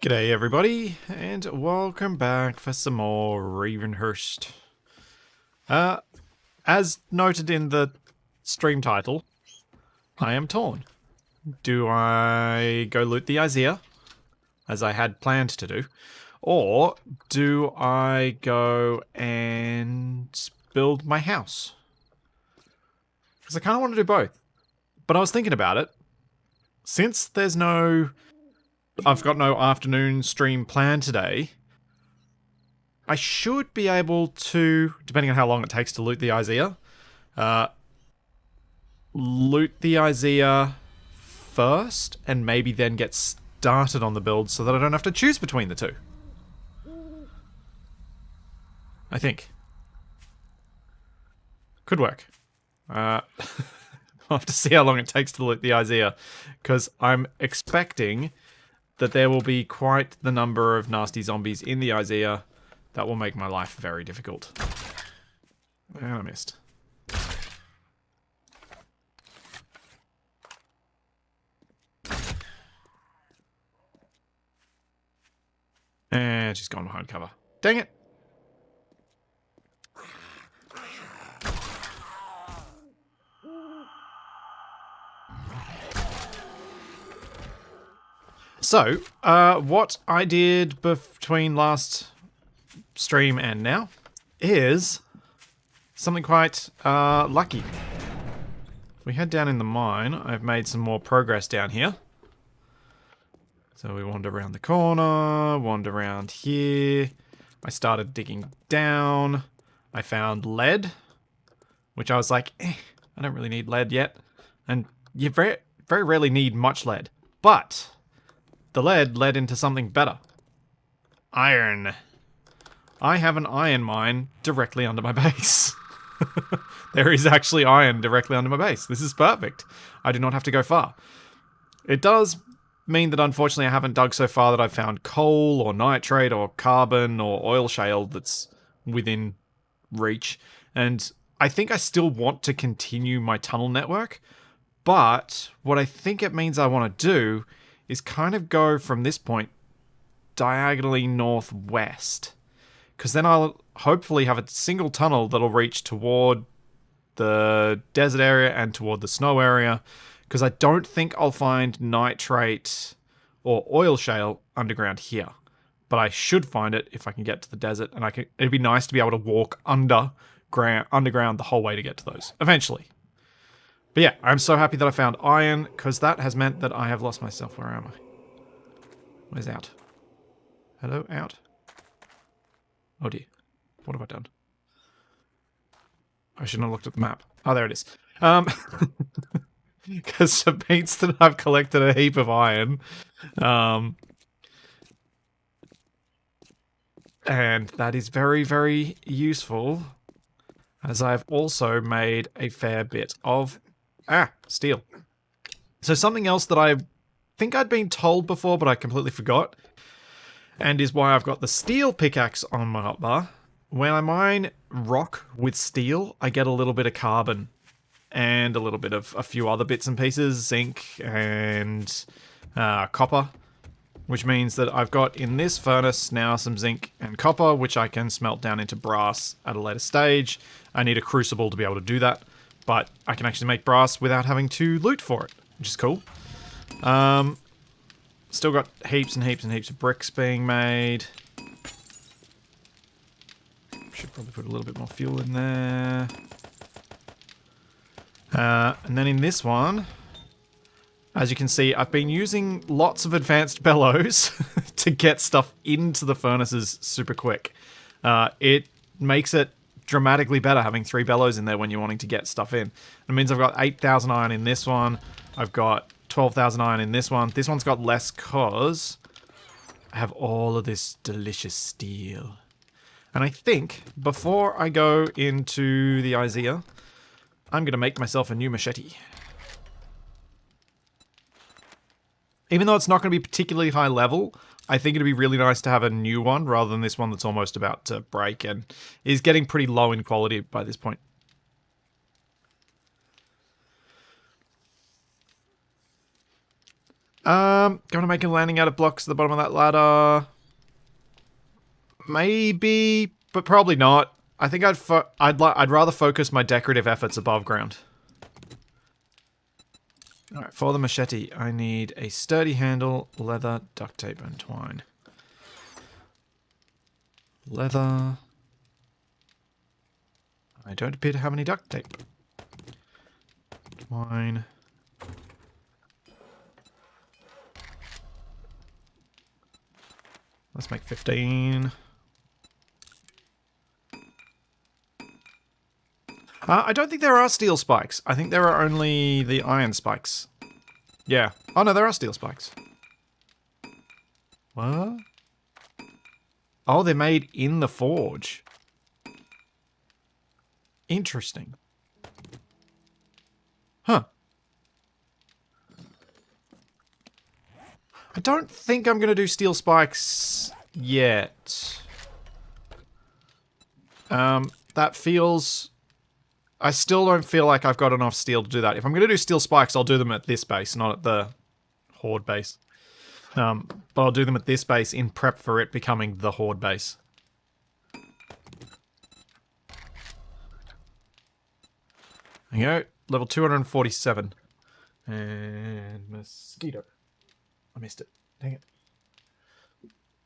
G'day everybody, and welcome back for some more Ravenhearst. As noted in the stream title, I am torn. Do I go loot the Izea, as I had planned to do, or do I go and build my house? Because I kind of want to do both. But I was thinking about it. Since I've got no afternoon stream planned today, I should be able to, depending on how long it takes to loot the Izea, loot the Izea first and maybe then get started on the build so that I don't have to choose between the two. I think. Could work. I'll have to see how long it takes to loot the Izea, because I'm expecting that there will be quite the number of nasty zombies in the Izea that will make my life very difficult. And I missed. And she's gone behind cover. Dang it! So, what I did between last stream and now is something quite lucky. If we head down in the mine, I've made some more progress down here. So we wander around the corner, wander around here. I started digging down. I found lead, which I was like, I don't really need lead yet. And you very, very rarely need much lead. But the lead led into something better. Iron. I have an iron mine directly under my base. There is actually iron directly under my base. This is perfect. I do not have to go far. It does mean that unfortunately I haven't dug so far that I've found coal or nitrate or carbon or oil shale that's within reach. And I think I still want to continue my tunnel network. But what I think it means I want to do is kind of go from this point diagonally northwest. Because then I'll hopefully have a single tunnel that'll reach toward the desert area and toward the snow area. Because I don't think I'll find nitrate or oil shale underground here. But I should find it if I can get to the desert. And it'd be nice to be able to walk underground the whole way to get to those. Eventually. But yeah, I'm so happy that I found iron, because that has meant that I have lost myself. Where am I? Where's out? Hello, out? Oh dear. What have I done? I shouldn't have looked at the map. Oh, there it is. Because it means that I've collected a heap of iron. And that is very, very useful, as I've also made a fair bit of steel. So something else that I think I'd been told before, but I completely forgot, and is why I've got the steel pickaxe on my hotbar. When I mine rock with steel, I get a little bit of carbon and a little bit of a few other bits and pieces, zinc and copper, which means that I've got in this furnace now some zinc and copper, which I can smelt down into brass at a later stage. I need a crucible to be able to do that, but I can actually make brass without having to loot for it, which is cool. Still got heaps and heaps and heaps of bricks being made. Should probably put a little bit more fuel in there. And then in this one, as you can see, I've been using lots of advanced bellows to get stuff into the furnaces super quick. It makes it dramatically better having 3 bellows in there when you're wanting to get stuff in. It means I've got 8,000 iron in this one. I've got 12,000 iron in this one. This one's got less because I have all of this delicious steel. And I think before I go into the Izea, I'm going to make myself a new machete. Even though it's not going to be particularly high level, I think it'd be really nice to have a new one rather than this one that's almost about to break and is getting pretty low in quality by this point. Gonna make a landing out of blocks at the bottom of that ladder. Maybe, but probably not. I think I'd rather focus my decorative efforts above ground. Alright, for the machete, I need a sturdy handle, leather, duct tape, and twine. Leather. I don't appear to have any duct tape. Twine. Let's make 15. I don't think there are steel spikes. I think there are only the iron spikes. Yeah. Oh no, there are steel spikes. What? Oh, they're made in the forge. Interesting. Huh. I don't think I'm going to do steel spikes yet. That feels... I still don't feel like I've got enough steel to do that. If I'm going to do steel spikes, I'll do them at this base, not at the Horde base. But I'll do them at this base in prep for it becoming the Horde base. There you go. Level 247. And mosquito. I missed it. Dang it.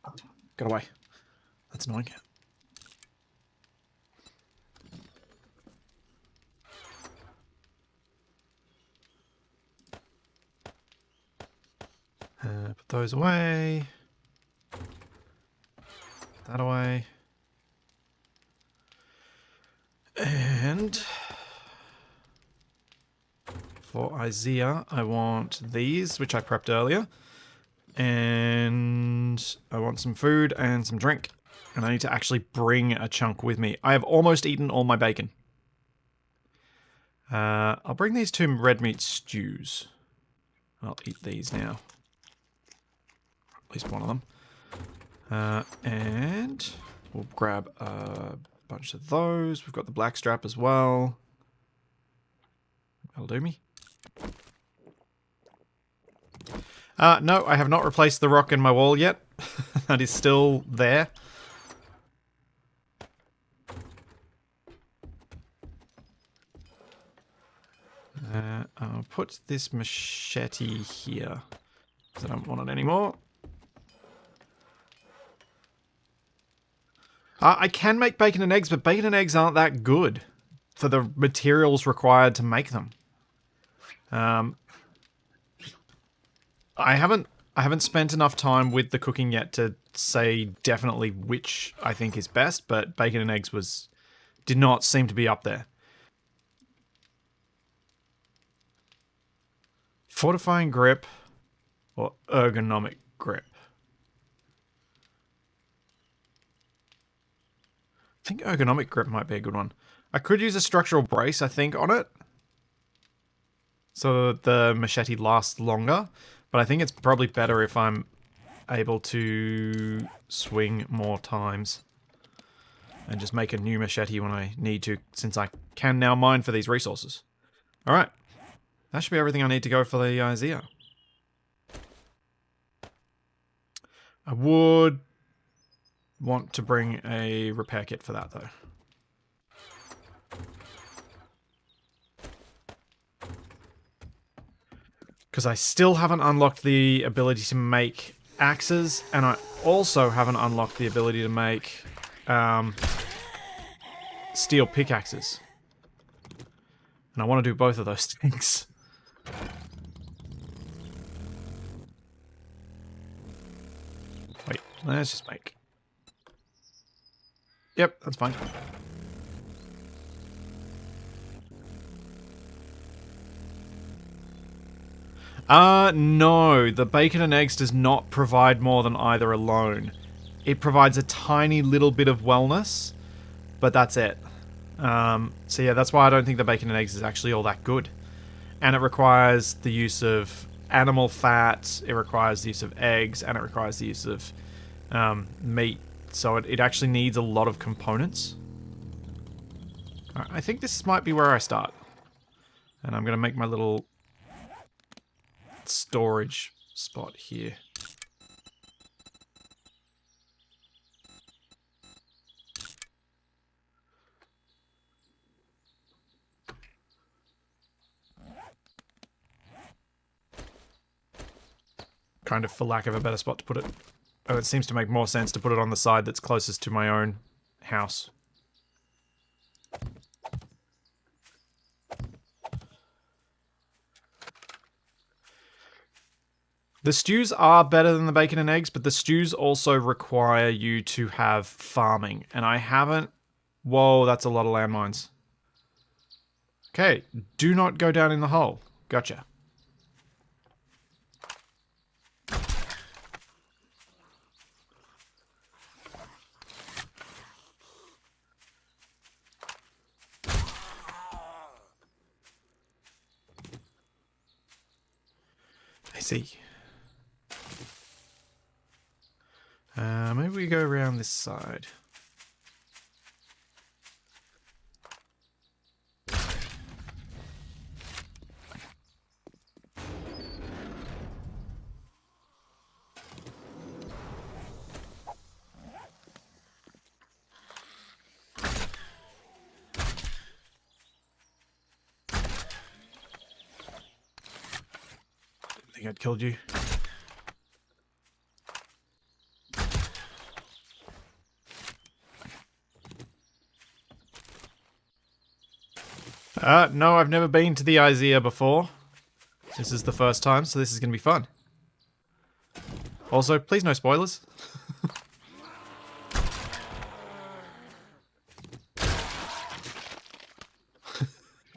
Oh, got away. That's annoying. Put those away. Put that away. And for Izea, I want these, which I prepped earlier. And I want some food and some drink. And I need to actually bring a chunk with me. I have almost eaten all my bacon. I'll bring these two red meat stews. I'll eat these now. At least one of them. And we'll grab a bunch of those. We've got the black strap as well. That'll do me. No, I have not replaced the rock in my wall yet. That is still there. I'll put this machete here, because I don't want it anymore. I can make bacon and eggs, but bacon and eggs aren't that good for the materials required to make them. I haven't spent enough time with the cooking yet to say definitely which I think is best, but bacon and eggs did not seem to be up there. Fortifying grip or ergonomic grip? I think ergonomic grip might be a good one. I could use a structural brace, I think, on it, so that the machete lasts longer, but I think it's probably better if I'm able to swing more times and just make a new machete when I need to, since I can now mine for these resources. Alright. That should be everything I need to go for the Izea. I would want to bring a repair kit for that, though. Because I still haven't unlocked the ability to make axes, and I also haven't unlocked the ability to make steel pickaxes. And I want to do both of those things. Wait, let's just make... Yep, that's fine. No, the bacon and eggs does not provide more than either alone. It provides a tiny little bit of wellness, but that's it. So yeah, that's why I don't think the bacon and eggs is actually all that good. And it requires the use of animal fat, it requires the use of eggs, and it requires the use of meat. So it actually needs a lot of components. Alright, I think this might be where I start. And I'm going to make my little storage spot here. Kind of for lack of a better spot to put it. Oh, it seems to make more sense to put it on the side that's closest to my own house. The stews are better than the bacon and eggs, but the stews also require you to have farming. And I haven't... Whoa, that's a lot of landmines. Okay, do not go down in the hole. Gotcha. I see. Maybe we go around this side. I think I'd killed you. No, I've never been to the Izea before. This is the first time, so this is going to be fun. Also, please no spoilers.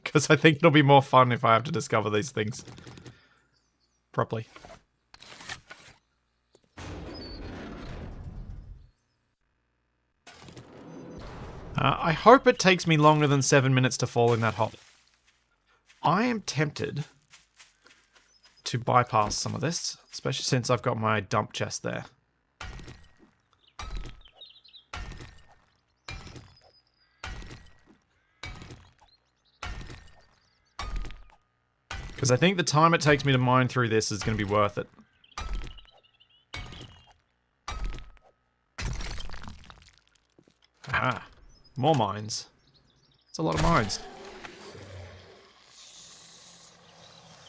Because I think it'll be more fun if I have to discover these things properly. I hope it takes me longer than 7 minutes to fall in that hole. I am tempted to bypass some of this, especially since I've got my dump chest there. Because I think the time it takes me to mine through this is going to be worth it. Ah, more mines. That's a lot of mines.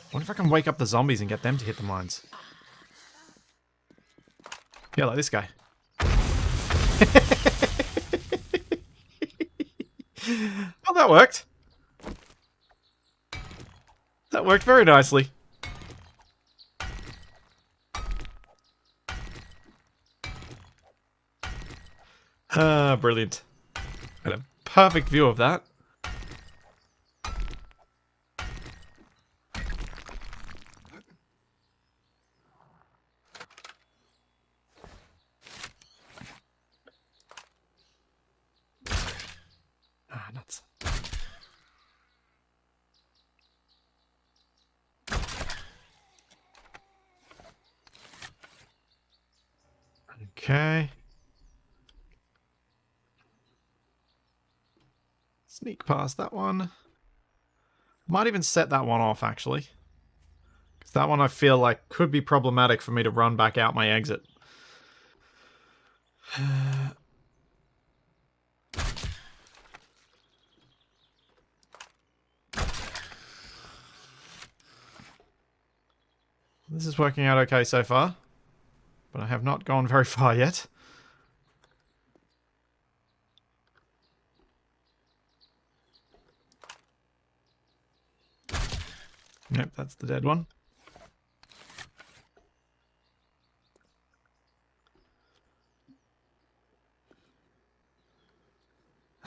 I wonder if I can wake up the zombies and get them to hit the mines. Yeah, like this guy. Oh, that worked. That worked very nicely. Ah, brilliant. Had a perfect view of that. Ah, nuts. Okay. Sneak past that one. Might even set that one off, actually. Because that one I feel like could be problematic for me to run back out my exit. This is working out okay so far. But I have not gone very far yet. Nope, that's the dead one.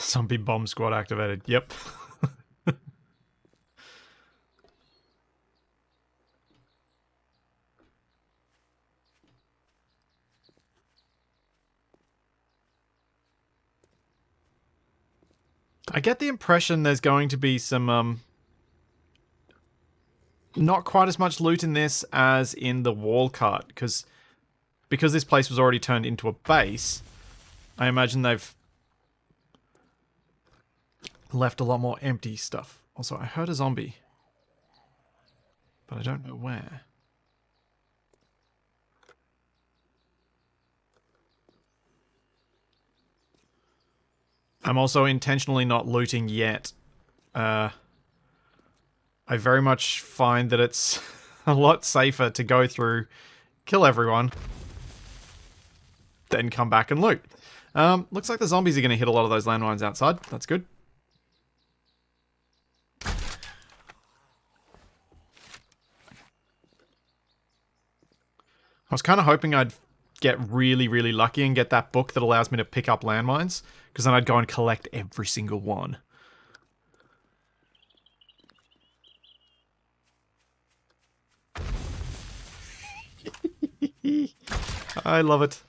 Zombie bomb squad activated. Yep. I get the impression there's going to be some, not quite as much loot in this as in the wall cut, because this place was already turned into a base, I imagine they've left a lot more empty stuff. Also, I heard a zombie, but I don't know where. I'm also intentionally not looting yet. I very much find that it's a lot safer to go through, kill everyone, then come back and loot. Looks like the zombies are going to hit a lot of those landmines outside. That's good. I was kind of hoping I'd get really, really lucky and get that book that allows me to pick up landmines, because then I'd go and collect every single one. I love it.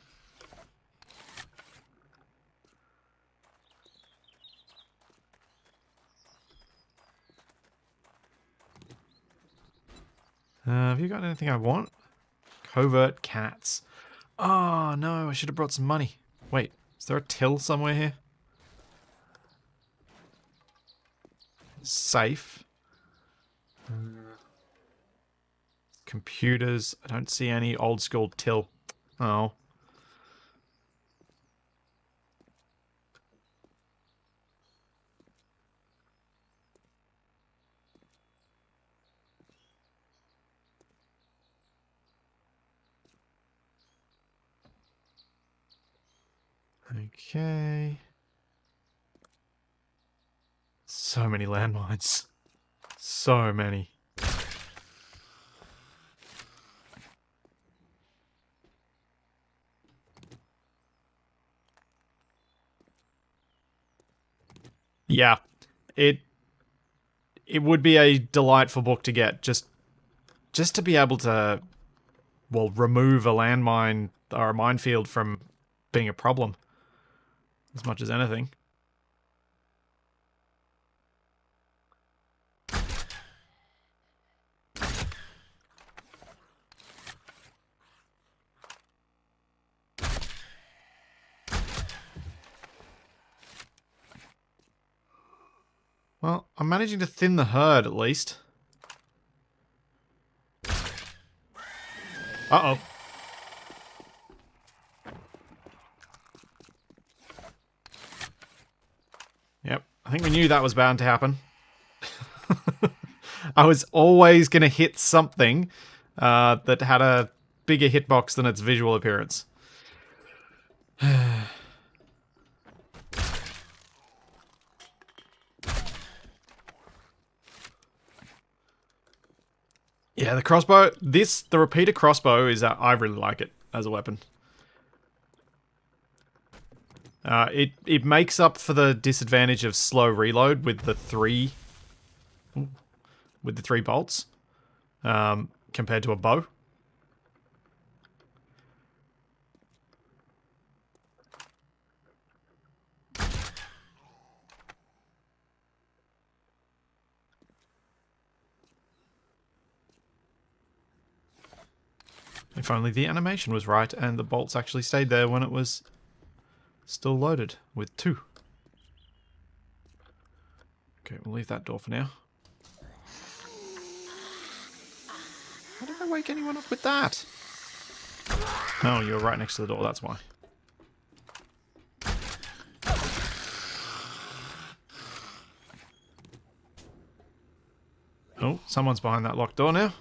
Have you got anything I want? Covert cats. Oh no, I should have brought some money. Wait, is there a till somewhere here? Safe. Computers. I don't see any old school till. Oh. Okay. So many landmines. So many. Yeah. It would be a delightful book to get, just to be able to, well, remove a landmine or a minefield from being a problem. As much as anything. Well, I'm managing to thin the herd at least. Uh-oh. Yep, I think we knew that was bound to happen. I was always going to hit something that had a bigger hitbox than its visual appearance. Yeah, the crossbow, the repeater crossbow is, I really like it as a weapon. It makes up for the disadvantage of slow reload with the three bolts, compared to a bow. If only the animation was right and the bolts actually stayed there when it was still loaded with 2. Okay, we'll leave that door for now. How did I wake anyone up with that? Oh, you're right next to the door, that's why. Oh, someone's behind that locked door now.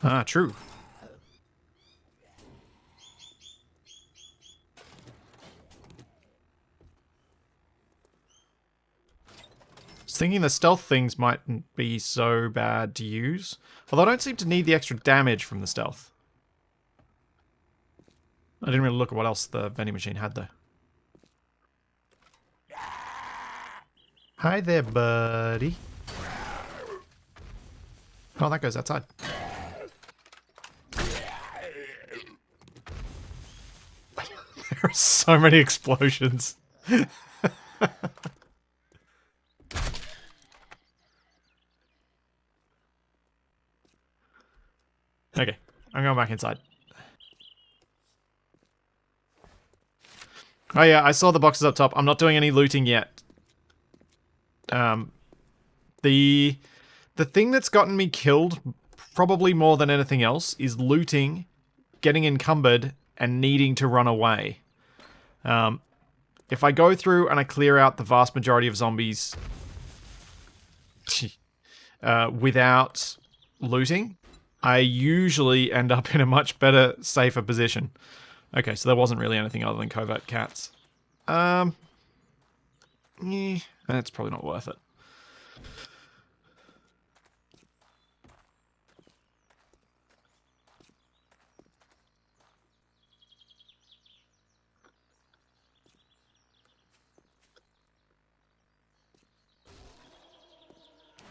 Ah, true. I was thinking the stealth things mightn't be so bad to use. Although I don't seem to need the extra damage from the stealth. I didn't really look at what else the vending machine had, though. Hi there, buddy. Oh, that goes outside. There are so many explosions. Okay, I'm going back inside. Oh yeah, I saw the boxes up top. I'm not doing any looting yet. The thing that's gotten me killed, probably more than anything else, is looting, getting encumbered, and needing to run away. If I go through and I clear out the vast majority of zombies without looting, I usually end up in a much better, safer position. Okay, so there wasn't really anything other than covert cats. That's probably not worth it.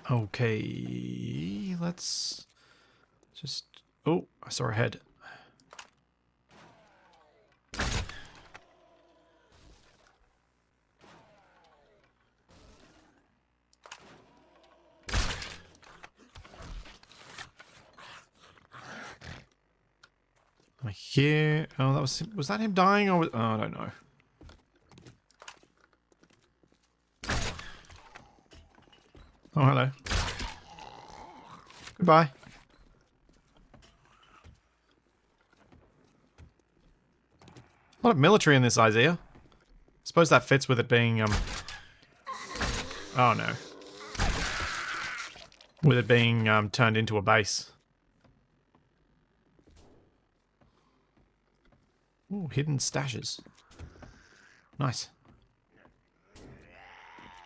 Okay, let's just... Oh, I saw a head. I hear... Oh, that was that him dying or... Oh, I don't know. Oh, hello. Goodbye. A lot of military in this, Izea. Suppose that fits with it being, Oh, no. With it being, turned into a base. Ooh, hidden stashes. Nice.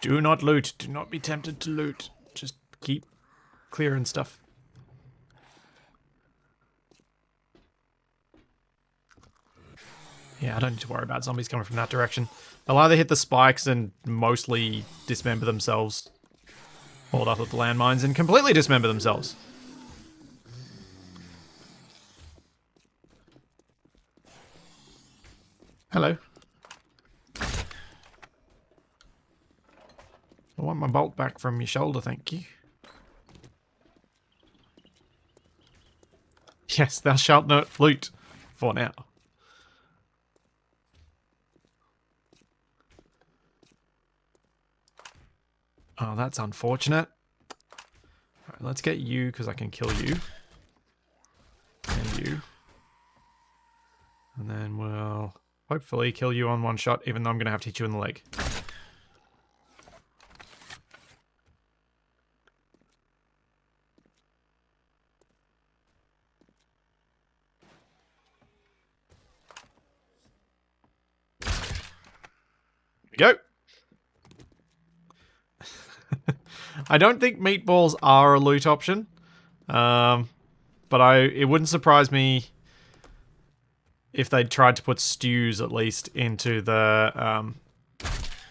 Do not loot. Do not be tempted to loot. Just keep clearing stuff. Yeah, I don't need to worry about zombies coming from that direction. They'll either hit the spikes and mostly dismember themselves, hold up with the landmines and completely dismember themselves. Hello. I want my bolt back from your shoulder, thank you. Yes, thou shalt not loot. For now. Oh, that's unfortunate. Alright, let's get you, because I can kill you. And you. And then we'll hopefully kill you on one shot, even though I'm going to have to hit you in the leg. Go. I don't think meatballs are a loot option, but it wouldn't surprise me if they'd tried to put stews at least into the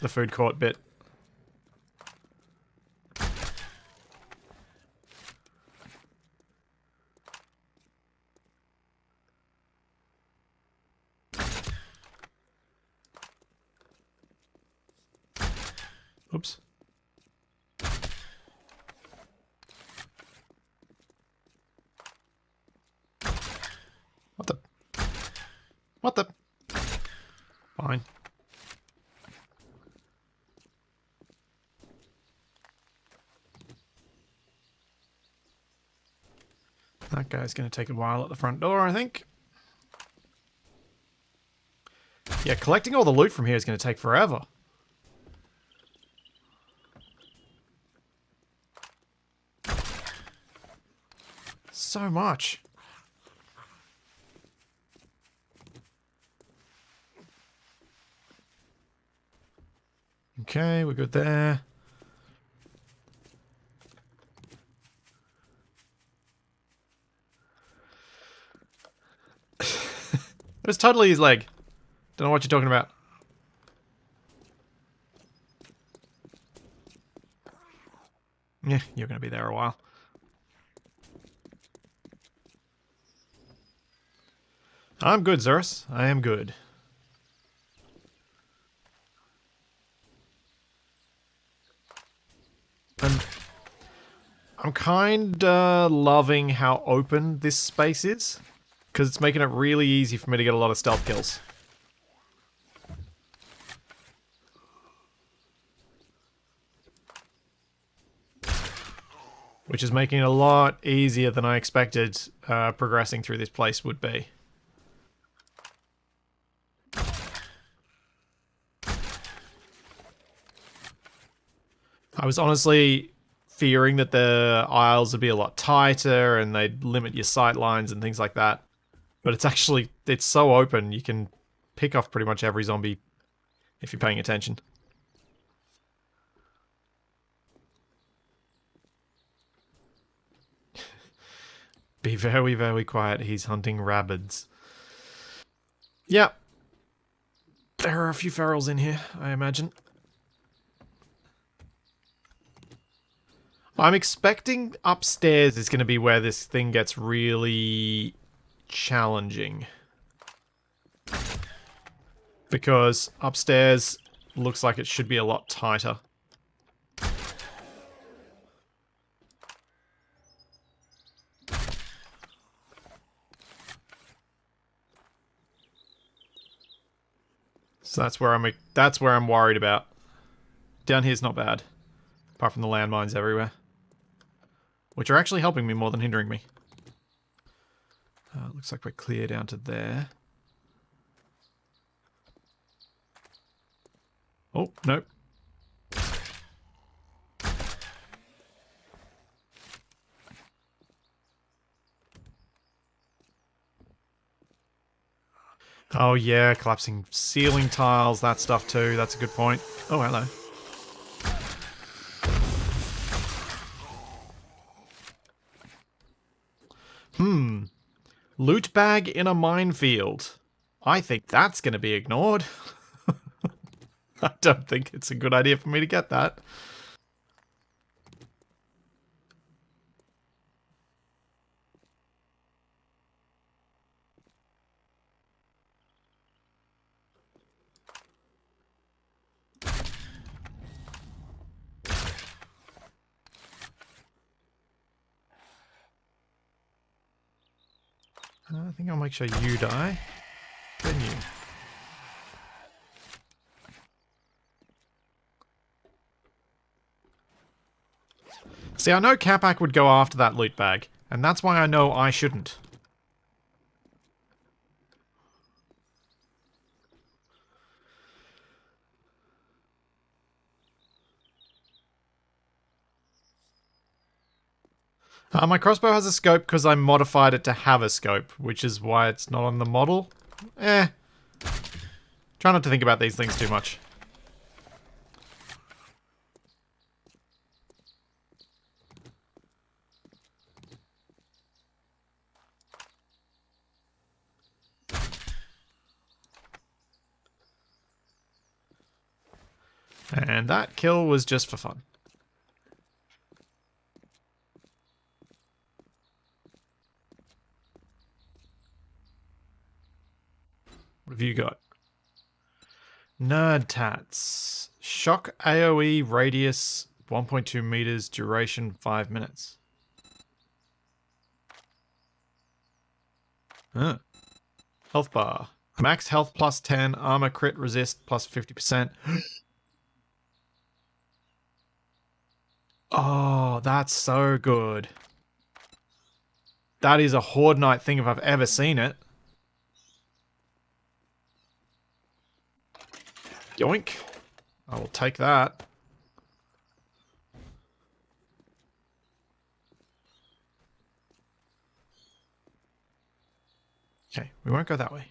food court bit. Oops. What the? What the? Fine. That guy's going to take a while at the front door, I think. Yeah, collecting all the loot from here is going to take forever. So much. Okay, we're good there. It was totally his leg. Don't know what you're talking about. Yeah, you're going to be there a while. I'm good, Zerus. I am good. I'm kinda loving how open this space is, because it's making it really easy for me to get a lot of stealth kills. Which is making it a lot easier than I expected progressing through this place would be. I was honestly fearing that the aisles would be a lot tighter and they'd limit your sight lines and things like that. But it's so open, you can pick off pretty much every zombie if you're paying attention. Be very, very quiet. He's hunting rabbits. Yep. There are a few ferals in here, I imagine. I'm expecting upstairs is going to be where this thing gets really challenging. Because upstairs looks like it should be a lot tighter. So that's where I'm worried about. Down here's not bad. Apart from the landmines everywhere. Which are actually helping me more than hindering me. Looks like we're clear down to there. Oh, nope. Oh yeah, collapsing ceiling tiles, that stuff too. That's a good point. Oh, hello. Loot bag in a minefield. I think that's going to be ignored. I don't think it's a good idea for me to get that. I think I'll make sure you die. Then you. See, I know Capac would go after that loot bag, and that's why I know I shouldn't. My crossbow has a scope because I modified it to have a scope, which is why it's not on the model. Try not to think about these things too much. And that kill was just for fun. What have you got? Nerd tats. Shock AoE radius 1.2 meters, duration 5 minutes. Health bar. Max health plus 10, armor crit resist plus 50%. Oh, that's so good. That is a Horde Knight thing if I've ever seen it. Yoink. I will take that. Okay, we won't go that way.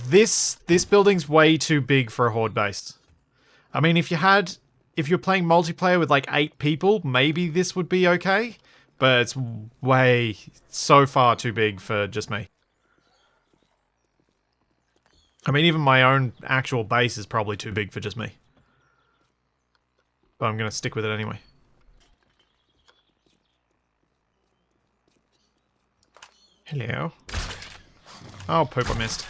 This building's way too big for a Horde base. I mean, if you're playing multiplayer with like 8 people, maybe this would be okay. But it's so far too big for just me. I mean, even my own actual base is probably too big for just me. But I'm going to stick with it anyway. Hello. Oh, poop, I missed.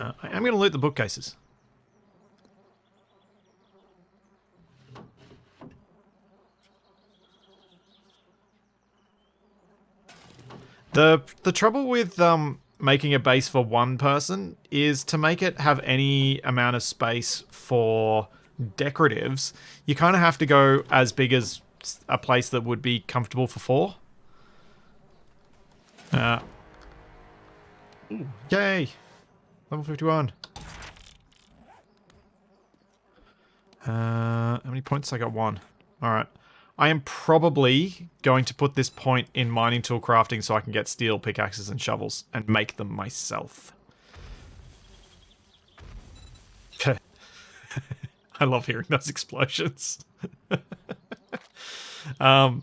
I am going to loot the bookcases. The trouble with making a base for one person is to make it have any amount of space for decoratives, you kind of have to go as big as a place that would be comfortable for 4. Yay! Level 51. How many points? I got 1. Alright. I am probably going to put this point in mining tool crafting so I can get steel pickaxes and shovels and make them myself. I love hearing those explosions. Because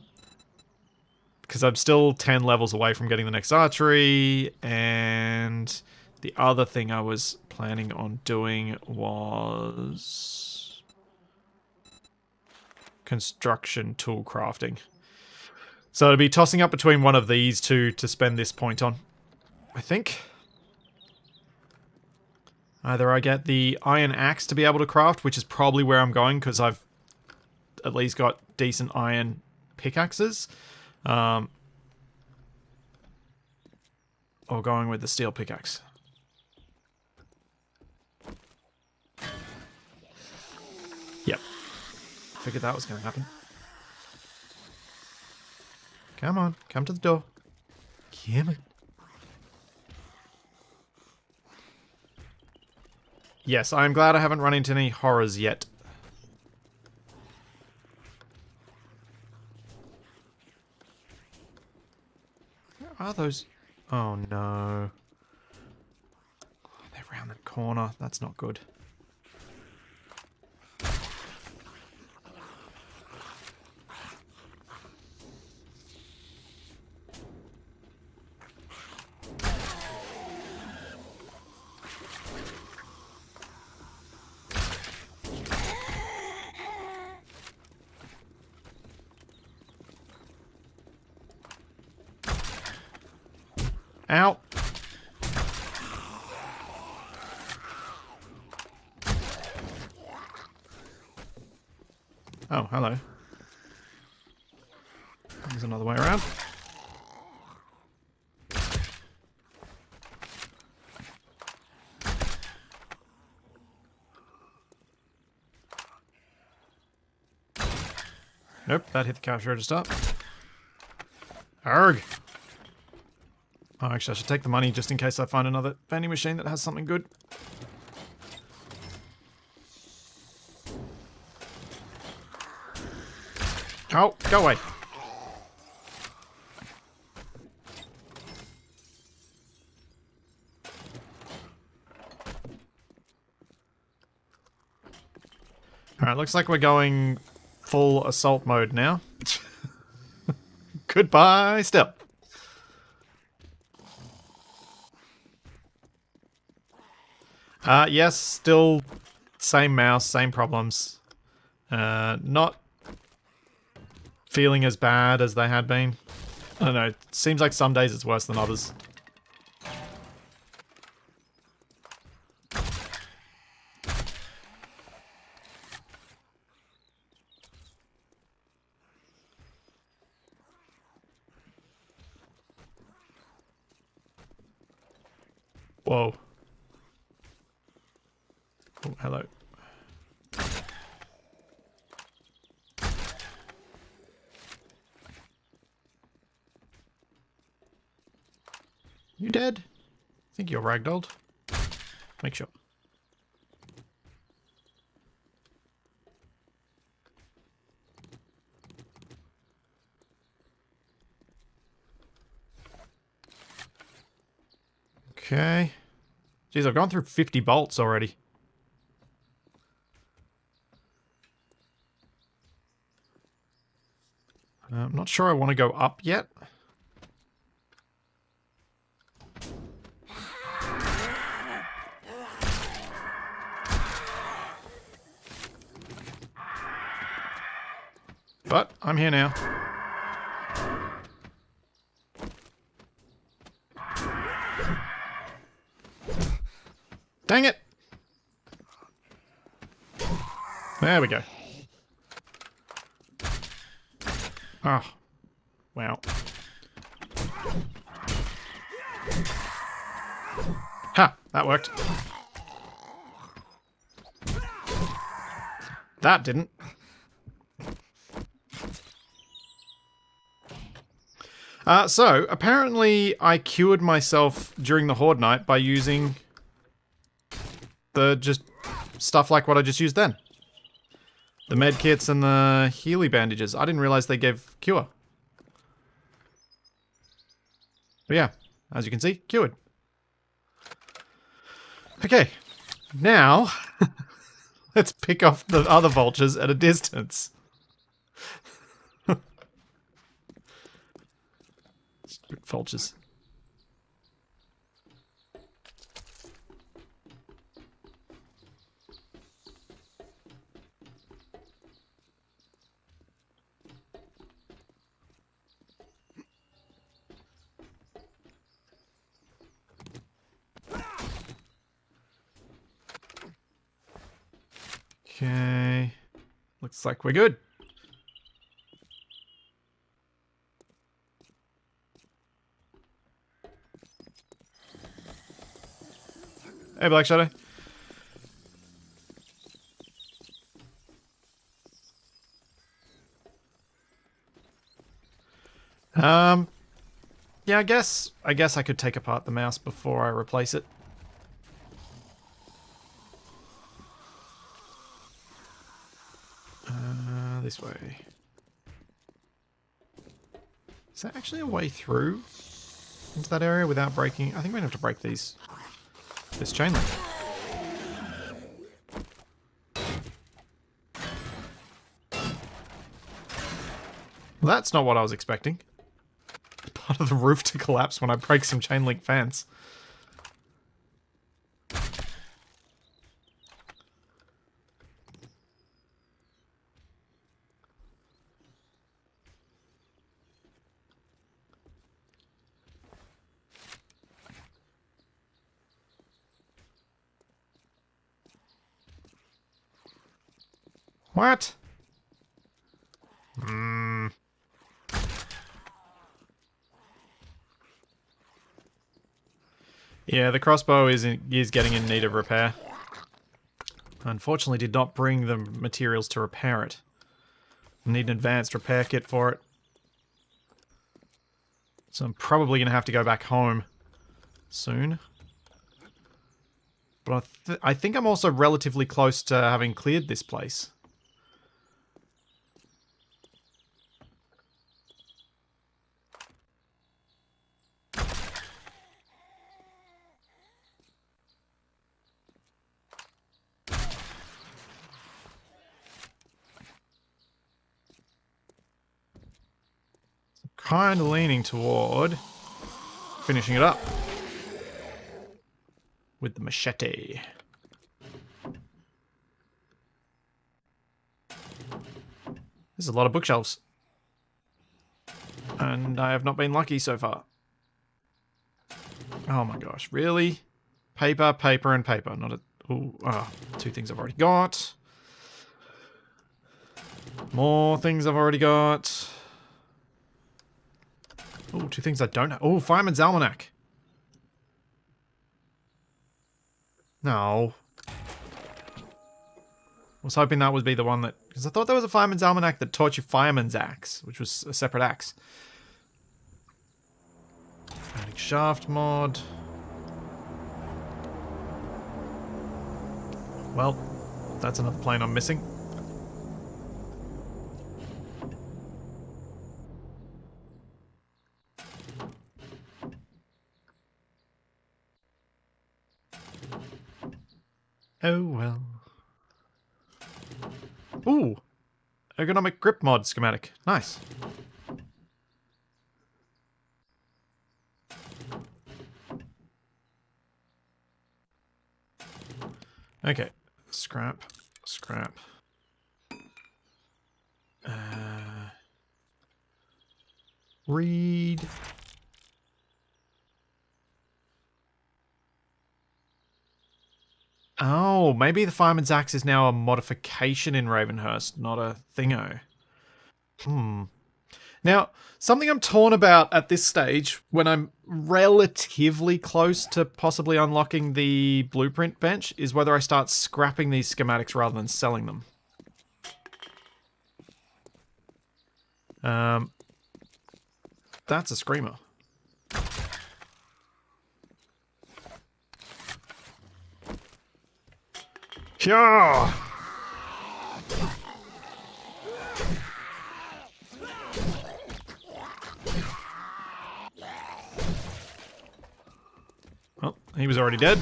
I'm still 10 levels away from getting the next archery, and the other thing I was planning on doing was construction tool crafting. So it'll be tossing up between one of these two to spend this point on, I think. Either I get the iron axe to be able to craft, which is probably where I'm going because I've at least got decent iron pickaxes. Or going with the steel pickaxe. Yep. Figured that was going to happen. Come on, come to the door. Come on. Yes, I'm glad I haven't run into any horrors yet. Where are those? Oh no. They're round the corner. That's not good. Ow. Oh, hello. There's another way around. Nope, that hit the cash register. Arrgh. Oh, actually, I should take the money just in case I find another vending machine that has something good. Oh, go away. Alright, looks like we're going full assault mode now. Goodbye, step. Yes, still same mouse, same problems. Not feeling as bad as they had been. I don't know, it seems like some days it's worse than others. Whoa. Oh, hello. You dead? I think you're ragdolled. Make sure. Okay. Jeez, I've gone through 50 bolts already. I'm not sure I want to go up yet. But I'm here now. Dang it! There we go. Oh, wow. Ha! That worked. That didn't. So, apparently I cured myself during the Horde night by using the just stuff like what I just used then. The med kits and the Healy bandages. I didn't realize they gave cure. But yeah, as you can see, cured. Okay, now let's pick off the other vultures at a distance. Stupid vultures. Okay, looks like we're good. Hey, Black Shadow. Yeah, I guess I could take apart the mouse before I replace it. This way. Is there actually a way through into that area without breaking? I think we're gonna have to break this chain link. Well, that's not what I was expecting. Part of the roof to collapse when I break some chain link fence. What? Yeah, the crossbow is getting in need of repair. Unfortunately, did not bring the materials to repair it. I need an advanced repair kit for it. So I'm probably going to have to go back home soon. But I think I'm also relatively close to having cleared this place. Kind of leaning toward finishing it up with the machete. There's a lot of bookshelves. And I have not been lucky so far. Oh my gosh, really? Paper, paper, and paper. Not a... Ooh, two things I've already got. More things I've already got. Oh, two things I don't have. Oh, Fireman's Almanac. No. I was hoping that would be the one that... Because I thought there was a Fireman's Almanac that taught you Fireman's Axe, which was a separate axe. Adding shaft mod. Well, that's another plane I'm missing. Oh well. Ooh! Ergonomic grip mod schematic. Nice. Okay. Scrap. Scrap. Read. Oh, maybe the Fireman's Axe is now a modification in Ravenhearst, not a thingo. Now, something I'm torn about at this stage, when I'm relatively close to possibly unlocking the blueprint bench, is whether I start scrapping these schematics rather than selling them. That's a screamer. Yeah. Well, he was already dead.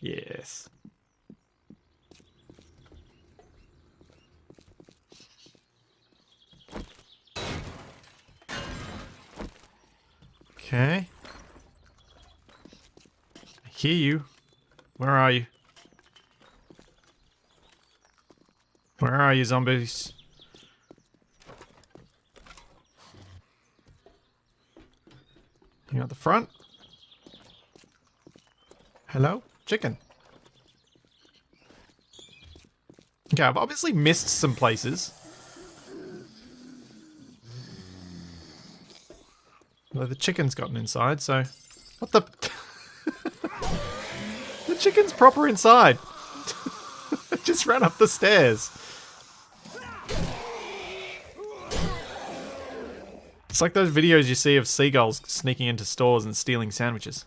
Yes. Okay. I hear you. Where are you? Where are you, zombies? You at the front? Hello? Chicken. Okay, I've obviously missed some places. Well, the chicken's gotten inside, so... What the... The chicken's proper inside. It just ran up the stairs. It's like those videos you see of seagulls sneaking into stores and stealing sandwiches.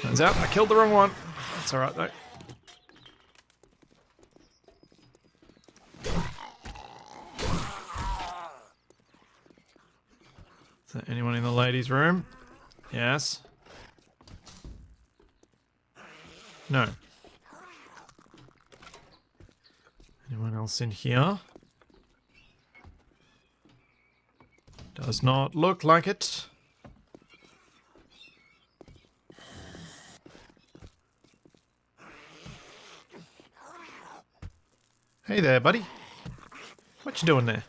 Turns out I killed the wrong one. That's alright though. Is there anyone in the ladies' room? Yes. No. Anyone else in here? Does not look like it. Hey there, buddy. What you doing there?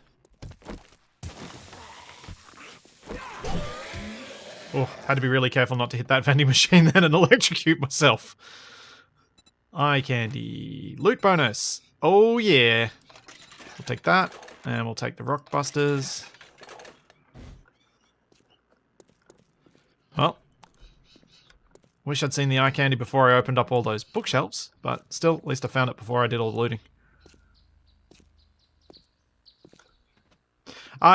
Oh, had to be really careful not to hit that vending machine then and electrocute myself. Eye candy. Loot bonus. Oh yeah. We'll take that. And we'll take the rock busters. Well. Wish I'd seen the eye candy before I opened up all those bookshelves. But still, at least I found it before I did all the looting.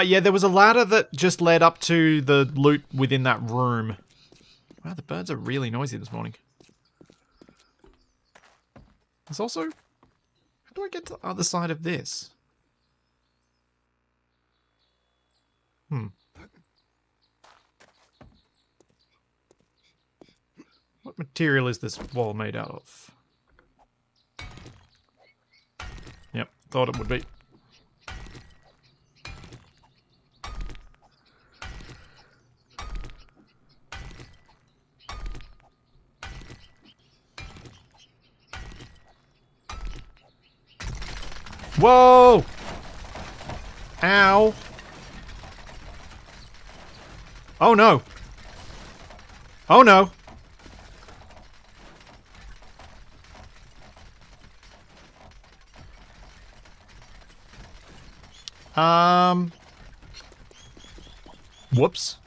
Yeah, there was a ladder that just led up to the loot within that room. Wow, the birds are really noisy this morning. There's also... How do I get to the other side of this? What material is this wall made out of? Yep, thought it would be. Whoa! Ow! Oh no! Oh no! Whoops.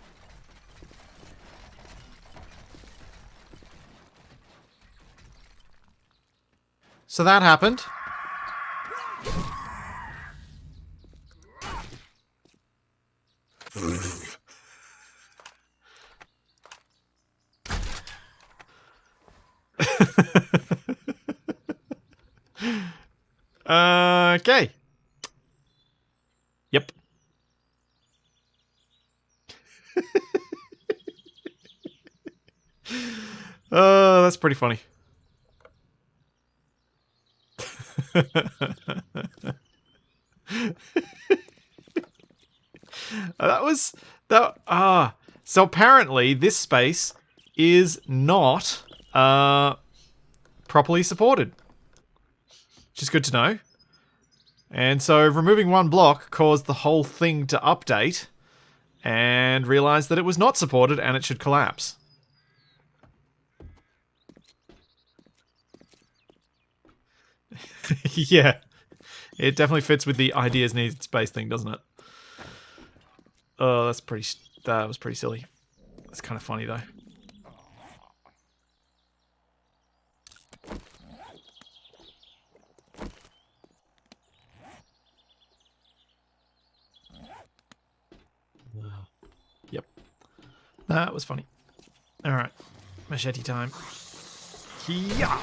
So that happened. Okay. Yep. That's pretty funny. So apparently this space is not properly supported, which is good to know. And so removing one block caused the whole thing to update and realized that it was not supported and it should collapse. Yeah. It definitely fits with the ideas needs space thing, doesn't it? Oh, that was pretty silly. It's kind of funny though. Yep. That was funny. Alright. Machete time. Yeah.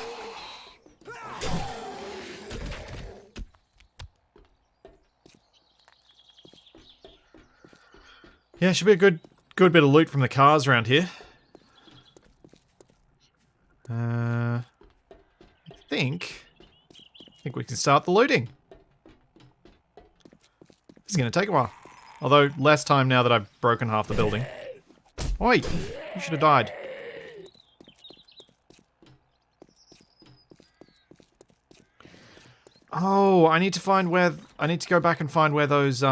Yeah, should be a good bit of loot from the cars around here. I think we can start the looting. This is going to take a while. Although, less time now that I've broken half the building. Oi! You should have died. Oh, I need to go back and find where those,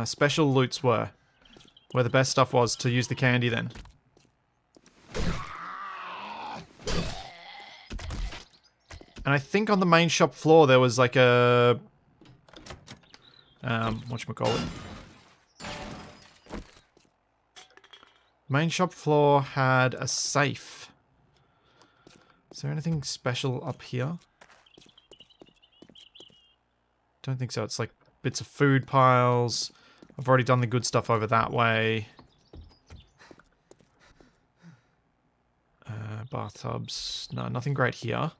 special loots were. Where the best stuff was to use the candy then. And I think on the main shop floor there was like a... whatchamacallit? Main shop floor had a safe. Is there anything special up here? Don't think so. It's like bits of food piles. I've already done the good stuff over that way. Bathtubs. No, nothing great here.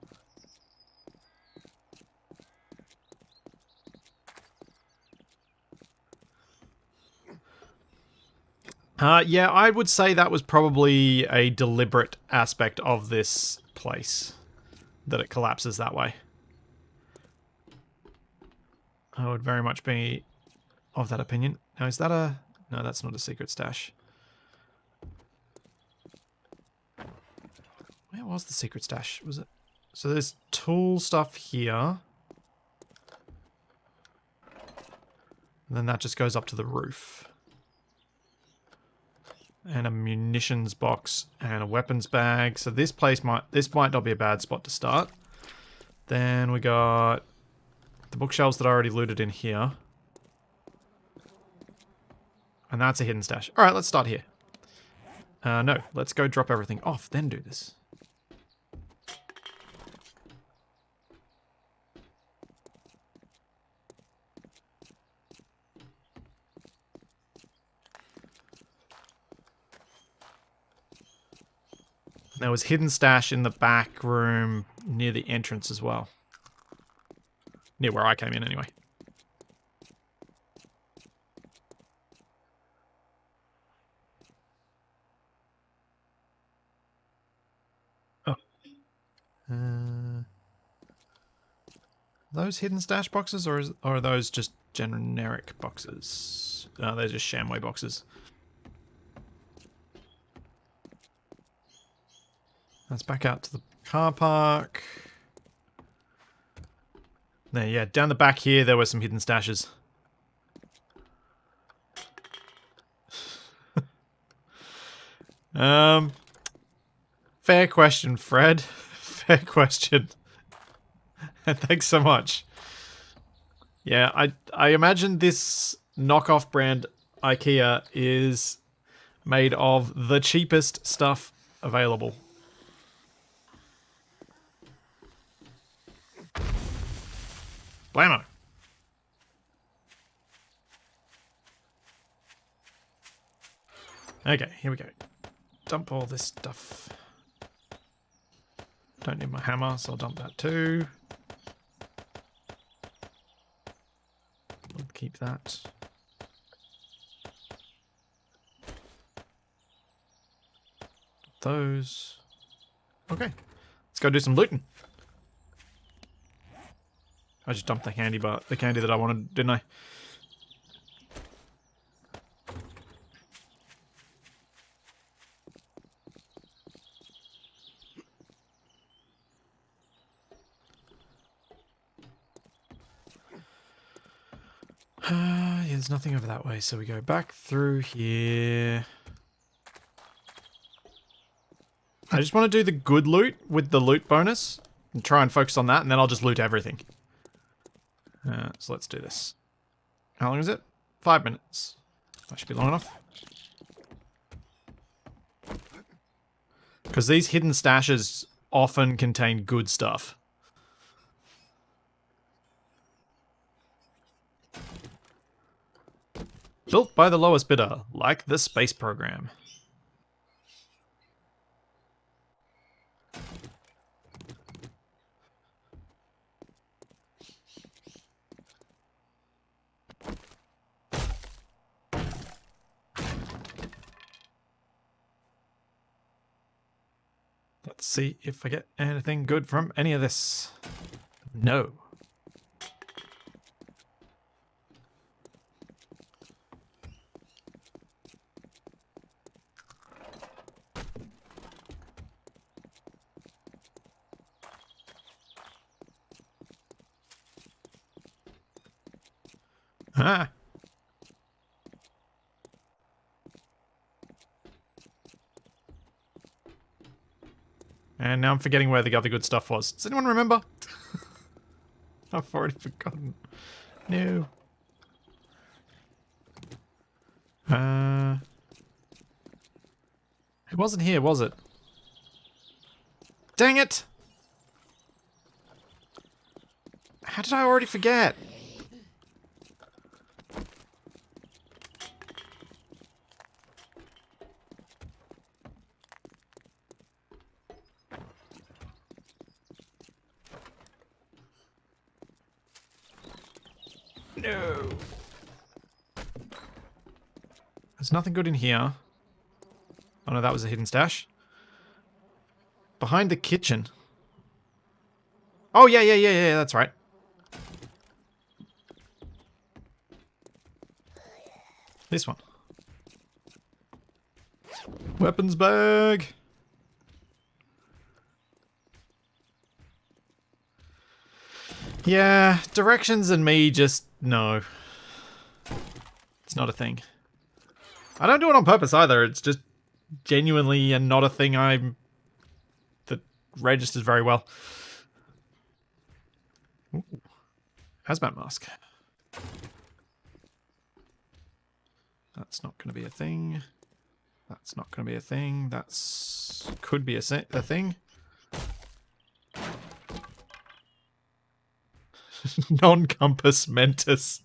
Yeah, I would say that was probably a deliberate aspect of this place. That it collapses that way. I would very much be of that opinion. Now, is that a... No, that's not a secret stash. Where was the secret stash? Was it... So there's tool stuff here. And then that just goes up to the roof. And a munitions box and a weapons bag. So this might not be a bad spot to start. Then we got the bookshelves that I already looted in here. And that's a hidden stash. Alright, let's start here. No, let's go drop everything off, then do this. There was hidden stash in the back room near the entrance as well. Near where I came in, anyway. Oh. Those hidden stash boxes, or are those just generic boxes? No, they're just Shamway boxes. Let's back out to the car park. There, yeah, down the back here there were some hidden stashes. Fair question, Fred. Fair question. And thanks so much. Yeah, I imagine this knockoff brand IKEA is made of the cheapest stuff available. Blammo. Okay, here we go. Dump all this stuff. Don't need my hammer, so I'll dump that too. We'll keep that. Those. Okay, let's go do some looting. I just dumped the candy that I wanted, didn't I? Yeah, there's nothing over that way, so we go back through here. I just want to do the good loot with the loot bonus. and try and focus on that, and then I'll just loot everything. So let's do this. How long is it? 5 minutes. That should be long enough. Because these hidden stashes often contain good stuff. Built by the lowest bidder, like the space program. Let's see if I get anything good from any of this. No. Ah. And now I'm forgetting where the other good stuff was. Does anyone remember? I've already forgotten. No. It wasn't here, was it? Dang it! How did I already forget? No. There's nothing good in here. Oh no, that was a hidden stash. Behind the kitchen. Oh yeah, that's right. This one. Weapons bag. Yeah, directions and me just, no. It's not a thing. I don't do it on purpose either, it's just genuinely and not a thing that registers very well. Ooh. Hazmat mask. That's not going to be a thing. That's not going to be a thing. That's could be a thing. Non-compass mentis.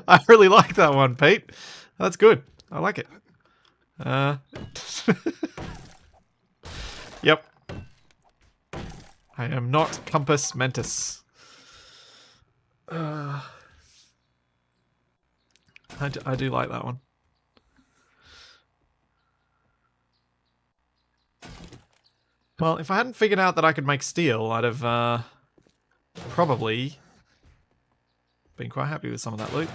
I really like that one, Pete. That's good. I like it. Yep. I am not compass mentis. I do like that one. Well, if I hadn't figured out that I could make steel, I'd have probably been quite happy with some of that loot.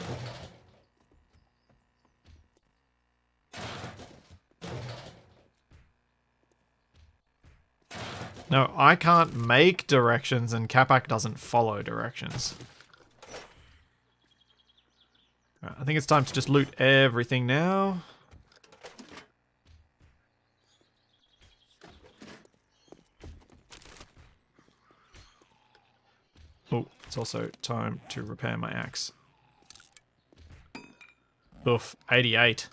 No, I can't make directions and Capac doesn't follow directions. Right, I think it's time to just loot everything now. Oh, it's also time to repair my axe. Oof, 88.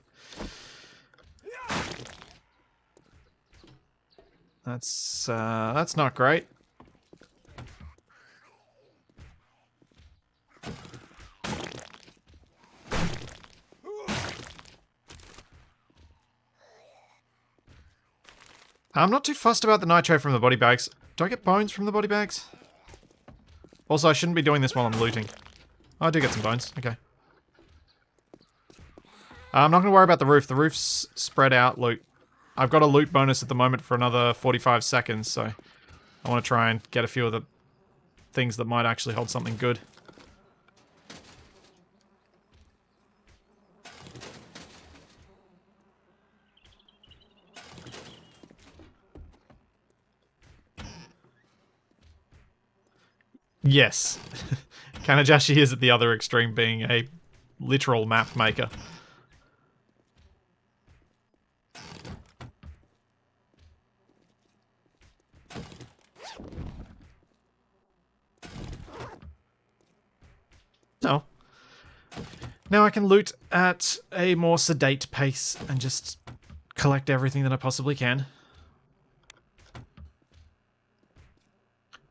That's not great. I'm not too fussed about the nitro from the body bags. Do I get bones from the body bags? Also, I shouldn't be doing this while I'm looting. Oh, I do get some bones. Okay. I'm not going to worry about the roof. The roof's spread out loot. I've got a loot bonus at the moment for another 45 seconds, so I want to try and get a few of the things that might actually hold something good. Yes. Kanajashi is at the other extreme, being a literal map maker. Now I can loot at a more sedate pace and just collect everything that I possibly can.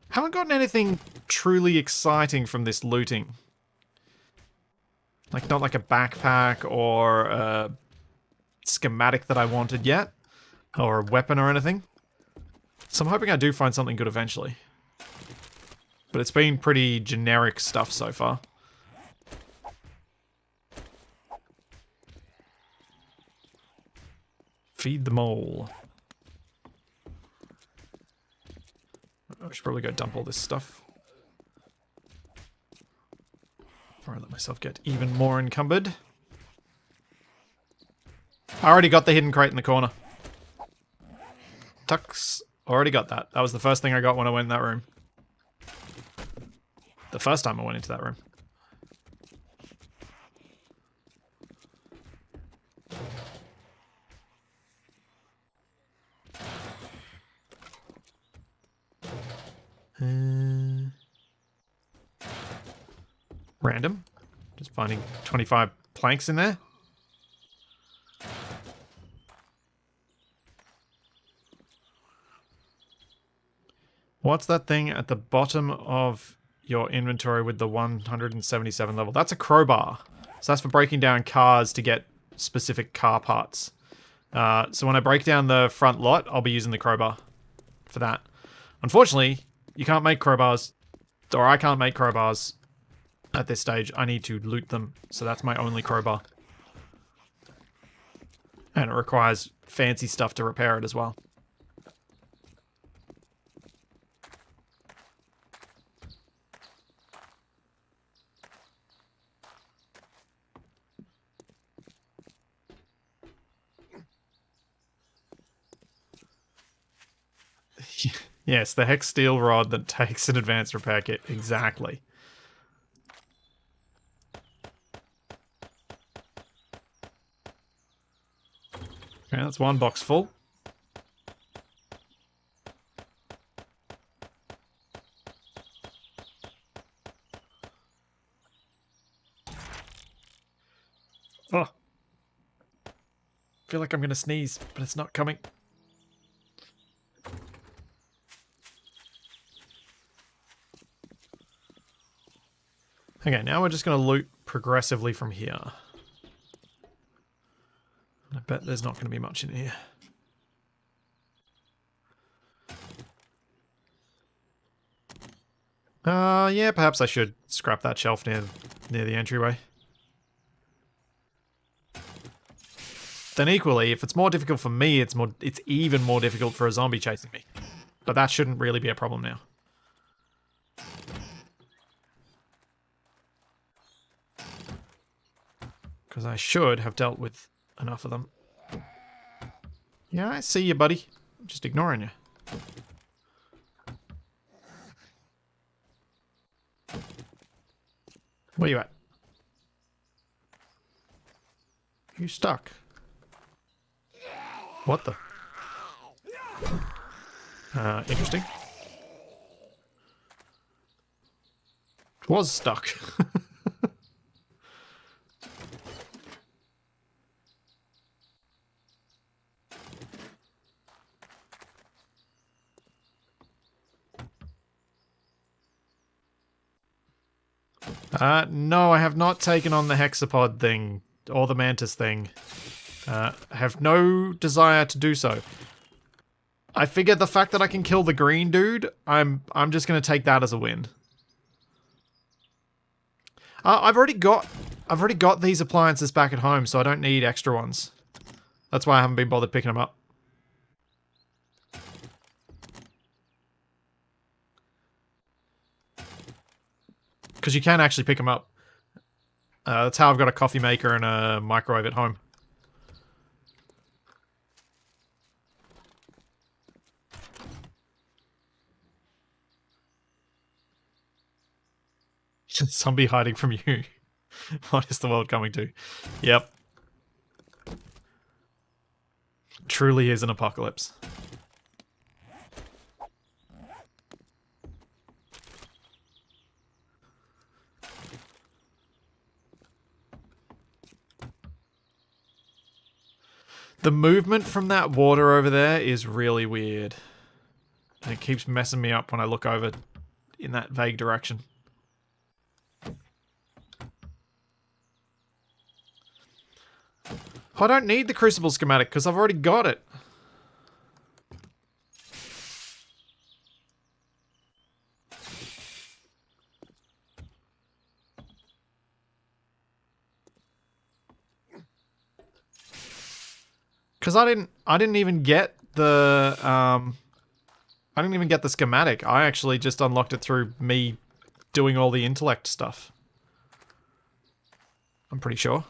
Haven't gotten anything truly exciting from this looting. Like, not like a backpack or a schematic that I wanted yet. Or a weapon or anything. So I'm hoping I do find something good eventually. But it's been pretty generic stuff so far. Feed the mole. I should probably go dump all this stuff. Before I let myself get even more encumbered. I already got the hidden crate in the corner. Tux. Already got that. That was the first thing I got when I went in that room. The first time I went into that room. Random. Just finding 25 planks in there. What's that thing at the bottom of your inventory with the 177 level? That's a crowbar. So that's for breaking down cars to get specific car parts. So when I break down the front lot, I'll be using the crowbar for that. Unfortunately, you can't make crowbars, or I can't make crowbars at this stage. I need to loot them, so that's my only crowbar. And it requires fancy stuff to repair it as well. Yes, the hex steel rod that takes an advanced repair kit. Exactly. Okay, that's one box full. Oh. I feel like I'm going to sneeze, but it's not coming. Okay, now we're just going to loot progressively from here. I bet there's not going to be much in here. Yeah, perhaps I should scrap that shelf near the entryway. Then equally, if it's more difficult for me, it's even more difficult for a zombie chasing me. But that shouldn't really be a problem now. Because I should have dealt with enough of them. Yeah, I see you, buddy. I'm just ignoring you. Where you at? You stuck. What the? Interesting. It was stuck. No, I have not taken on the hexapod thing or the mantis thing. I have no desire to do so. I figure the fact that I can kill the green dude, I'm just gonna take that as a win. I've already got these appliances back at home, so I don't need extra ones. That's why I haven't been bothered picking them up. Because you can actually pick them up. That's how I've got a coffee maker and a microwave at home. Zombie hiding from you. What is the world coming to? Yep. Truly is an apocalypse. The movement from that water over there is really weird. And it keeps messing me up when I look over in that vague direction. I don't need the crucible schematic because I've already got it. Because I didn't even get the I didn't even get the schematic. I actually just unlocked it through me doing all the intellect stuff. I'm pretty sure.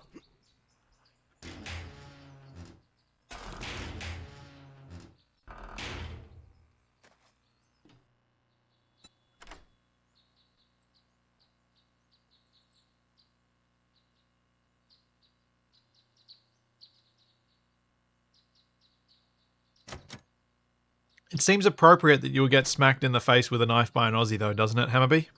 It seems appropriate that you would get smacked in the face with a knife by an Aussie, though, doesn't it, Hammerby?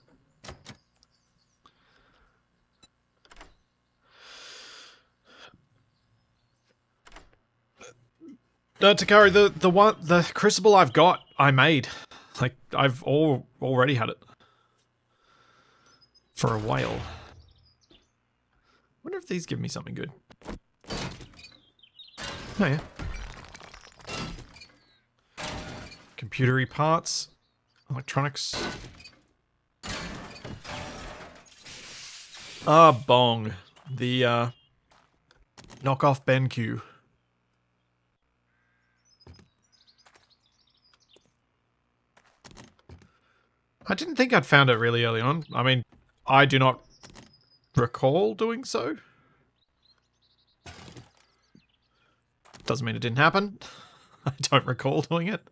Takari, the crucible I've got, I made. Like, I've already had it. For a while. Wonder if these give me something good. Oh, yeah. Computery parts. Electronics. Ah, bong. The, knockoff BenQ. I didn't think I'd found it really early on. I mean, I do not recall doing so. Doesn't mean it didn't happen. I don't recall doing it.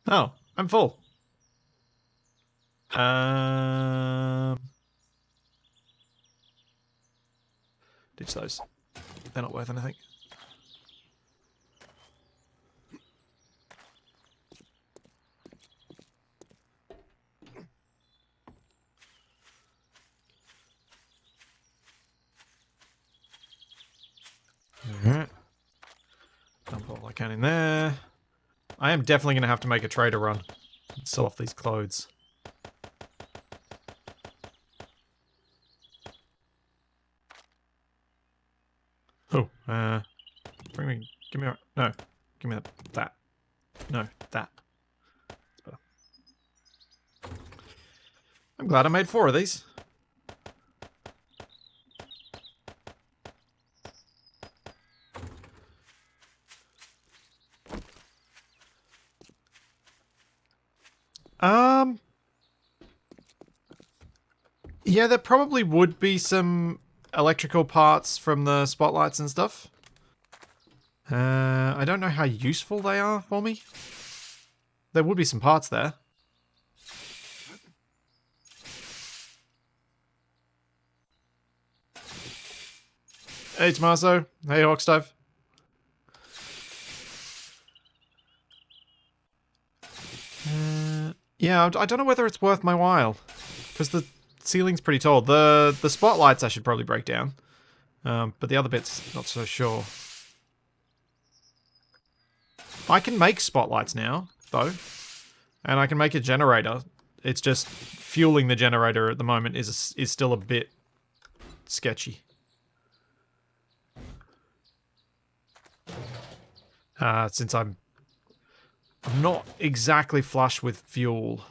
Oh, I'm full. Ditch those. They're not worth anything. Alright. Dump all I can in there. I am definitely going to have to make a trader run and sell off these clothes. Oh, give me, no, give me that. No, that. That's better. I'm glad I made 4 of these. Yeah, there probably would be some electrical parts from the spotlights and stuff. I don't know how useful they are for me. There would be some parts there. Hey, Tommaso. Hey, Hawkstove. Yeah, I don't know whether it's worth my while. Because the ceiling's pretty tall. The spotlights I should probably break down. But the other bits, not so sure. I can make spotlights now, though. And I can make a generator. It's just fueling the generator at the moment is still a bit sketchy. Since I'm not exactly flush with fuel.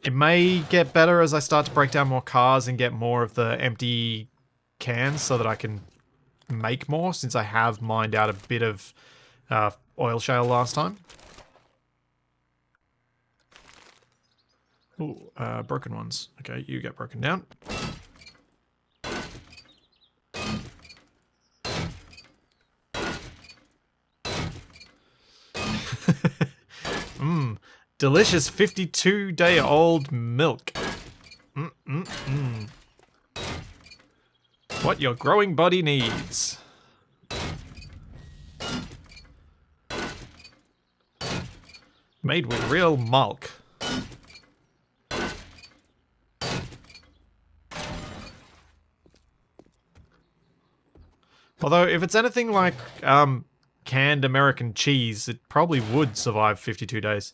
It may get better as I start to break down more cars and get more of the empty cans so that I can make more, since I have mined out a bit of oil shale last time. Ooh, broken ones. Okay, you get broken down. Delicious 52-day-old milk. What your growing body needs. Made with real milk. Although, if it's anything like canned American cheese, it probably would survive 52 days.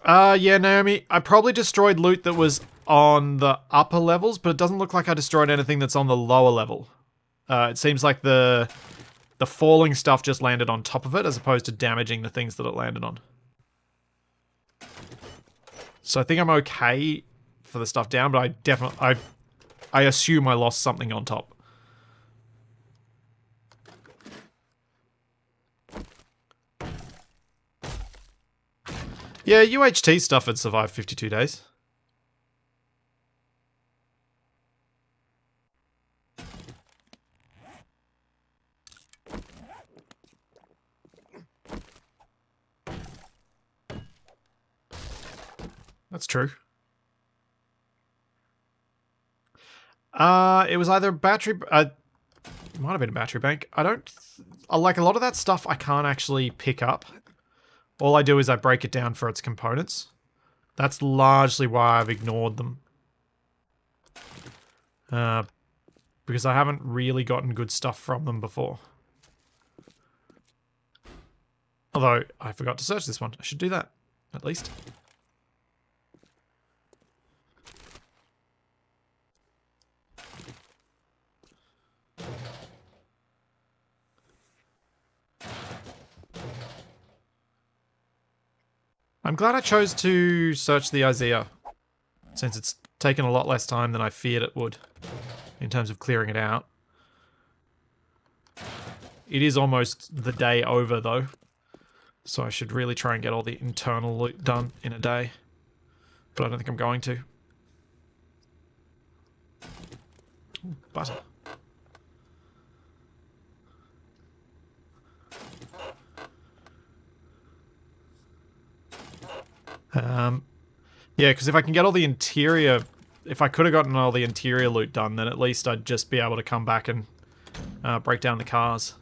Yeah, Naomi, I probably destroyed loot that was on the upper levels, but it doesn't look like I destroyed anything that's on the lower level. It seems like the falling stuff just landed on top of it, as opposed to damaging the things that it landed on. So I think I'm okay for the stuff down, but I assume I lost something on top. Yeah, UHT stuff had survived 52 days. That's true. It was either a battery... it might have been a battery bank. I don't... like, a lot of that stuff I can't actually pick up. All I do is I break it down for its components. That's largely why I've ignored them. Because I haven't really gotten good stuff from them before. Although, I forgot to search this one. I should do that, at least. I'm glad I chose to search the Izea, since it's taken a lot less time than I feared it would, in terms of clearing it out. It is almost the day over, though, so I should really try and get all the internal loot done in a day, but I don't think I'm going to. Ooh, butter. Yeah, because if I can get all the interior... If I could have gotten all the interior loot done, then at least I'd just be able to come back and break down the cars.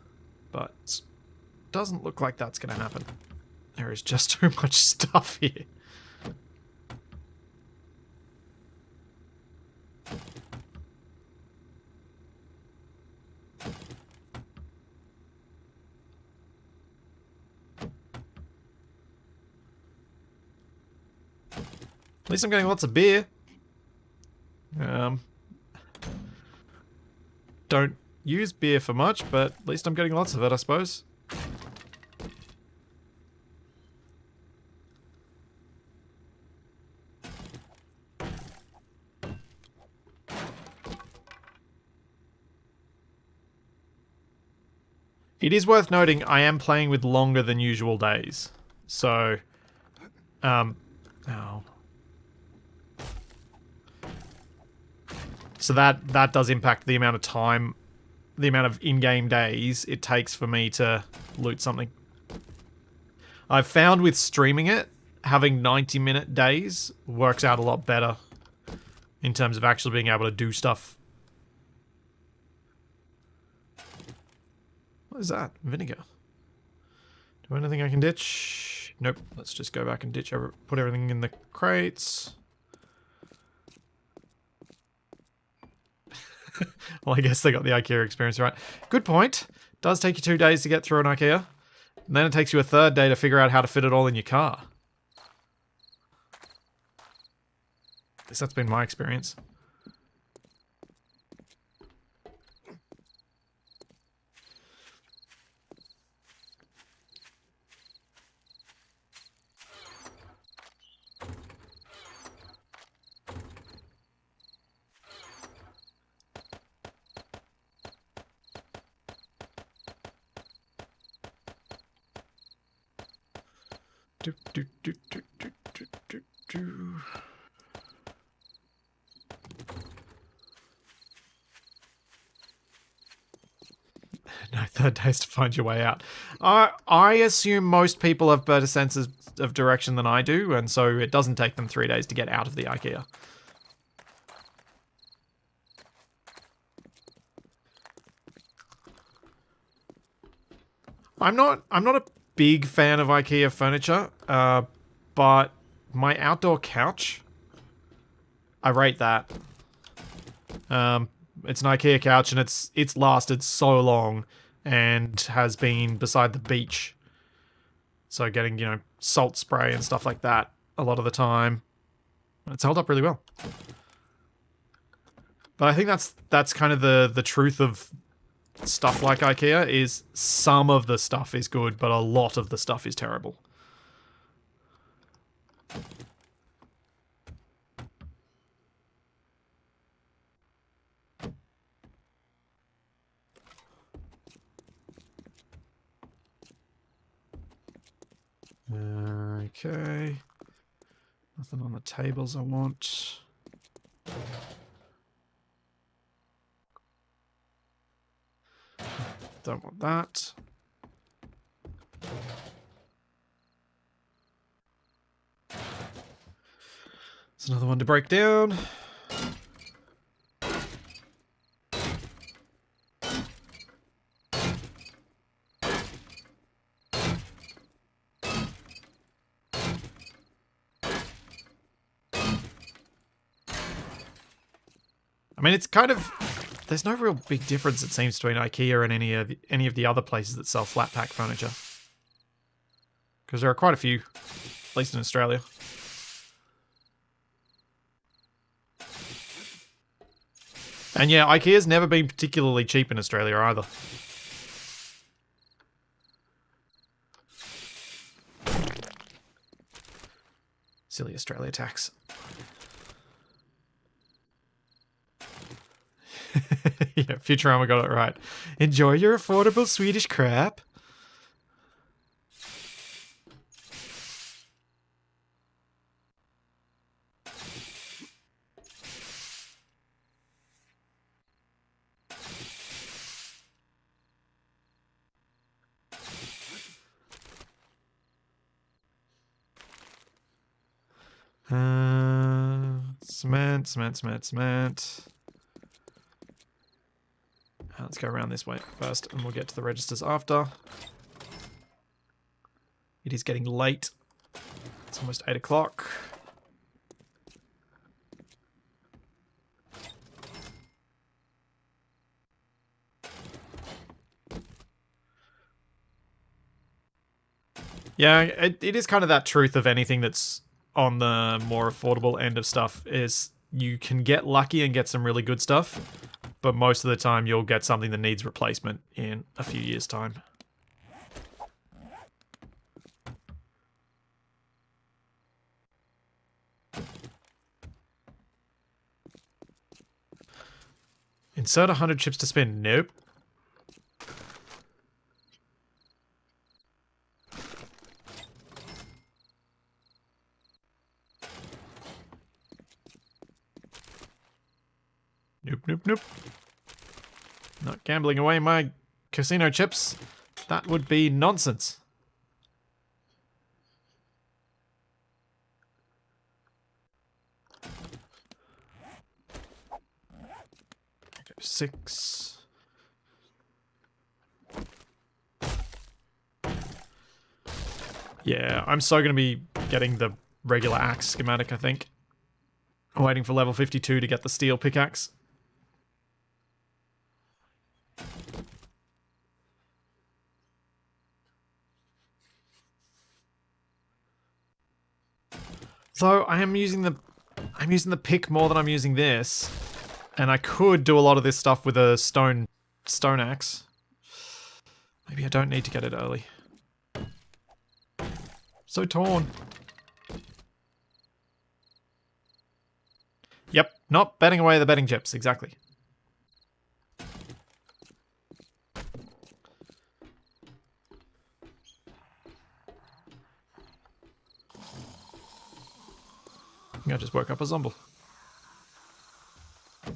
But it doesn't look like that's going to happen. There is just too much stuff here. At least I'm getting lots of beer. Don't use beer for much, but at least I'm getting lots of it, I suppose. It is worth noting I am playing with longer than usual days. So, oh. So that does impact the amount of time, the amount of in-game days it takes for me to loot something. I've found with streaming it, having 90-minute days works out a lot better in terms of actually being able to do stuff. What is that? Vinegar. Do anything I can ditch? Nope. Let's just go back and ditch, put everything in the crates. Well, I guess they got the IKEA experience right. Good point. Does take you 2 days to get through an IKEA. And then it takes you a third day to figure out how to fit it all in your car. At least that's been my experience. No, third days to find your way out. I assume most people have better senses of direction than I do, and so it doesn't take them 3 days to get out of the IKEA. I'm not big fan of IKEA furniture, but my outdoor couch, I rate that. It's an IKEA couch, and it's lasted so long and has been beside the beach. So getting, you know, salt spray and stuff like that a lot of the time. It's held up really well. But I think that's kind of the truth of stuff like IKEA, is some of the stuff is good, but a lot of the stuff is terrible. Okay. Nothing on the tables I want. Don't want that. There's another one to break down. I mean, it's kind of... There's no real big difference, it seems, between IKEA and any of the other places that sell flat pack furniture. Because there are quite a few, at least in Australia. And yeah, IKEA's never been particularly cheap in Australia either. Silly Australia tax. Yeah, Futurama got it right. Enjoy your affordable Swedish crap. Cement. Let's go around this way first, and we'll get to the registers after. It is getting late. It's almost 8 o'clock. Yeah, it is kind of that truth of anything that's on the more affordable end of stuff, is you can get lucky and get some really good stuff, but most of the time you'll get something that needs replacement in a few years' time. Insert 100 chips to spin. Nope. Nope. Not gambling away my casino chips. That would be nonsense. Okay, 6. Yeah, I'm so going to be getting the regular axe schematic, I think. I'm waiting for level 52 to get the steel pickaxe. So I am using the pick more than I'm using this, and I could do a lot of this stuff with a stone axe. Maybe I don't need to get it early. So torn. Yep, not betting away the betting chips, exactly. I just woke up a zombie. But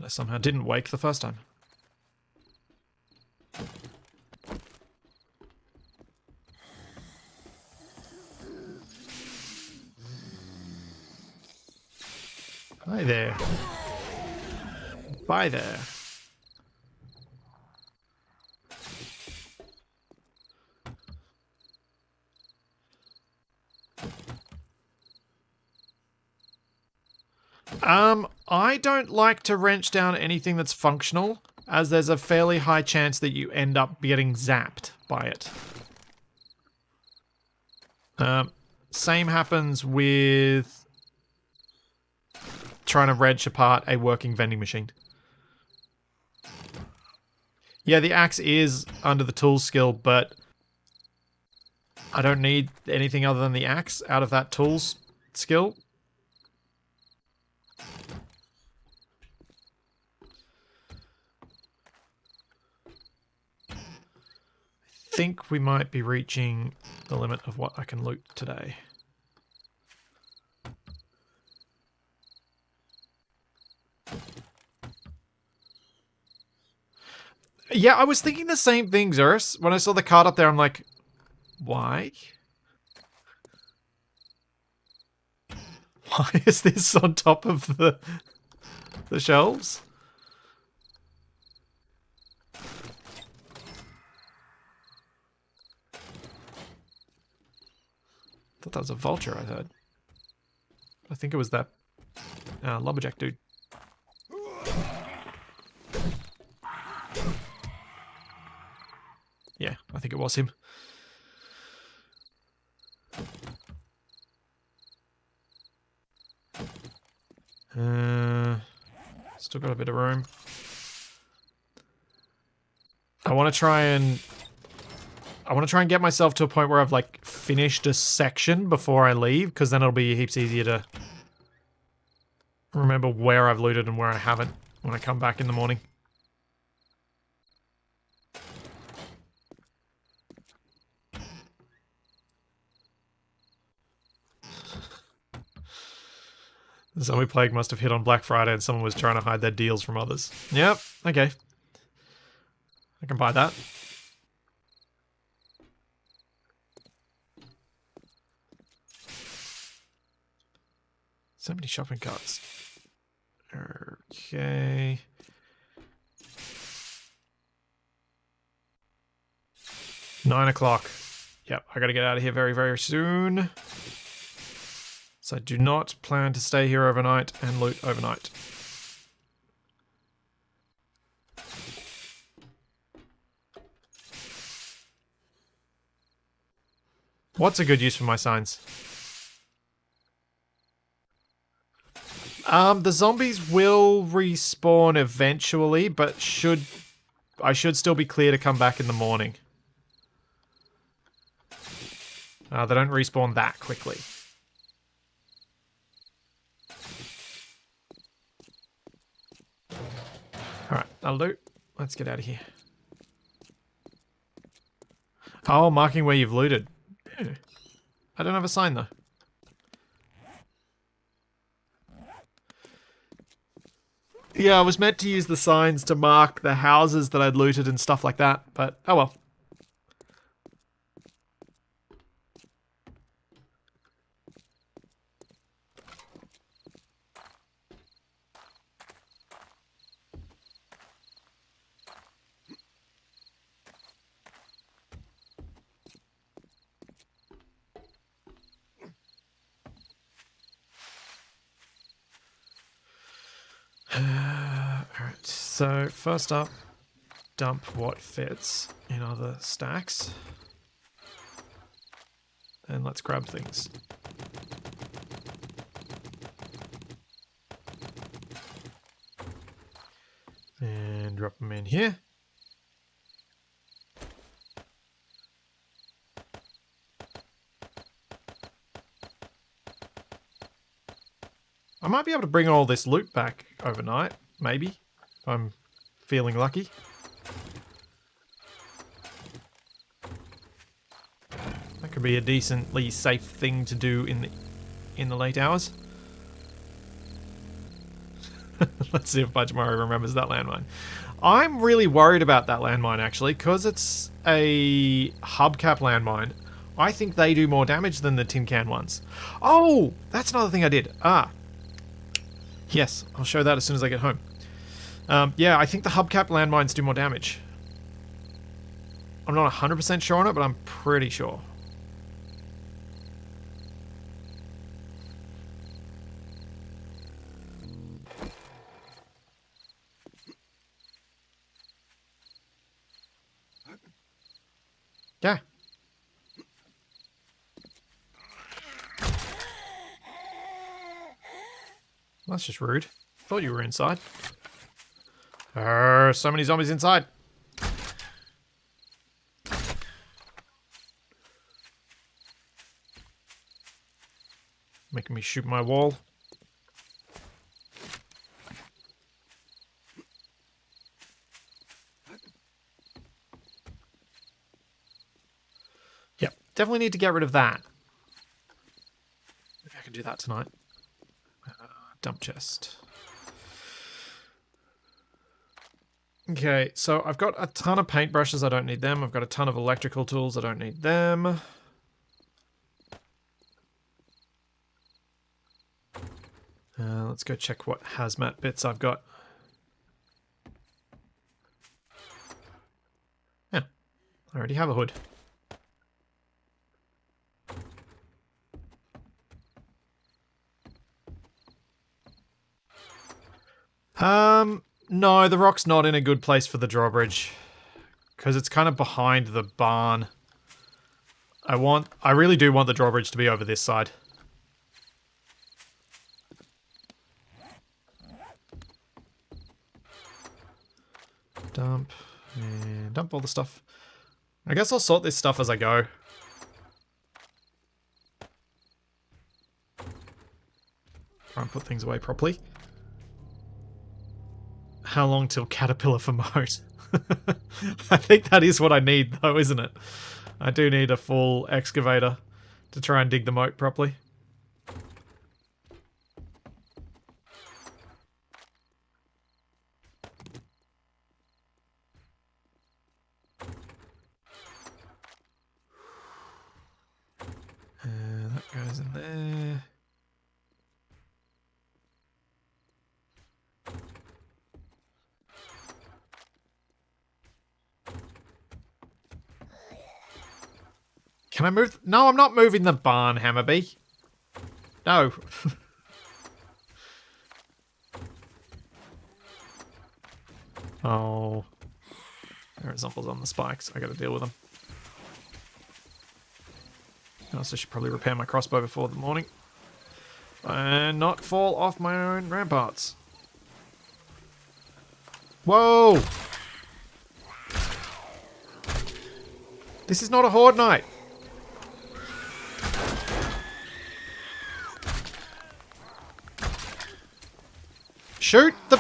I somehow didn't wake the first time. Hi there. Bye there. I don't like to wrench down anything that's functional, as there's a fairly high chance that you end up getting zapped by it. Same happens with trying to wrench apart a working vending machine. Yeah, the axe is under the tools skill, but I don't need anything other than the axe out of that tools skill. I think we might be reaching the limit of what I can loot today. Yeah, I was thinking the same thing, Zurus. When I saw the card up there, I'm like, why? Why is this on top of the shelves? Thought that was a vulture I heard. I think it was that lumberjack dude. Yeah, I think it was him. Still got a bit of room. I want to try and get myself to a point where I've like finished a section before I leave, because then it'll be heaps easier to remember where I've looted and where I haven't when I come back in the morning. The zombie plague must have hit on Black Friday and someone was trying to hide their deals from others. Yep, okay. I can buy that. So many shopping carts. Okay. Nine o'clock. Yep, I gotta get out of here very, very soon. So I do not plan to stay here overnight and loot overnight. What's a good use for my signs? The zombies will respawn eventually, but I should still be clear to come back in the morning. They don't respawn that quickly. Alright, that'll do. Let's get out of here. Oh, marking where you've looted. I don't have a sign though. Yeah, I was meant to use the signs to mark the houses that I'd looted and stuff like that, but oh well. Alright, so first up, dump what fits in other stacks. And let's grab things. And drop them in here. I might be able to bring all this loot back overnight, maybe, if I'm feeling lucky. That could be a decently safe thing to do in the late hours. Let's see if Budgemaro remembers that landmine. I'm really worried about that landmine, actually, because it's a hubcap landmine. I think they do more damage than the tin can ones. Oh, that's another thing I did. Yes, I'll show that as soon as I get home. Yeah, I think the hubcap landmines do more damage. I'm not 100% sure on it, but I'm pretty sure. That's just rude. Thought you were inside. So many zombies inside. Making me shoot my wall. Yep, definitely need to get rid of that. Maybe I can do that tonight. Dump chest. Okay, so I've got a ton of paintbrushes, I don't need them. I've got a ton of electrical tools, I don't need them. Let's go check what hazmat bits I've got. Yeah, I already have a hood. No, the rock's not in a good place for the drawbridge. Because it's kind of behind the barn. I really do want the drawbridge to be over this side. Dump. And dump all the stuff. I guess I'll sort this stuff as I go. Try and put things away properly. How long till caterpillar for moat? I think that is what I need though, isn't it? I do need a full excavator to try and dig the moat properly. That goes in there. Can I move? No, I'm not moving the barn, Hammerby. No. Oh. There are zombies on the spikes. I gotta deal with them. I also should probably repair my crossbow before the morning. And not fall off my own ramparts. Whoa! This is not a horde night. Shoot the...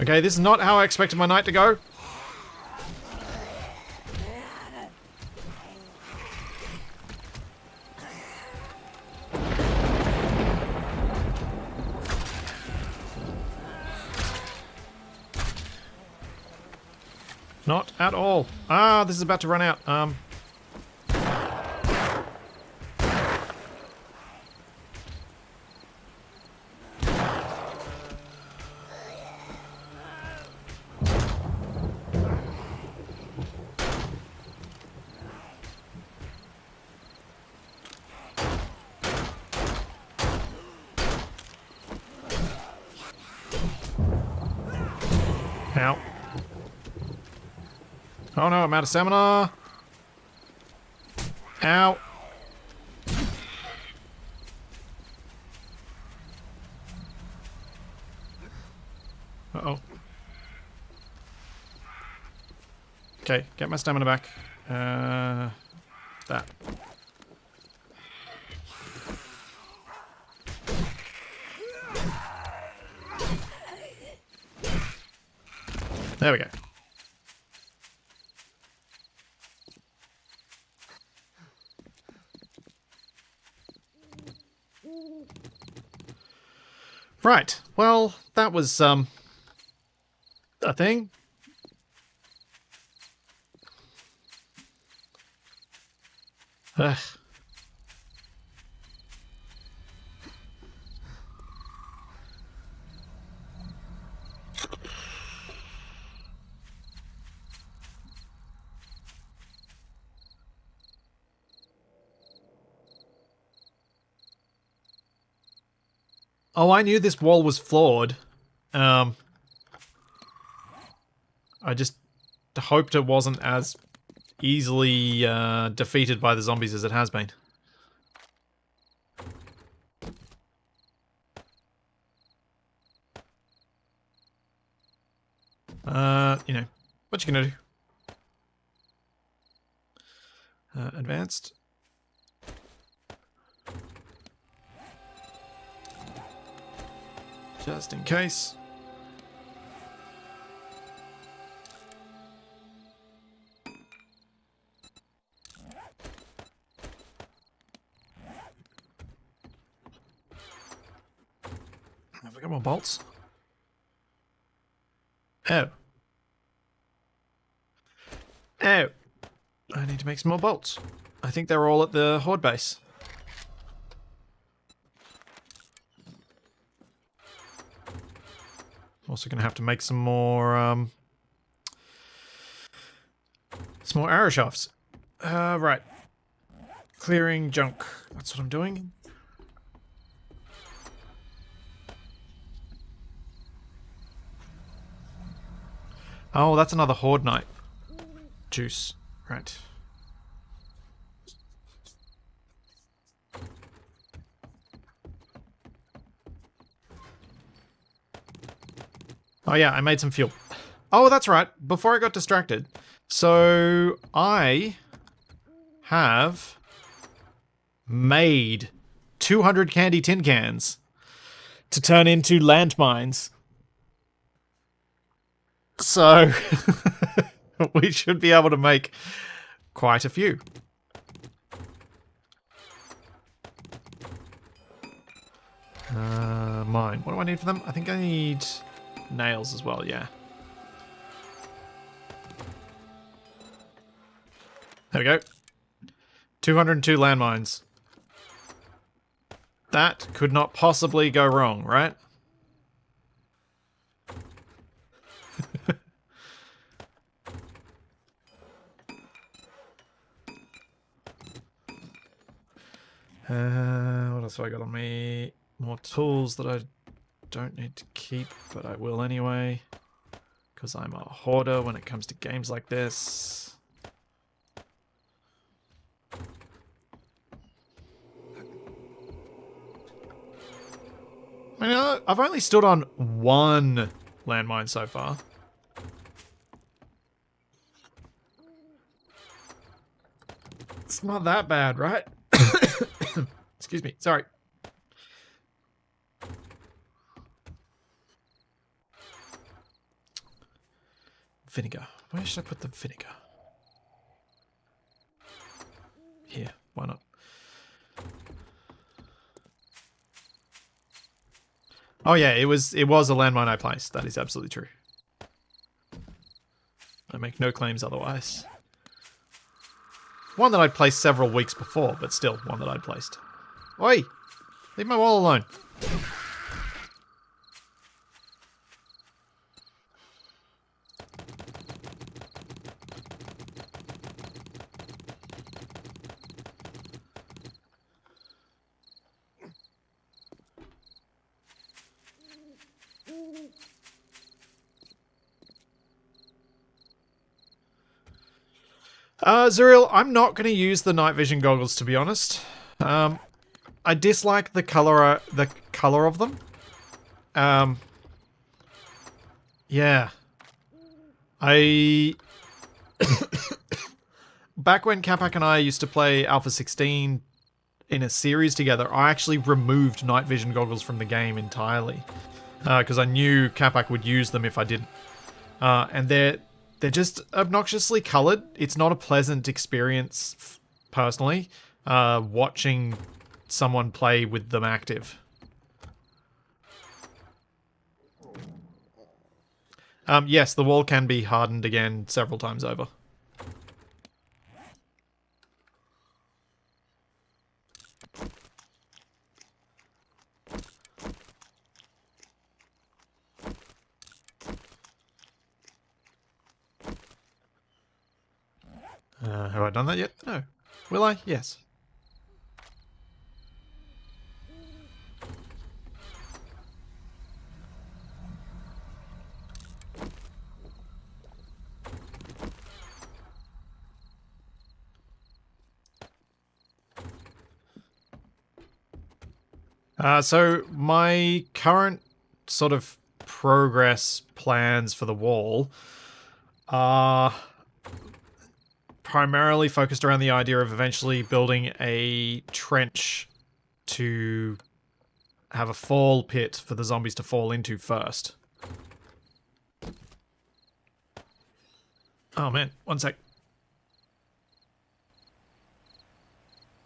Okay, this is not how I expected my night to go. Not at all. Ah, this is about to run out. Ow. Oh no, I'm out of stamina. Ow. Uh-oh. Okay, get my stamina back. That. There we go. Right. Well, that was a thing. Ugh. Oh, I knew this wall was flawed. I just hoped it wasn't as easily defeated by the zombies as it has been. You know, what you gonna do? Advanced. Just in case. Have we got more bolts? Oh. Oh. I need to make some more bolts. I think they're all at the horde base. Also going to have to make some more arrow shafts. Right. Clearing junk. That's what I'm doing. Oh, that's another horde night juice. Right. Oh yeah, I made some fuel. Oh, that's right. Before I got distracted. So, I have made 200 candy tin cans to turn into landmines. So, we should be able to make quite a few. Mine. What do I need for them? I think I need nails as well, yeah. There we go. 202 landmines. That could not possibly go wrong, right? What else have I got on me? More tools that I don't need to keep, but I will anyway. Because I'm a hoarder when it comes to games like this. I mean, I've only stood on one landmine so far. It's not that bad, right? Excuse me, sorry. Vinegar. Where should I put the vinegar? Here, why not? Oh yeah, it was a landmine I placed. That is absolutely true. I make no claims otherwise. One that I'd placed several weeks before, but still one that I'd placed. Oi! Leave my wall alone. Zuriel, I'm not going to use the night vision goggles, to be honest. I dislike the color of them. Yeah. Back when Capac and I used to play Alpha 16 in a series together, I actually removed night vision goggles from the game entirely. Because I knew Capac would use them if I didn't. And they're just obnoxiously colored. It's not a pleasant experience, personally, watching someone play with them active. Yes, the wall can be hardened again several times over. Have I done that yet? No. Will I? Yes. So my current sort of progress plans for the wall are primarily focused around the idea of eventually building a trench to have a fall pit for the zombies to fall into first. Oh man, one sec.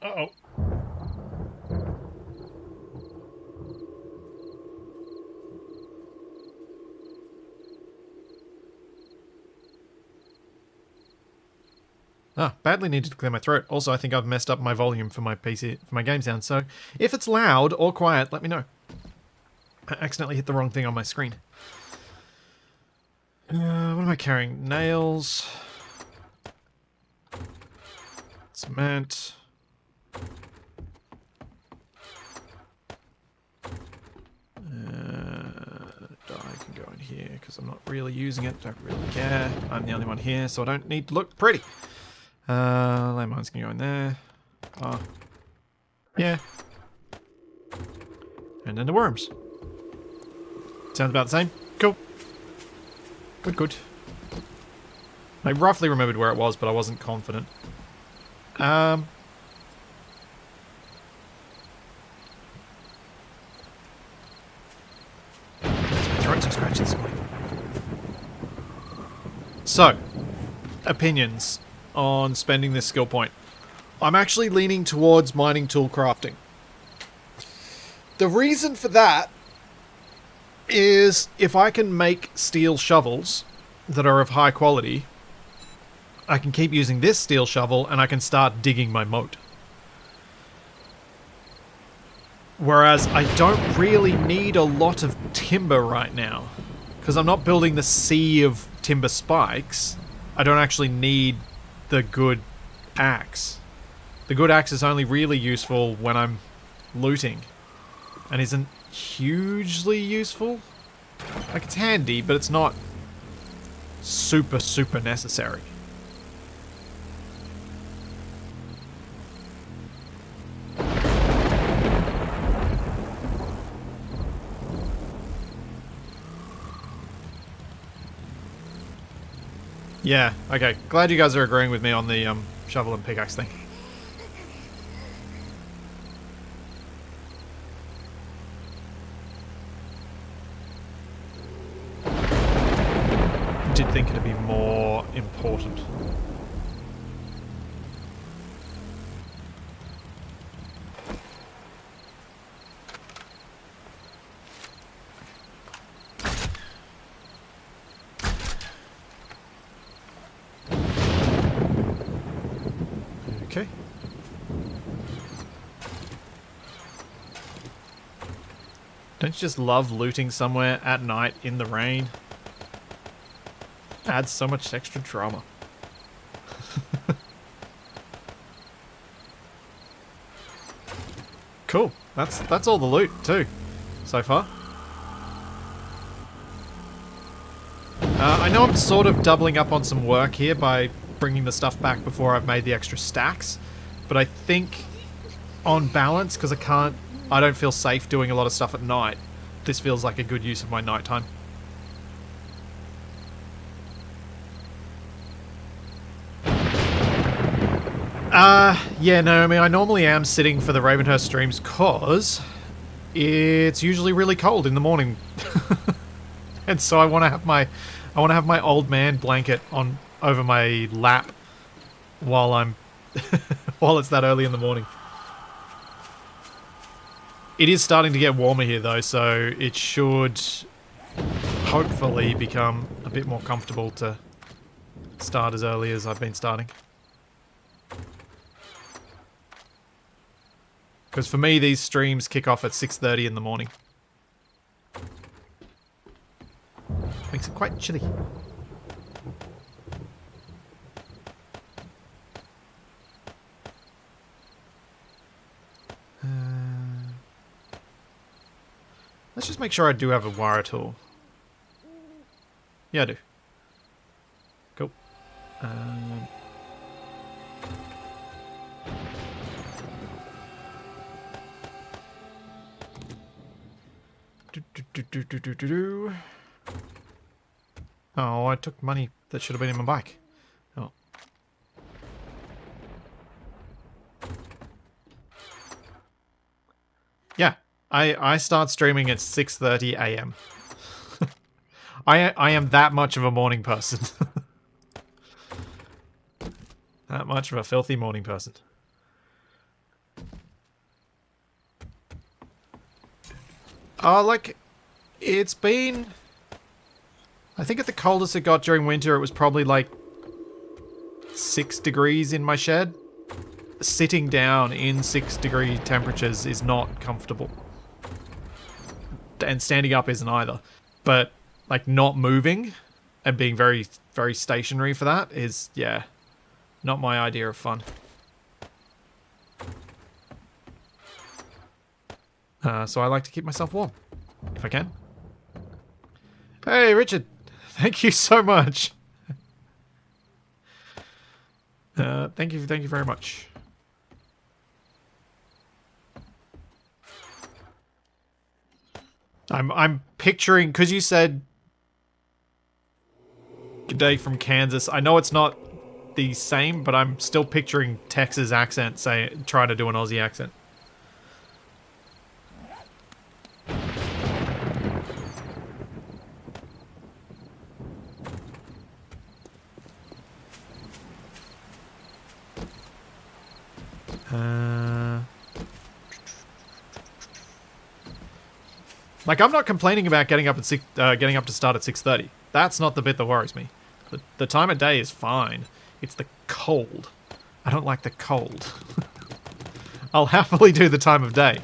Uh-oh. Ah, badly needed to clear my throat. Also, I think I've messed up my volume for my PC, for my game sound, so if it's loud or quiet, let me know. I accidentally hit the wrong thing on my screen. What am I carrying? Nails. Cement. Dye can go in here because I'm not really using it. Don't really care. I'm the only one here, so I don't need to look pretty. Landmines can go in there. Oh. Yeah. And then the worms. Sounds about the same. Cool. Good, good. I roughly remembered where it was, but I wasn't confident. So, opinions on spending this skill point. I'm actually leaning towards mining tool crafting. The reason for that is if I can make steel shovels that are of high quality, I can keep using this steel shovel and I can start digging my moat. Whereas I don't really need a lot of timber right now. Because I'm not building the sea of timber spikes. I don't actually need the good axe. The good axe is only really useful when I'm looting. And isn't hugely useful. Like, it's handy, but it's not super, super necessary. Yeah, okay. Glad you guys are agreeing with me on the shovel and pickaxe thing. Did think it'd be more important. Okay. Don't you just love looting somewhere at night in the rain? Adds so much extra drama. Cool. That's all the loot too, so far. I know I'm sort of doubling up on some work here by bringing the stuff back before I've made the extra stacks, but I think on balance, because I don't feel safe doing a lot of stuff at night, this feels like a good use of my nighttime. Yeah, no, I mean, I normally am sitting for the Ravenhearst streams because it's usually really cold in the morning. And so I want to have my old man blanket on over my lap while I'm while it's that early in the morning. It is starting to get warmer here though, so it should hopefully become a bit more comfortable to start as early as I've been starting. Because for me, these streams kick off at 6:30 in the morning. Makes it quite chilly. Let's just make sure I do have a wire tool. Yeah, I do. Cool. Oh, I took money that should have been in my bike. Oh. Yeah, I start streaming at 6:30 a.m. I am that much of a morning person. That much of a filthy morning person. Like, it's been... I think at the coldest it got during winter, it was probably like 6 degrees in my shed. Sitting down in 6-degree temperatures is not comfortable. And standing up isn't either. But, like, not moving and being very, very stationary for that is, yeah, not my idea of fun. So I like to keep myself warm, if I can. Hey, Richard. Thank you so much. Thank you very much. I'm picturing, because you said good day from Kansas. I know it's not the same, but I'm still picturing Texas accent, trying to do an Aussie accent. Like, I'm not complaining about getting up to start at 6:30. That's not the bit that worries me. The time of day is fine. It's the cold. I don't like the cold. I'll happily do the time of day.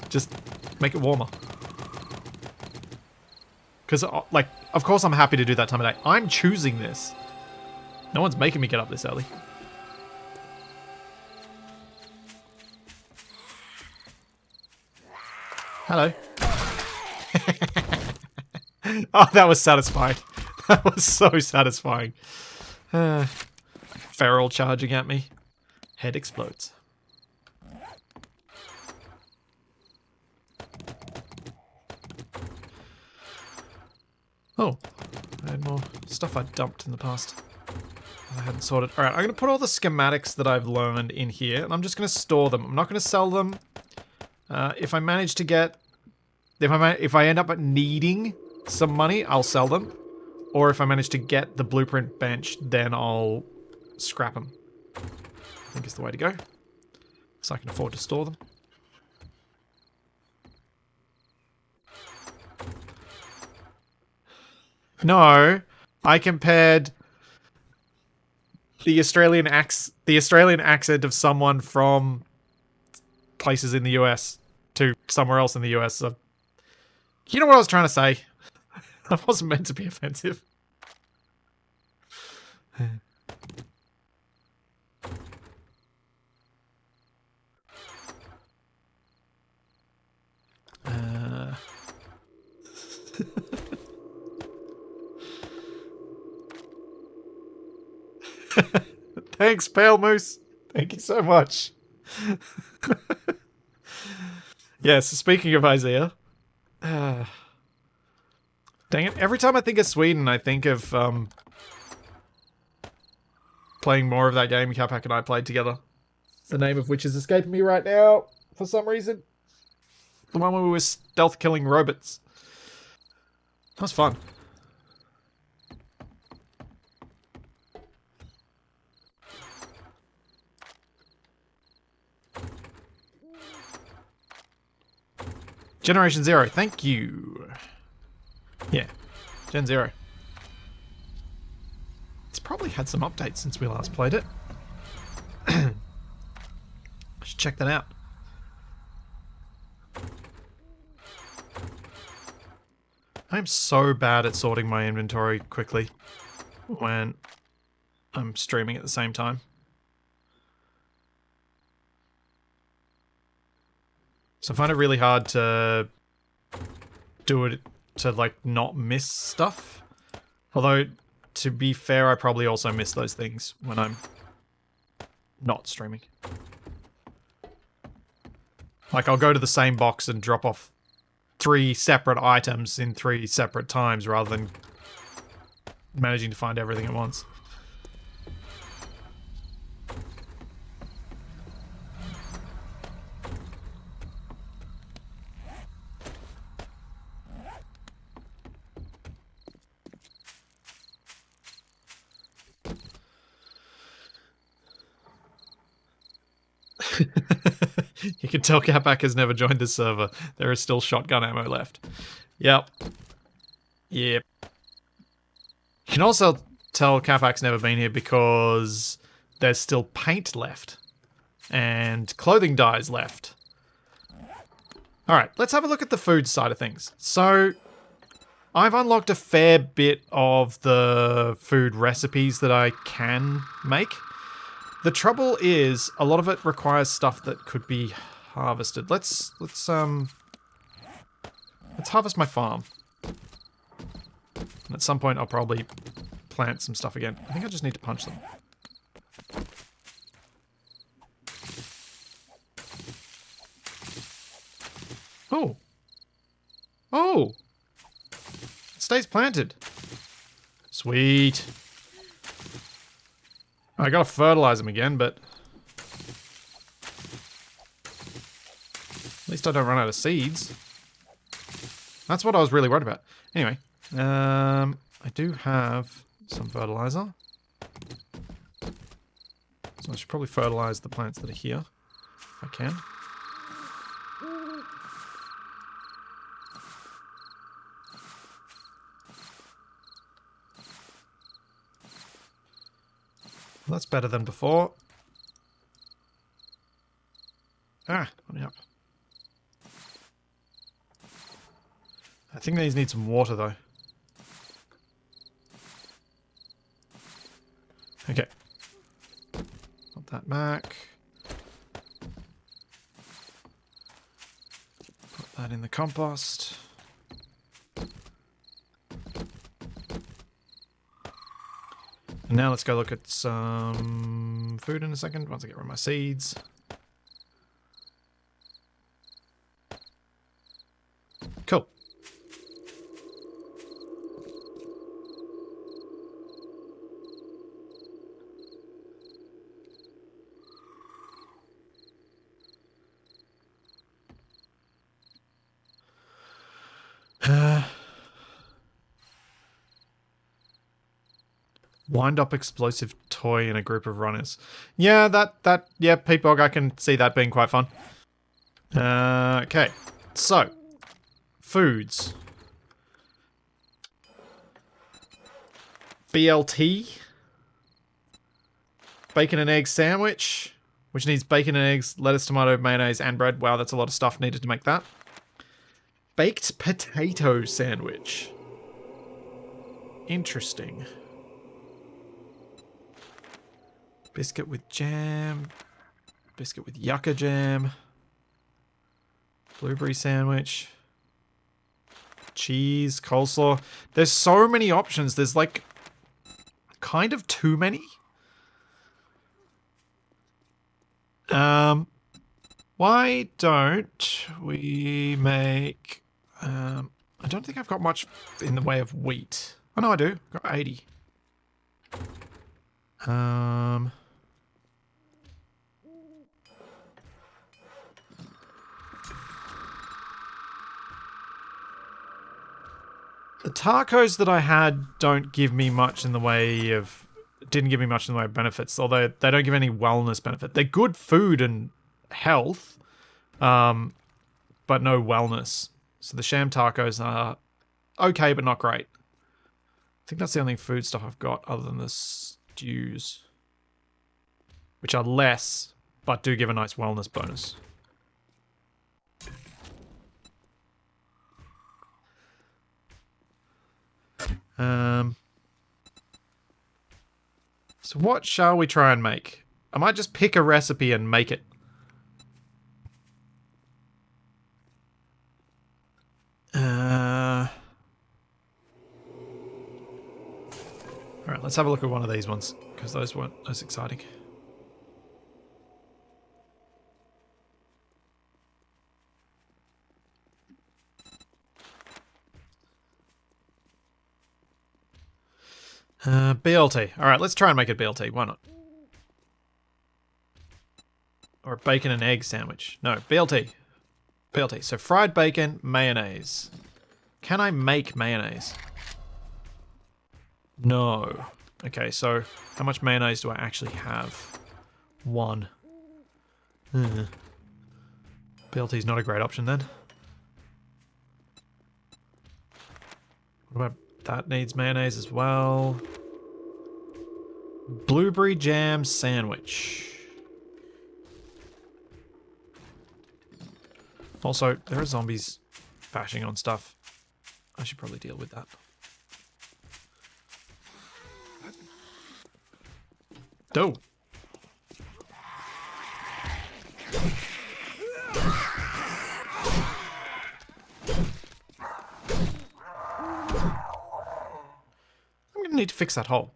Just make it warmer. Because, like, of course I'm happy to do that time of day. I'm choosing this. No one's making me get up this early. Hello. Oh, that was satisfying. That was so satisfying. Feral charging at me. Head explodes. Oh, I had more stuff I dumped in the past I hadn't sorted. Alright, I'm going to put all the schematics that I've learned in here, and I'm just going to store them. I'm not going to sell them. If I manage to get... If I end up needing some money, I'll sell them. Or if I manage to get the blueprint bench, then I'll scrap them. I think is the way to go. So I can afford to store them. No, I compared the Australian accent of someone from places in the US to somewhere else in the US. So, you know what I was trying to say? I wasn't meant to be offensive. Thanks, Pale Moose. Thank you so much. Yes, speaking of Izea. Dang it. Every time I think of Sweden, I think of playing more of that game Capac and I played together. The name of which is escaping me right now, for some reason. The one where we were stealth killing robots. That was fun. Generation 0, thank you. Yeah, Gen 0. It's probably had some updates since we last played it. I should check that out. I'm so bad at sorting my inventory quickly when I'm streaming at the same time. So I find it really hard to do it to, like, not miss stuff. Although, to be fair, I probably also miss those things when I'm not streaming. Like, I'll go to the same box and drop off 3 separate items in 3 separate times rather than managing to find everything at once. You can tell Catback has never joined the server. There is still shotgun ammo left. Yep. Yep. You can also tell Catback's never been here because there's still paint left. And clothing dyes left. Alright, let's have a look at the food side of things. So, I've unlocked a fair bit of the food recipes that I can make. The trouble is, a lot of it requires stuff that could be harvested. Let's harvest my farm. And at some point I'll probably plant some stuff again. I think I just need to punch them. Oh. Oh. It stays planted. Sweet. I gotta fertilize them again, but at least I don't run out of seeds. That's what I was really worried about. Anyway, I do have some fertilizer. So I should probably fertilize the plants that are here, if I can. That's better than before. Ah, let me up. I think these need some water though. Okay. Put that back. Put that in the compost. And now let's go look at some food in a second, once I get rid of my seeds. Cool. Wind-up explosive toy in a group of runners. Yeah, yeah, Peatbog, I can see that being quite fun. Okay, so, foods. BLT. Bacon and egg sandwich, which needs bacon and eggs, lettuce, tomato, mayonnaise, and bread. Wow, that's a lot of stuff needed to make that. Baked potato sandwich. Interesting. Biscuit with jam. Biscuit with yucca jam. Blueberry sandwich. Cheese, coleslaw. There's so many options. There's like kind of too many. Why don't we make... I don't think I've got much in the way of wheat. Oh no, I do. I've got 80. The tacos that I had don't give me much in the way of... Didn't give me much in the way of benefits, although they don't give any wellness benefit. They're good food and health, but no wellness. So the sham tacos are okay, but not great. I think that's the only food stuff I've got other than the stews, which are less, but do give a nice wellness bonus. So what shall we try and make? I might just pick a recipe and make it. Alright, let's have a look at one of these ones, because those weren't as exciting. BLT. Alright, let's try and make it BLT. Why not? Or a bacon and egg sandwich. No, BLT. BLT. So fried bacon, mayonnaise. Can I make mayonnaise? No. Okay, so how much mayonnaise do I actually have? 1. BLT is not a great option then. What about that? Needs mayonnaise as well. Blueberry jam sandwich. Also, there are zombies bashing on stuff. I should probably deal with that. Oh. I'm gonna need to fix that hole.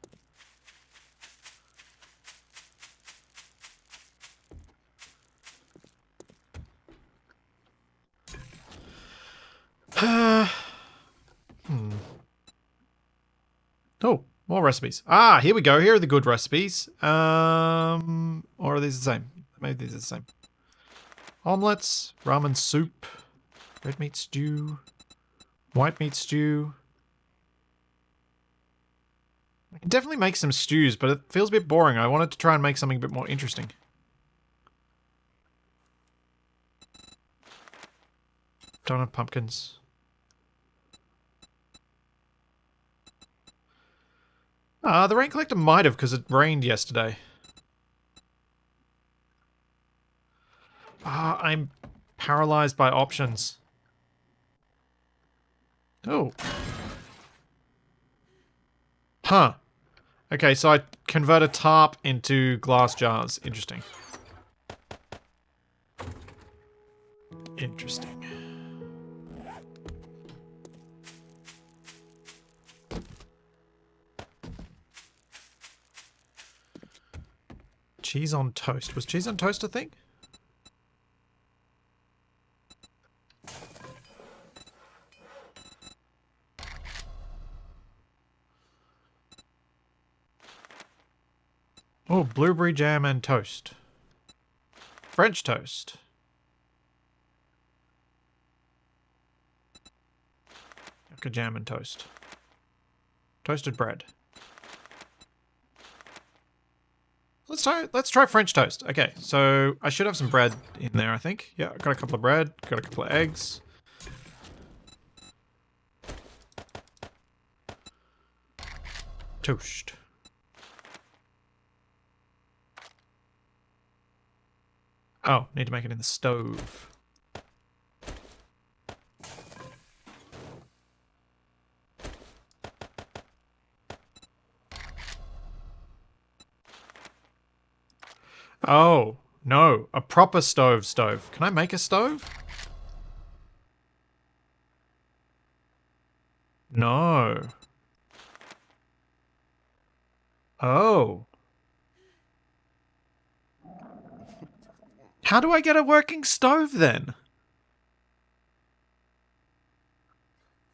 Oh, more recipes. Ah, here we go. Here are the good recipes. Or are these the same? Maybe these are the same. Omelets, ramen soup, red meat stew, white meat stew. I can definitely make some stews, but it feels a bit boring. I wanted to try and make something a bit more interesting. Don't have pumpkins. The rain collector might have, because it rained yesterday. I'm paralyzed by options. Oh. Huh. Okay, so I convert a tarp into glass jars. Interesting. Interesting. Cheese on toast. Was cheese on toast a thing? Oh, blueberry jam and toast. French toast. Yucca jam and toast. Toasted bread. Let's try French toast. Okay, so I should have some bread in there, I think. Yeah, got a couple of bread, got a couple of eggs. Toast. Oh, need to make it in the stove. Oh, no. A proper stove. Can I make a stove? No. Oh. How do I get a working stove then?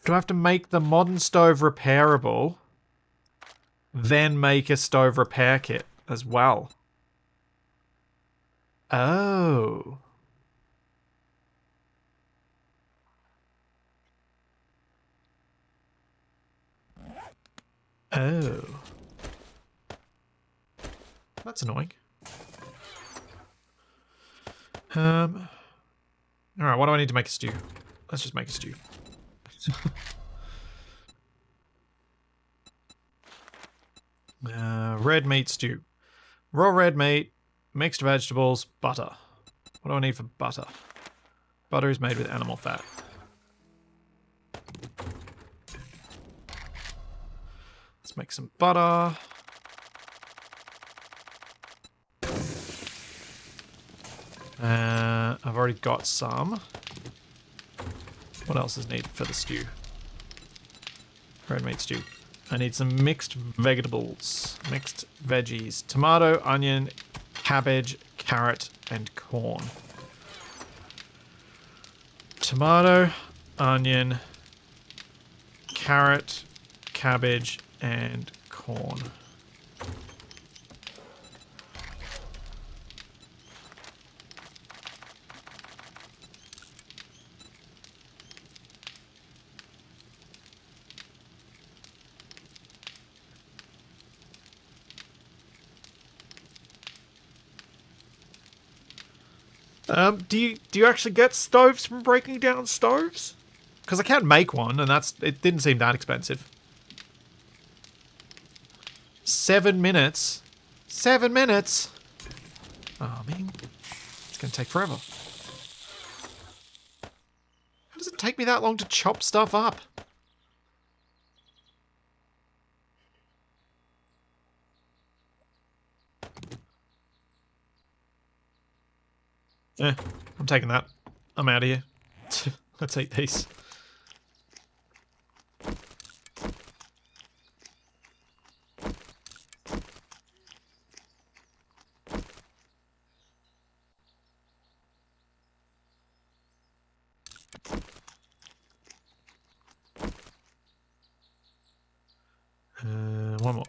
Do I have to make the modern stove repairable, then make a stove repair kit as well? Oh. Oh. That's annoying. Alright, what do I need to make a stew? Let's just make a stew. Red meat stew. Raw red meat, mixed vegetables, butter. What do I need for butter? Butter is made with animal fat. Let's make some butter. I've already got some. What else is needed for the stew? Red meat stew. I need some mixed vegetables. Mixed veggies. Tomato, onion, cabbage, carrot, and corn. Tomato, onion, carrot, cabbage, and corn. corn. Do you actually get stoves from breaking down stoves? Because I can't make one, and it didn't seem that expensive. 7 minutes. 7 minutes. Oh man, it's gonna take forever. How does it take me that long to chop stuff up? I'm taking that. I'm out of here. Let's eat these. One more.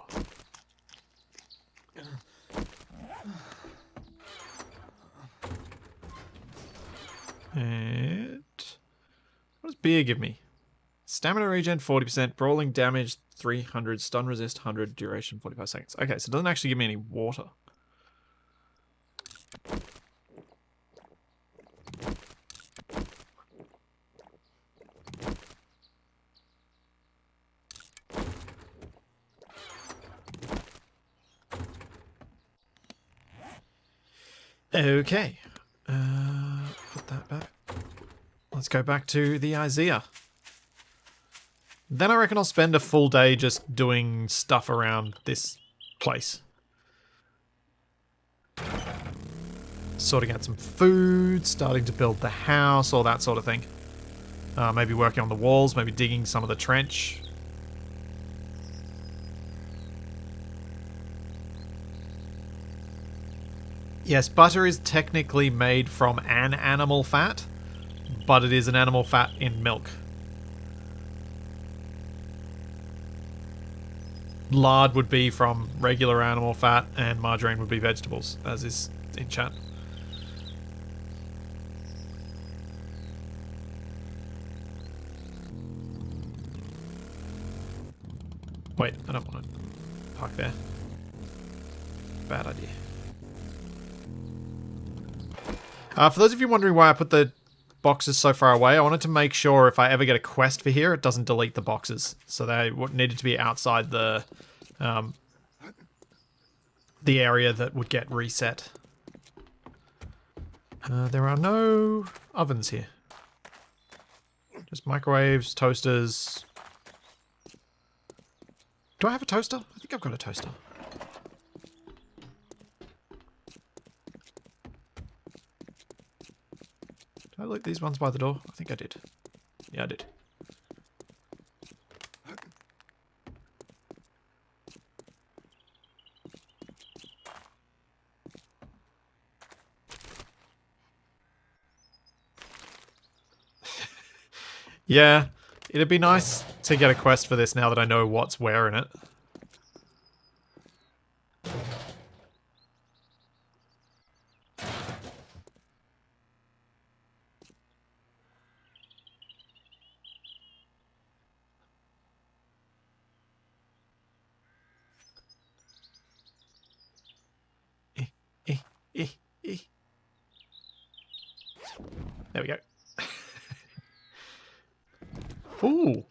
And what does beer give me? Stamina regen 40%, brawling damage 300, stun resist 100, duration 45 seconds. Okay, so it doesn't actually give me any water. Okay. Put that back. Let's go back to the Izea. Then I reckon I'll spend a full day just doing stuff around this place. Sorting out some food, starting to build the house, all that sort of thing. Maybe working on the walls, maybe digging some of the trench. Yes, butter is technically made from an animal fat, but it is an animal fat in milk. Lard would be from regular animal fat, and margarine would be vegetables, as is in chat. Wait, I don't want to park there. Bad idea. For those of you wondering why I put the boxes so far away, I wanted to make sure if I ever get a quest for here, it doesn't delete the boxes. So they needed to be outside the area that would get reset. There are no ovens here. Just microwaves, toasters. Do I have a toaster? I think I've got a toaster. Did I loot these ones by the door? I think I did. Yeah, I did. Yeah, it'd be nice to get a quest for this now that I know what's where in it. There we go. Ooh.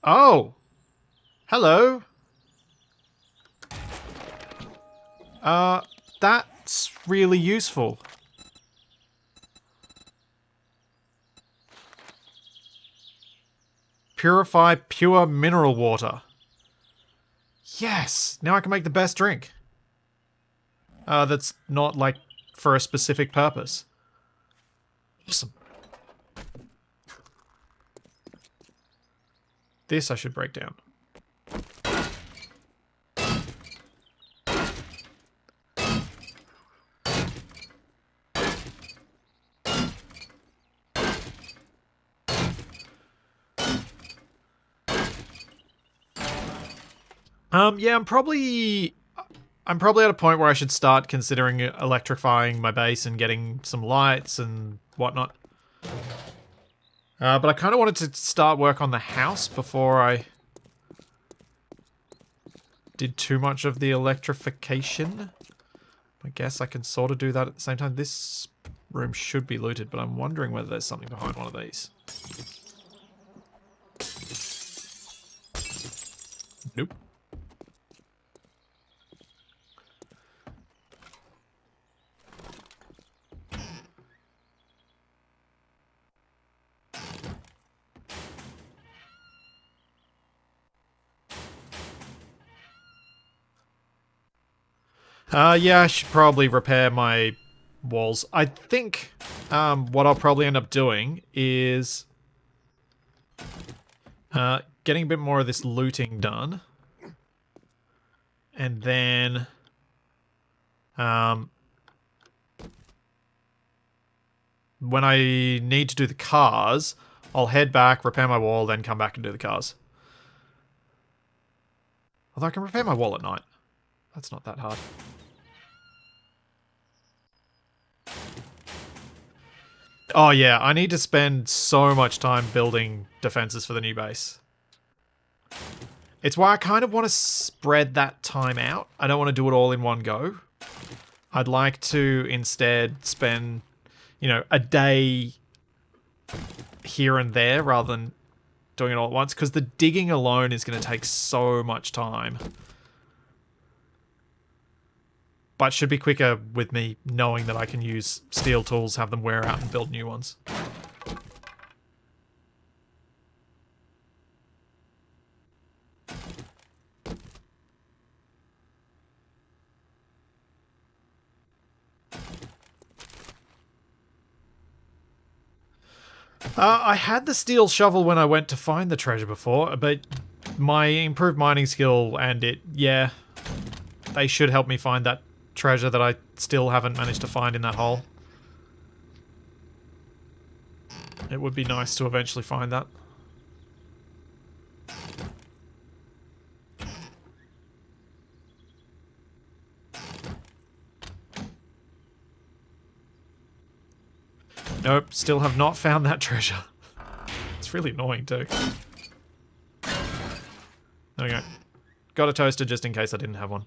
Oh. Hello. That's really useful. Purify pure mineral water. Yes. Now I can make the best drink. That's not, like, for a specific purpose. Awesome. This I should break down. Yeah, I'm probably at a point where I should start considering electrifying my base and getting some lights and whatnot. But I kind of wanted to start work on the house before I did too much of the electrification. I guess I can sort of do that at the same time. This room should be looted, but I'm wondering whether there's something behind one of these. Nope. Yeah, I should probably repair my walls. I think what I'll probably end up doing is getting a bit more of this looting done. And then when I need to do the cars, I'll head back, repair my wall, then come back and do the cars. Although I can repair my wall at night. That's not that hard. Oh yeah, I need to spend so much time building defenses for the new base. It's why I kind of want to spread that time out. I don't want to do it all in one go. I'd like to instead spend, you know, a day here and there rather than doing it all at once, because the digging alone is going to take so much time. But should be quicker with me knowing that I can use steel tools, have them wear out, and build new ones. I had the steel shovel when I went to find the treasure before, but my improved mining skill and it, yeah, they should help me find that treasure that I still haven't managed to find in that hole. It would be nice to eventually find that. Nope, still have not found that treasure. It's really annoying too. There we go. Got a toaster just in case I didn't have one.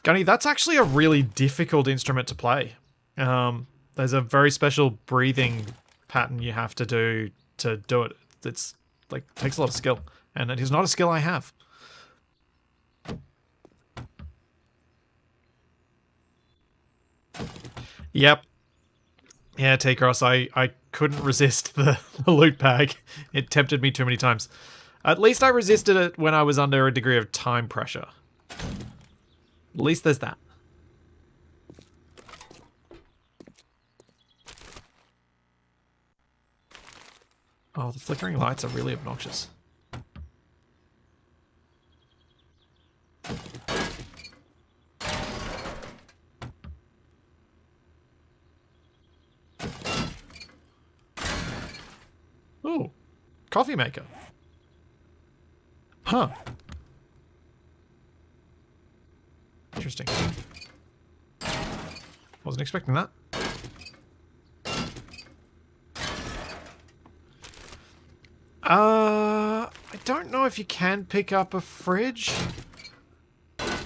Gunny, that's actually a really difficult instrument to play. There's a very special breathing pattern you have to do it. It's like takes a lot of skill, and it is not a skill I have. Yep. Yeah, T-Cross, I couldn't resist the loot bag. It tempted me too many times. At least I resisted it when I was under a degree of time pressure. At least there's that. Oh, the flickering lights are really obnoxious. Ooh, coffee maker. Huh. Interesting. Wasn't expecting that. I don't know if you can pick up a fridge,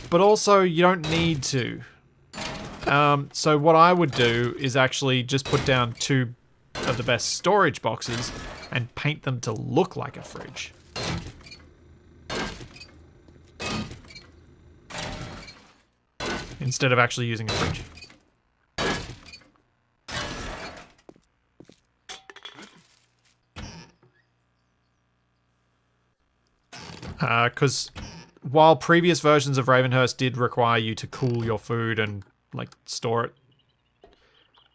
but also you don't need to. So what I would do is actually just put down 2 of the best storage boxes and paint them to look like a fridge. Instead of actually using a fridge. Because while previous versions of Ravenhearst did require you to cool your food and like store it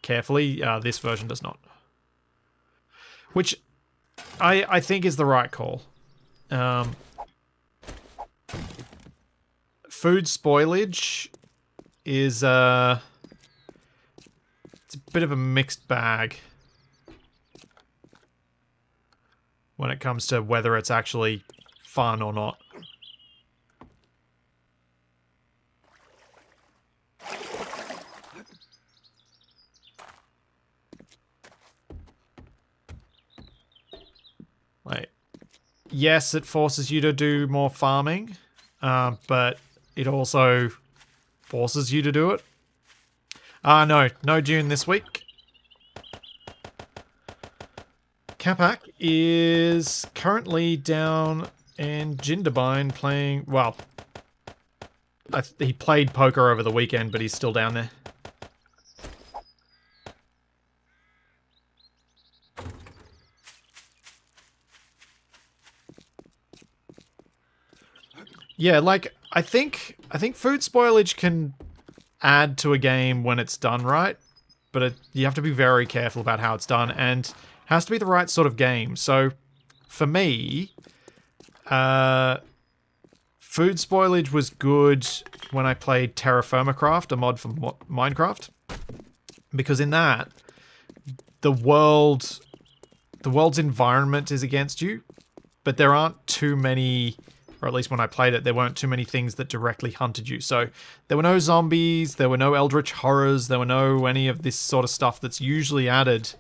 carefully, this version does not. Which I think is the right call. food spoilage is it's a bit of a mixed bag when it comes to whether it's actually fun or not. Wait. Yes, it forces you to do more farming, but it also forces you to do it. No June this week. Capac is currently down in Jindabyne playing... Well, he played poker over the weekend, but he's still down there. Yeah, like, I think food spoilage can add to a game when it's done right, but you have to be very careful about how it's done, and it has to be the right sort of game. So, for me, food spoilage was good when I played Terra Firmacraft, a mod from Minecraft, because in that, the world's environment is against you, but there aren't too many... Or at least when I played it, there weren't too many things that directly hunted you. So there were no zombies, there were no eldritch horrors, there were no any of this sort of stuff that's usually added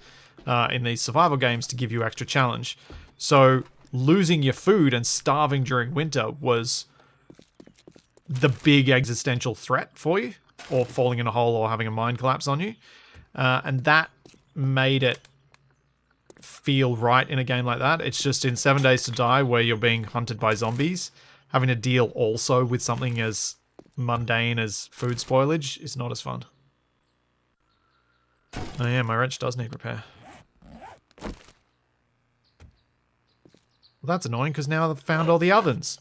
in these survival games to give you extra challenge. So losing your food and starving during winter was the big existential threat for you, or falling in a hole or having a mine collapse on you. And that made it feel right in a game like that. It's just in 7 Days to Die, where you're being hunted by zombies, having to deal also with something as mundane as food spoilage is not as fun. Oh yeah, my wrench does need repair. Well, that's annoying, because now I've found all the ovens.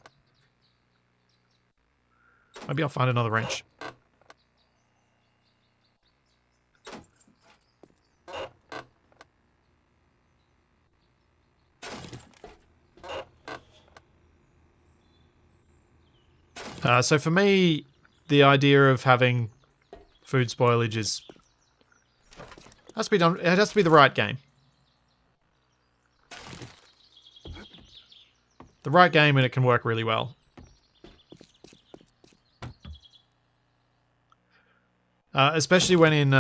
Maybe I'll find another wrench. So for me, the idea of having food spoilage has to be done. It has to be the right game. The right game, and it can work really well. Especially when in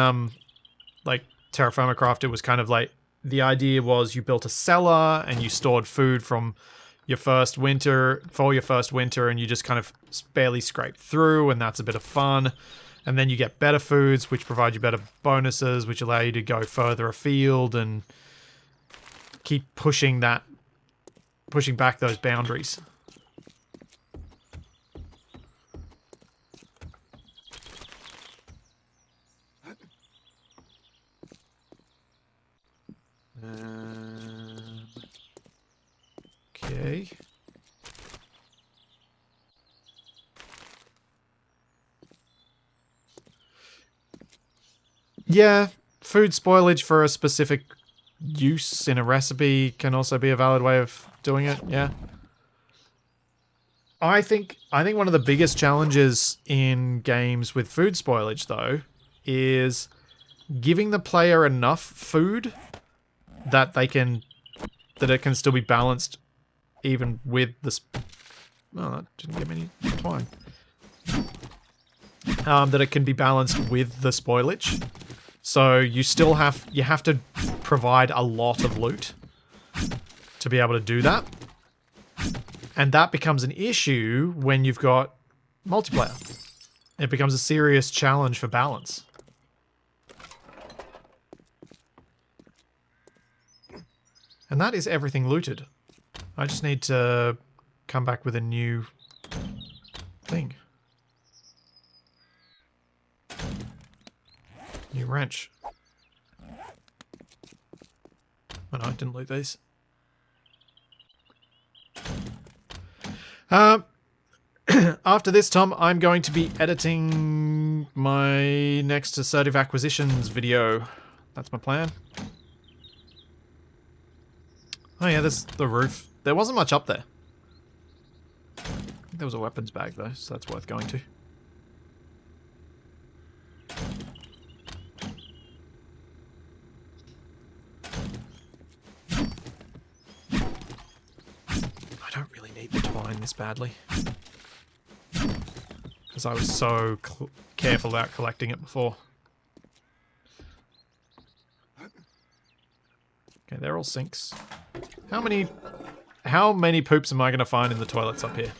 like Terra Firmacraft, it was kind of like the idea was you built a cellar and you stored food from your first winter, and you just kind of barely scrape through, and that's a bit of fun. And then you get better foods, which provide you better bonuses, which allow you to go further afield and keep pushing back those boundaries. Okay. Yeah, food spoilage for a specific use in a recipe can also be a valid way of doing it, yeah. I think one of the biggest challenges in games with food spoilage, though, is giving the player enough food that it can still be balanced even with the... Oh, that didn't give me any twine. That it can be balanced with the spoilage. So you have to provide a lot of loot to be able to do that. And that becomes an issue when you've got multiplayer. It becomes a serious challenge for balance. And that is everything looted. I just need to come back with a new thing. New wrench. Oh no, I didn't loot these. After this, Tom, I'm going to be editing my next assertive acquisitions video. That's my plan. Oh yeah, there's the roof. There wasn't much up there. think there was a weapons bag though, so that's worth going to. I don't really need the twine this badly. Because I was so careful about collecting it before. Okay, they're all sinks. How many poops am I going to find in the toilets up here?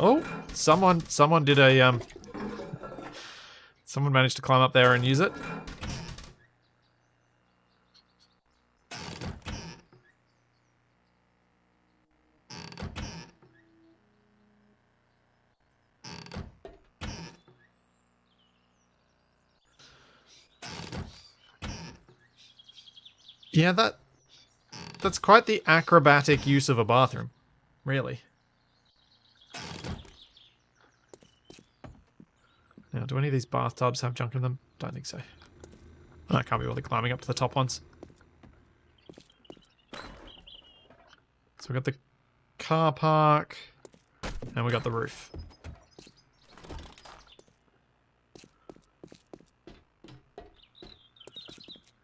Oh, someone did a someone managed to climb up there and use it. Yeah, that's quite the acrobatic use of a bathroom, really. Now, do any of these bathtubs have junk in them? Don't think so. Oh, I can't be bothered climbing up to the top ones. So we got the car park, and we got the roof.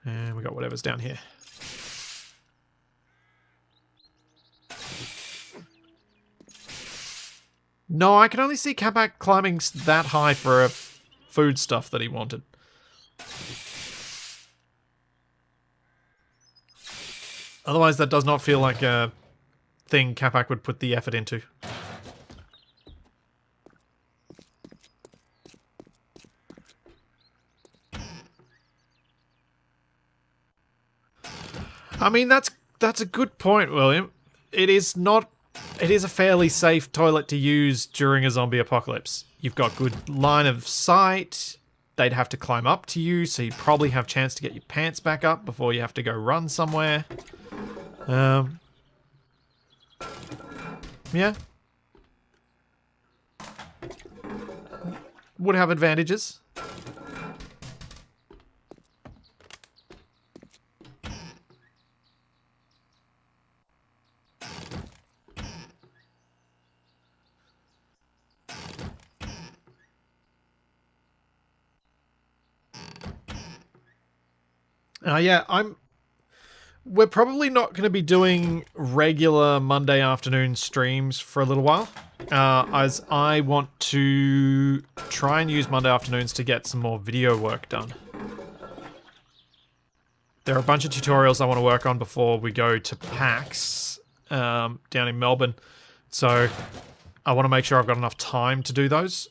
And we got whatever's down here. No, I can only see Capac climbing that high for a food stuff that he wanted. Otherwise, that does not feel like a thing Capac would put the effort into. I mean, that's a good point, William. It is a fairly safe toilet to use during a zombie apocalypse. You've got good line of sight. They'd have to climb up to you, so you'd probably have a chance to get your pants back up before you have to go run somewhere. Yeah. Would have advantages. Yeah, we're probably not going to be doing regular Monday afternoon streams for a little while, as I want to try and use Monday afternoons to get some more video work done. There are a bunch of tutorials I want to work on before we go to PAX down in Melbourne, so I want to make sure I've got enough time to do those,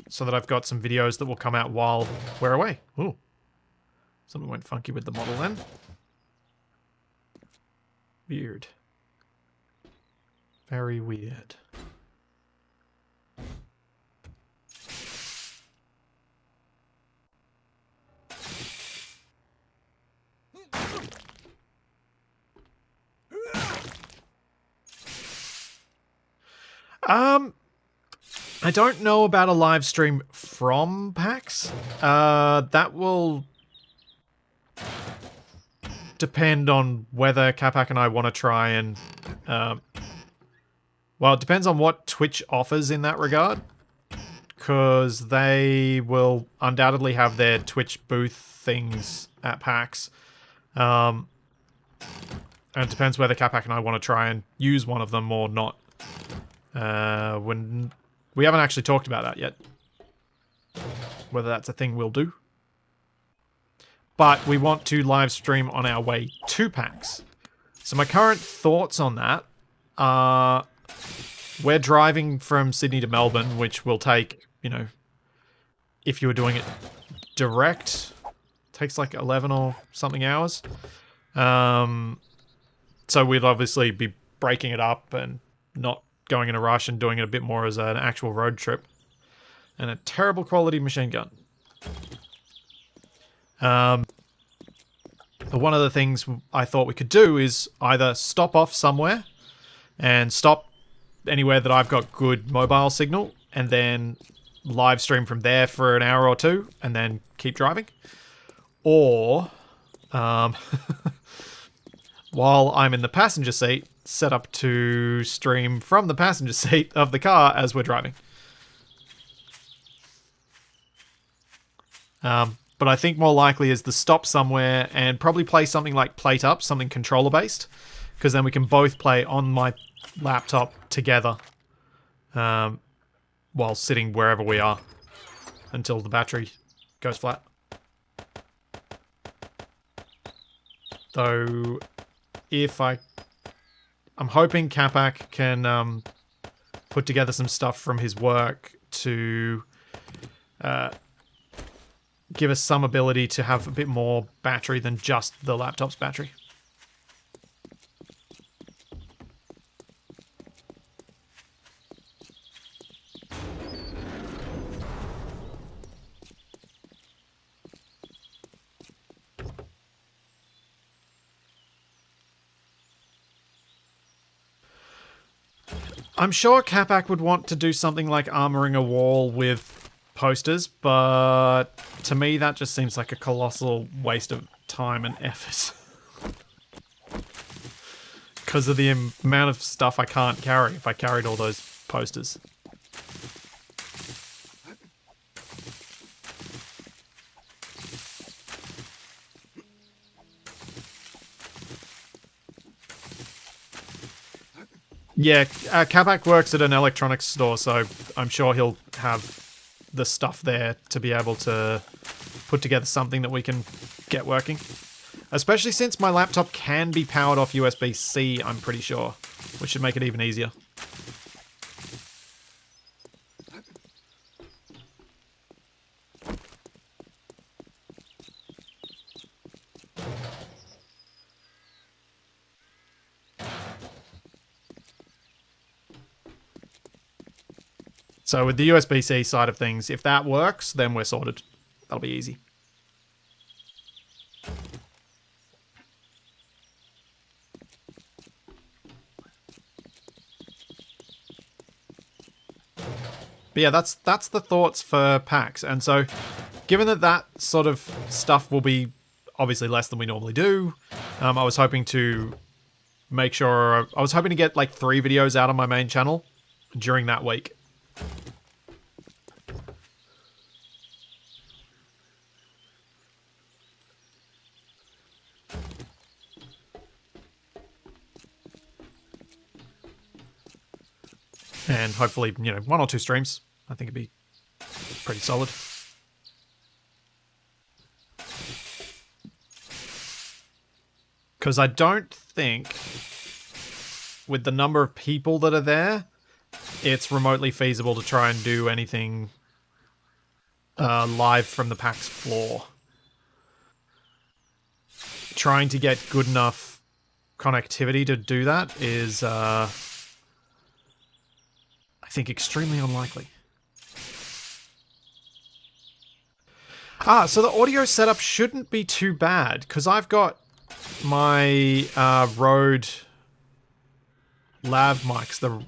so that I've got some videos that will come out while we're away. Ooh. Something went funky with the model then. Weird. Very weird. I don't know about a live stream from PAX. That will depend on whether Capac and I want to try and... well, it depends on what Twitch offers in that regard. Because they will undoubtedly have their Twitch booth things at PAX. And it depends whether Capac and I want to try and use one of them or not. When we haven't actually talked about that yet. Whether that's a thing we'll do. But we want to live stream on our way to PAX. So my current thoughts on that are... We're driving from Sydney to Melbourne, which will take, you know... If you were doing it direct, takes like 11 or something hours. So we'd obviously be breaking it up and not going in a rush and doing it a bit more as an actual road trip. And a terrible quality machine gun. But one of the things I thought we could do is either stop off somewhere and stop anywhere that I've got good mobile signal and then live stream from there for an hour or two and then keep driving. Or, while I'm in the passenger seat, set up to stream from the passenger seat of the car as we're driving. But I think more likely is to stop somewhere and probably play something like Plate Up, something controller based, because then we can both play on my laptop together while sitting wherever we are until the battery goes flat. Though, I'm hoping Capac can put together some stuff from his work to give us some ability to have a bit more battery than just the laptop's battery. I'm sure Capac would want to do something like armoring a wall with posters, but to me that just seems like a colossal waste of time and effort. Because of the amount of stuff I can't carry if I carried all those posters. Yeah, Capac works at an electronics store, so I'm sure he'll have the stuff there to be able to put together something that we can get working. Especially since my laptop can be powered off USB-C, I'm pretty sure, which should make it even easier. So with the USB-C side of things, if that works, then we're sorted. That'll be easy. But yeah, that's the thoughts for packs. And so, given that sort of stuff will be obviously less than we normally do, I was hoping to make sure... I was hoping to get like 3 videos out on my main channel during that week. And hopefully, 1 or 2 streams. I think it'd be pretty solid. Because I don't think, with the number of people that are there, it's remotely feasible to try and do anything live from the PAX floor. Trying to get good enough connectivity to do that is... I think extremely unlikely. So the audio setup shouldn't be too bad, because I've got my Rode lav mics, the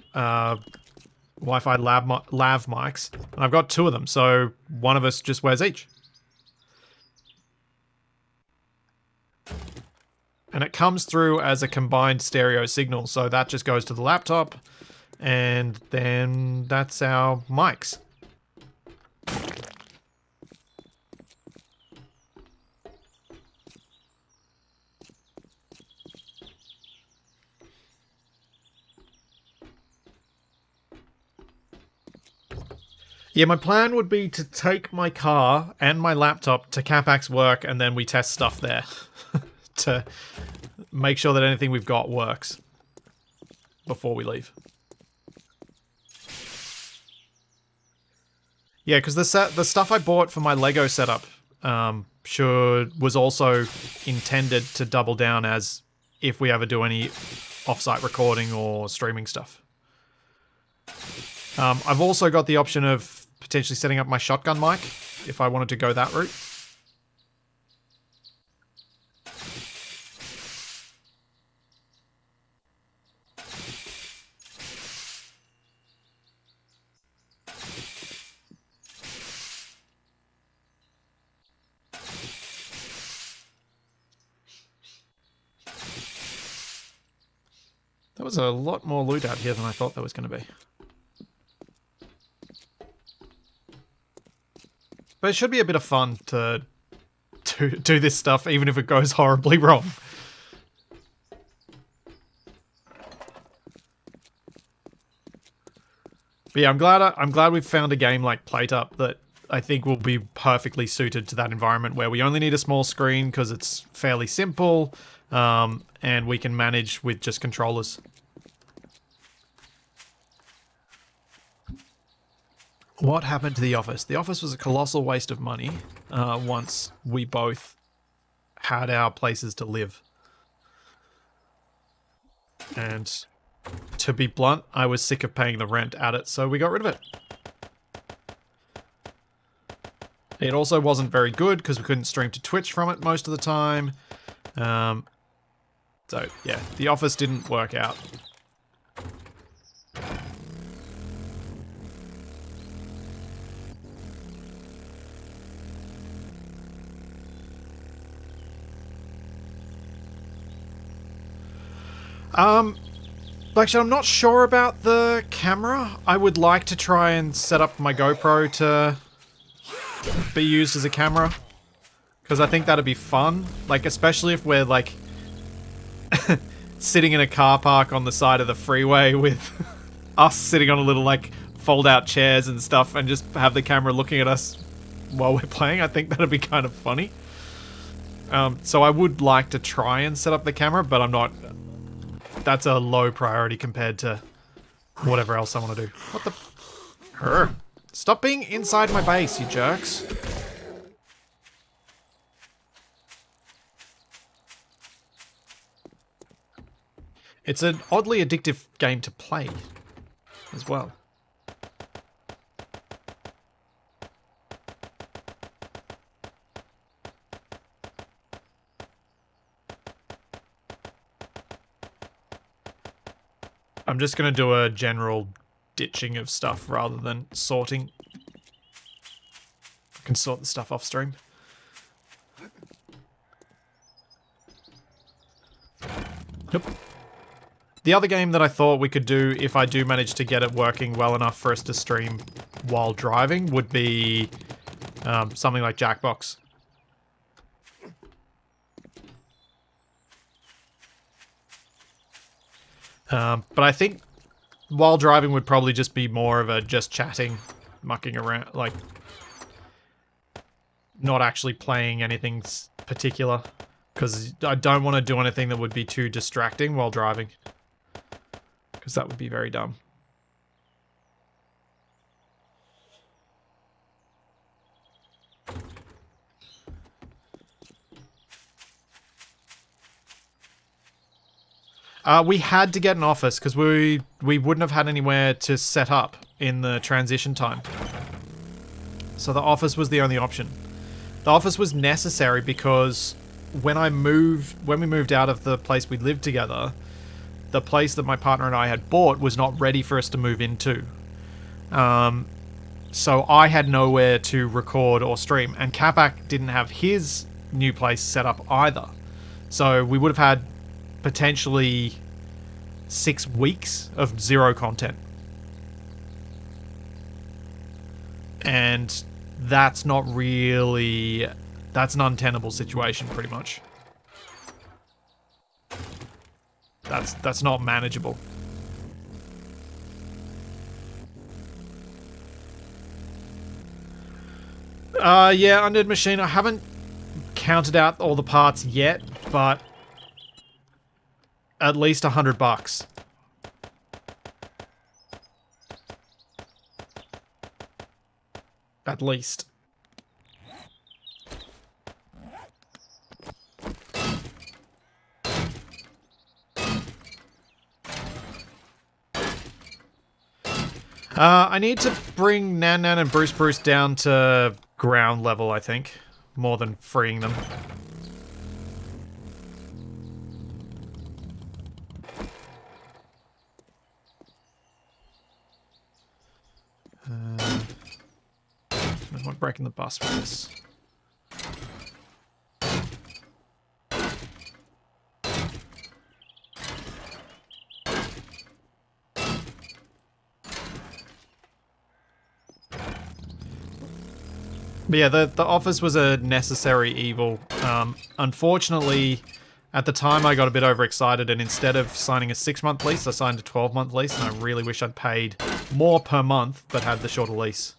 Wi-Fi lav mics, and I've got 2 of them, so one of us just wears each. And it comes through as a combined stereo signal, so that just goes to the laptop, and then that's our mics. Yeah, my plan would be to take my car and my laptop to Capac's work, and then we test stuff there to make sure that anything we've got works before we leave. Yeah, because the stuff I bought for my Lego setup was also intended to double down as if we ever do any off-site recording or streaming stuff. I've also got the option of potentially setting up my shotgun mic if I wanted to go that route. There was a lot more loot out here than I thought there was going to be. But it should be a bit of fun to do this stuff, even if it goes horribly wrong. But yeah, I'm glad we've found a game like PlateUp that I think will be perfectly suited to that environment where we only need a small screen because it's fairly simple, and we can manage with just controllers. What happened to the office? The office was a colossal waste of money once we both had our places to live. And to be blunt, I was sick of paying the rent at it, so we got rid of it. It also wasn't very good because we couldn't stream to Twitch from it most of the time. So yeah, the office didn't work out. Actually, I'm not sure about the camera. I would like to try and set up my GoPro to be used as a camera, because I think that'd be fun. Like, especially if we're like sitting in a car park on the side of the freeway with us sitting on a little like fold-out chairs and stuff, and just have the camera looking at us while we're playing. I think that'd be kind of funny. So I would like to try and set up the camera, but I'm not. That's a low priority compared to whatever else I want to do. What the? Stop being inside my base, you jerks. It's an oddly addictive game to play as well. I'm just going to do a general ditching of stuff rather than sorting. I can sort the stuff off stream. Nope. The other game that I thought we could do, if I do manage to get it working well enough for us to stream while driving, would be something like Jackbox. But I think while driving would probably just be more of a just chatting, mucking around, like not actually playing anything particular, because I don't want to do anything that would be too distracting while driving, because that would be very dumb. We had to get an office because we wouldn't have had anywhere to set up in the transition time. So the office was the only option. The office was necessary because when we moved out of the place we lived together, the place that my partner and I had bought was not ready for us to move into. So I had nowhere to record or stream, and Capac didn't have his new place set up either. So we would have had potentially 6 weeks of zero content. And that's not really... That's an untenable situation, pretty much. That's not manageable. Yeah, Undead Machine, I haven't counted out all the parts yet, but at least $100. At least. I need to bring Nan Nan and Bruce Bruce down to ground level, I think, more than freeing them. I want breaking the bus for this. But yeah, the office was a necessary evil. Unfortunately, at the time I got a bit overexcited, and instead of signing a 6-month lease, I signed a 12-month lease, and I really wish I'd paid more per month, but had the shorter lease.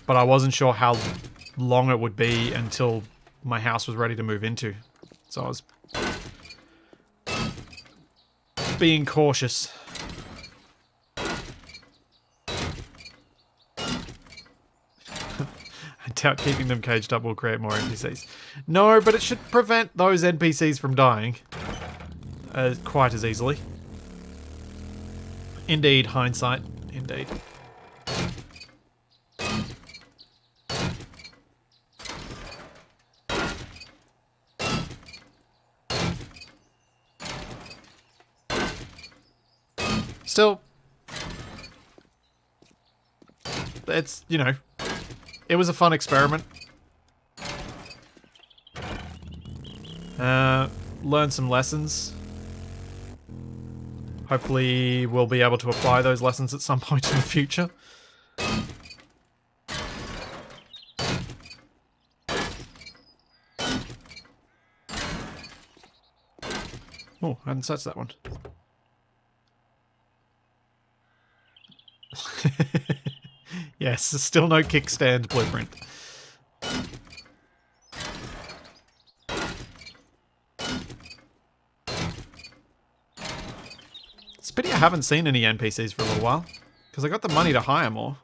But I wasn't sure how long it would be until my house was ready to move into. So I was being cautious. I doubt keeping them caged up will create more NPCs. No, but it should prevent those NPCs from dying quite as easily. Indeed, hindsight. Indeed. Still, it's, you know, it was a fun experiment. Learn some lessons. Hopefully we'll be able to apply those lessons at some point in the future. Oh, I hadn't touched that one. Yes, still no kickstand blueprint. It's a pity I haven't seen any NPCs for a little while, because I got the money to hire more.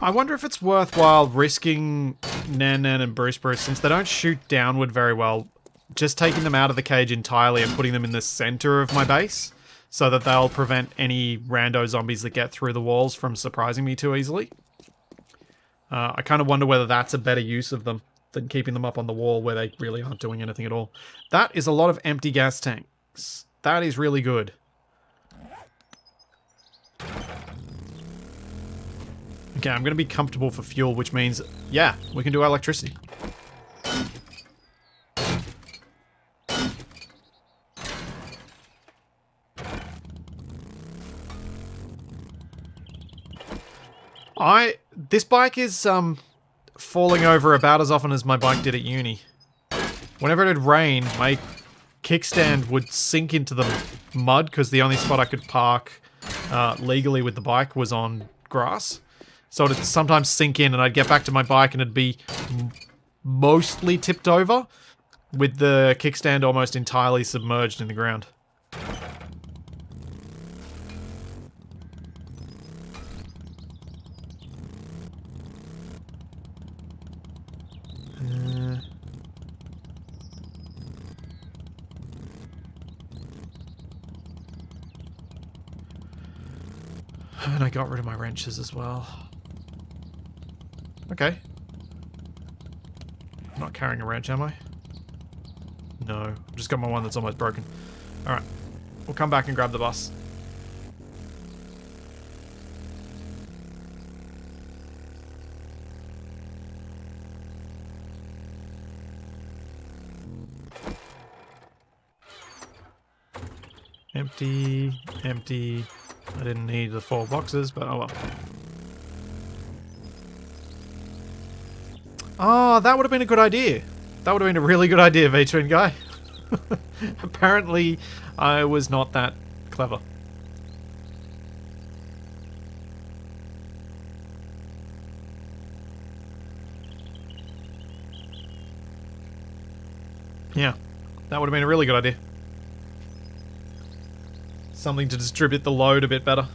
I wonder if it's worthwhile risking Nan Nan and Bruce Bruce, since they don't shoot downward very well, just taking them out of the cage entirely and putting them in the center of my base, so that they'll prevent any rando zombies that get through the walls from surprising me too easily. I kind of wonder whether that's a better use of them than keeping them up on the wall where they really aren't doing anything at all. That is a lot of empty gas tanks. That is really good. Okay, I'm going to be comfortable for fuel, which means, yeah, we can do electricity. This bike is falling over about as often as my bike did at uni. Whenever it'd rain, my kickstand would sink into the mud because the only spot I could park legally with the bike was on grass. So it'd sometimes sink in and I'd get back to my bike and it'd be mostly tipped over with the kickstand almost entirely submerged in the ground. And I got rid of my wrenches as well. Okay. I'm not carrying a wrench, am I? No. I've just got my one that's almost broken. Alright. We'll come back and grab the bus. Empty. Empty. I didn't need the 4 boxes, but oh well. Oh, that would have been a good idea. That would have been a really good idea, V-Twin guy. Apparently, I was not that clever. Yeah, that would have been a really good idea. Something to distribute the load a bit better.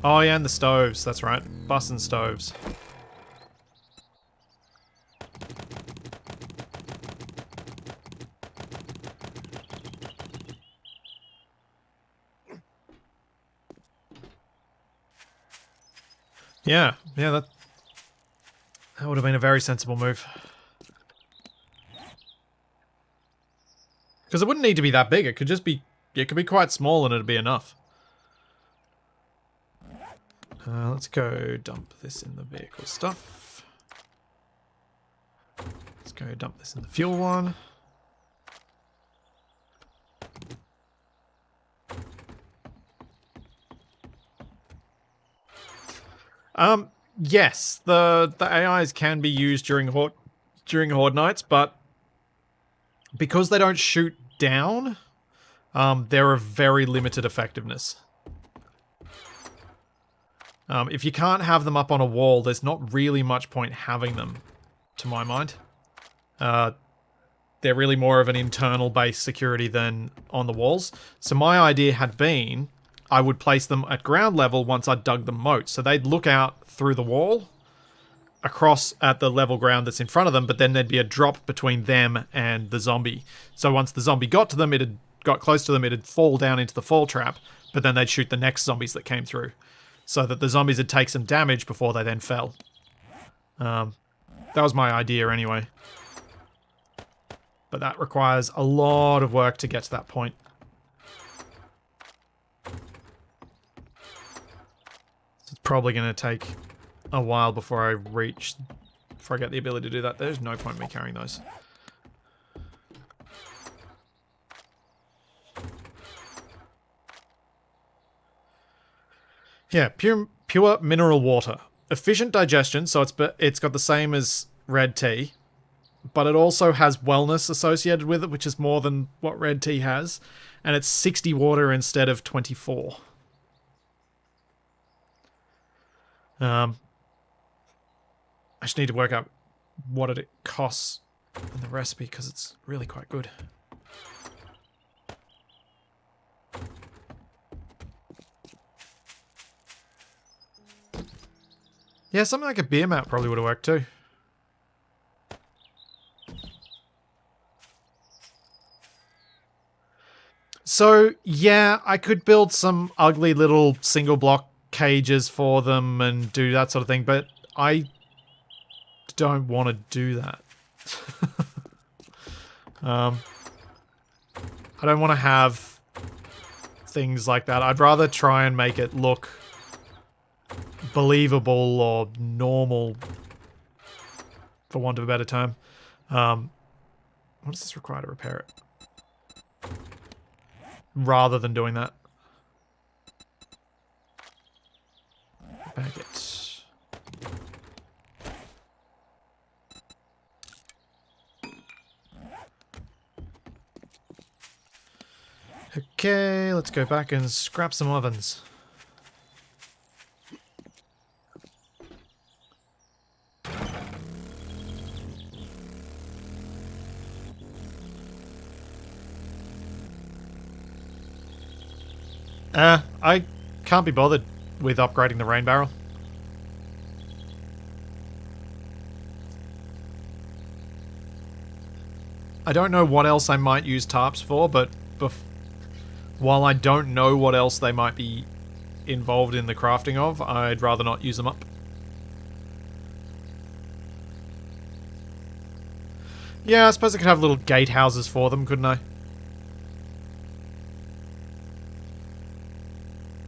Oh yeah, and the stoves, that's right. Bus and stoves. Yeah, that would have been a very sensible move. Because it wouldn't need to be that big, it could just be, it could be quite small and it'd be enough. Let's go dump this in the vehicle stuff. Go dump this in the fuel one. Yes, the AIs can be used during Horde nights, but because they don't shoot down, they're of very limited effectiveness. If you can't have them up on a wall, there's not really much point having them, to my mind. They're really more of an internal base security than on the walls. So my idea had been, I would place them at ground level once I dug the moat. So they'd look out through the wall, across at the level ground that's in front of them, but then there'd be a drop between them and the zombie. So once the zombie got to them, got close to them, it'd fall down into the fall trap, but then they'd shoot the next zombies that came through, so that the zombies would take some damage before they then fell. That was my idea anyway. But that requires a lot of work to get to that point. So it's probably going to take a while before I get the ability to do that. There's no point in me carrying those. Yeah, pure mineral water. Efficient digestion, so it's got the same as red tea, but it also has wellness associated with it, which is more than what red tea has, and it's 60 water instead of 24. I just need to work out what it costs in the recipe, because it's really quite good. Yeah, something like a beer mat probably would have worked too. So, yeah, I could build some ugly little single block cages for them and do that sort of thing, but I don't want to do that. I don't want to have things like that. I'd rather try and make it look believable or normal, for want of a better term. What does this require to repair it? Rather than doing that. Bag it. Okay, let's go back and scrap some ovens. I can't be bothered with upgrading the rain barrel. I don't know what else I might use tarps for, but while I don't know what else they might be involved in the crafting of, I'd rather not use them up. Yeah, I suppose I could have little gatehouses for them, couldn't I?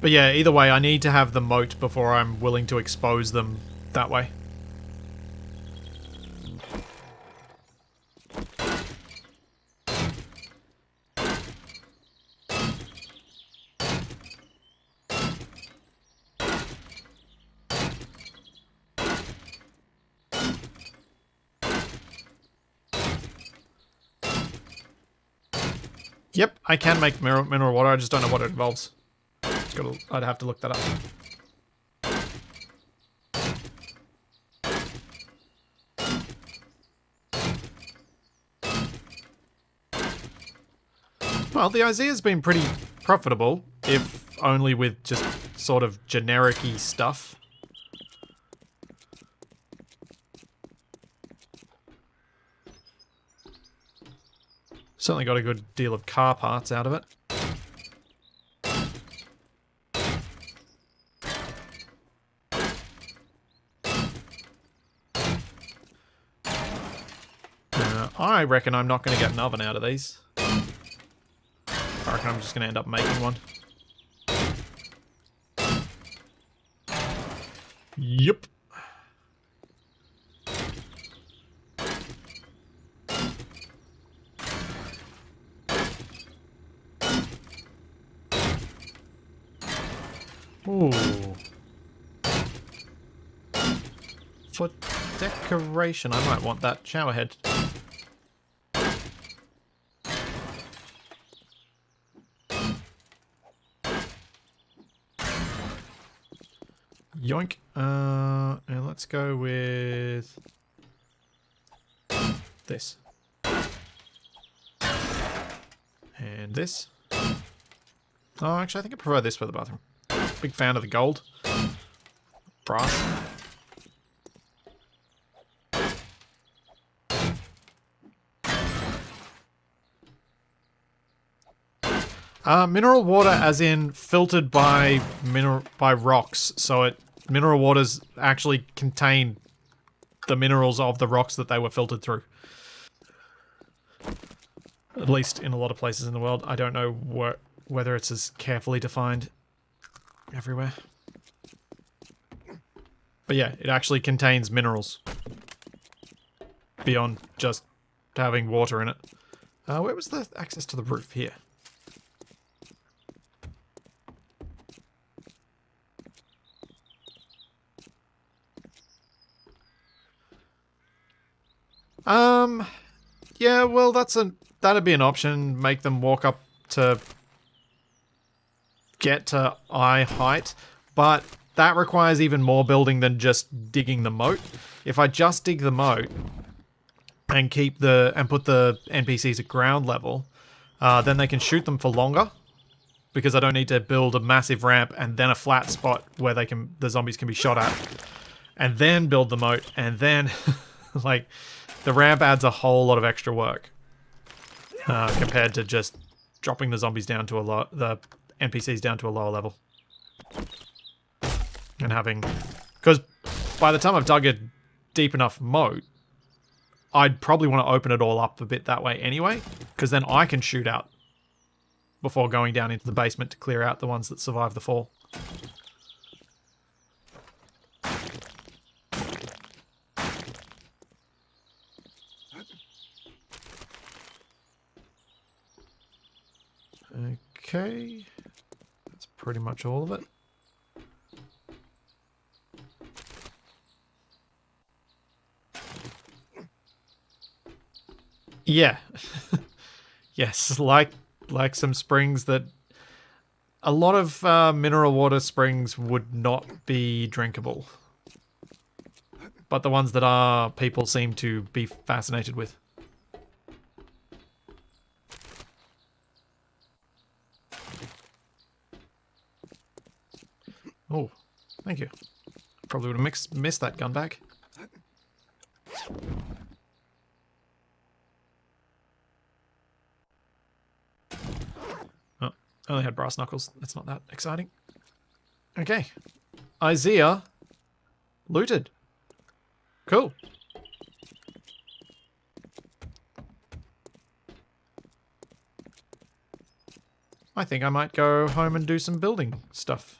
But yeah, either way, I need to have the moat before I'm willing to expose them that way. Yep, I can make mineral water, I just don't know what it involves. I'd have to look that up. Well, the Izea's been pretty profitable, if only with just sort of generic-y stuff. Certainly got a good deal of car parts out of it. I reckon I'm not going to get an oven out of these. I reckon I'm just going to end up making one. Yep. Ooh. For decoration, I might want that shower head. Yoink. And let's go with this. And this. Oh, actually, I think I prefer this for the bathroom. Big fan of the gold. Brass. Mineral water as in filtered by rocks, so mineral waters actually contain the minerals of the rocks that they were filtered through. At least in a lot of places in the world. I don't know whether it's as carefully defined everywhere. But yeah, it actually contains minerals. Beyond just having water in it. Where was the access to the roof? Here. Yeah, well, that'd be an option. Make them walk up to get to eye height, but that requires even more building than just digging the moat. If I just dig the moat and put the NPCs at ground level, then they can shoot them for longer because I don't need to build a massive ramp and then a flat spot where the zombies can be shot at, and then build the moat, and then like. The ramp adds a whole lot of extra work compared to just dropping the zombies down to the NPCs down to a lower level. And because by the time I've dug a deep enough moat, I'd probably want to open it all up a bit that way anyway, because then I can shoot out before going down into the basement to clear out the ones that survive the fall. Okay, that's pretty much all of it. Yeah. Yes, like some springs that a lot of mineral water springs would not be drinkable. But the ones that are, people seem to be fascinated with. Oh, thank you. Probably would have missed that gun bag. Oh, I only had brass knuckles. That's not that exciting. Okay. Izea looted. Cool. I think I might go home and do some building stuff.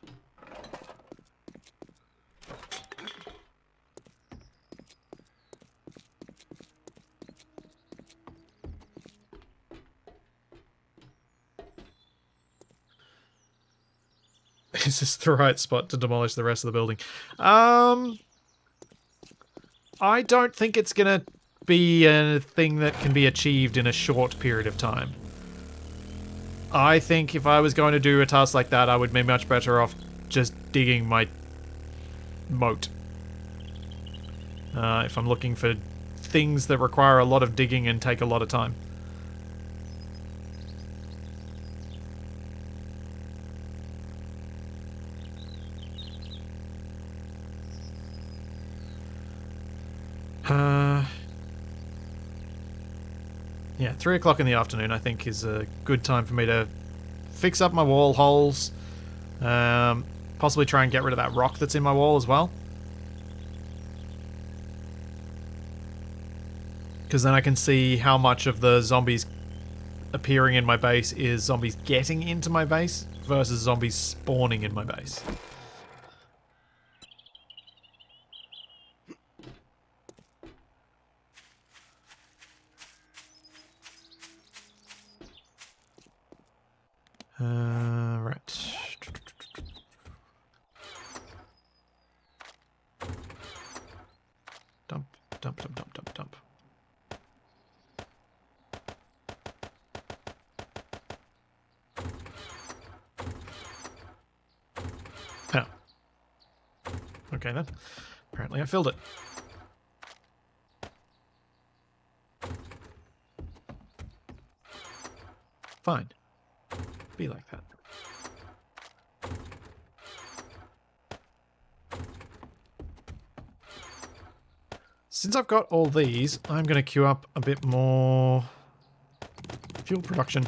Is this the right spot to demolish the rest of the building? I don't think it's gonna be a thing that can be achieved in a short period of time. I think if I was going to do a task like that, I would be much better off just digging my moat. If I'm looking for things that require a lot of digging and take a lot of time. Yeah, 3 o'clock in the afternoon I think is a good time for me to fix up my wall holes. Possibly try and get rid of that rock that's in my wall as well. Because then I can see how much of the zombies appearing in my base is zombies getting into my base versus zombies spawning in my base. Right. dump, dump, dump, dump, dump. Oh. Okay then. Apparently I filled it. Fine. Be like that. Since I've got all these, I'm going to queue up a bit more fuel production.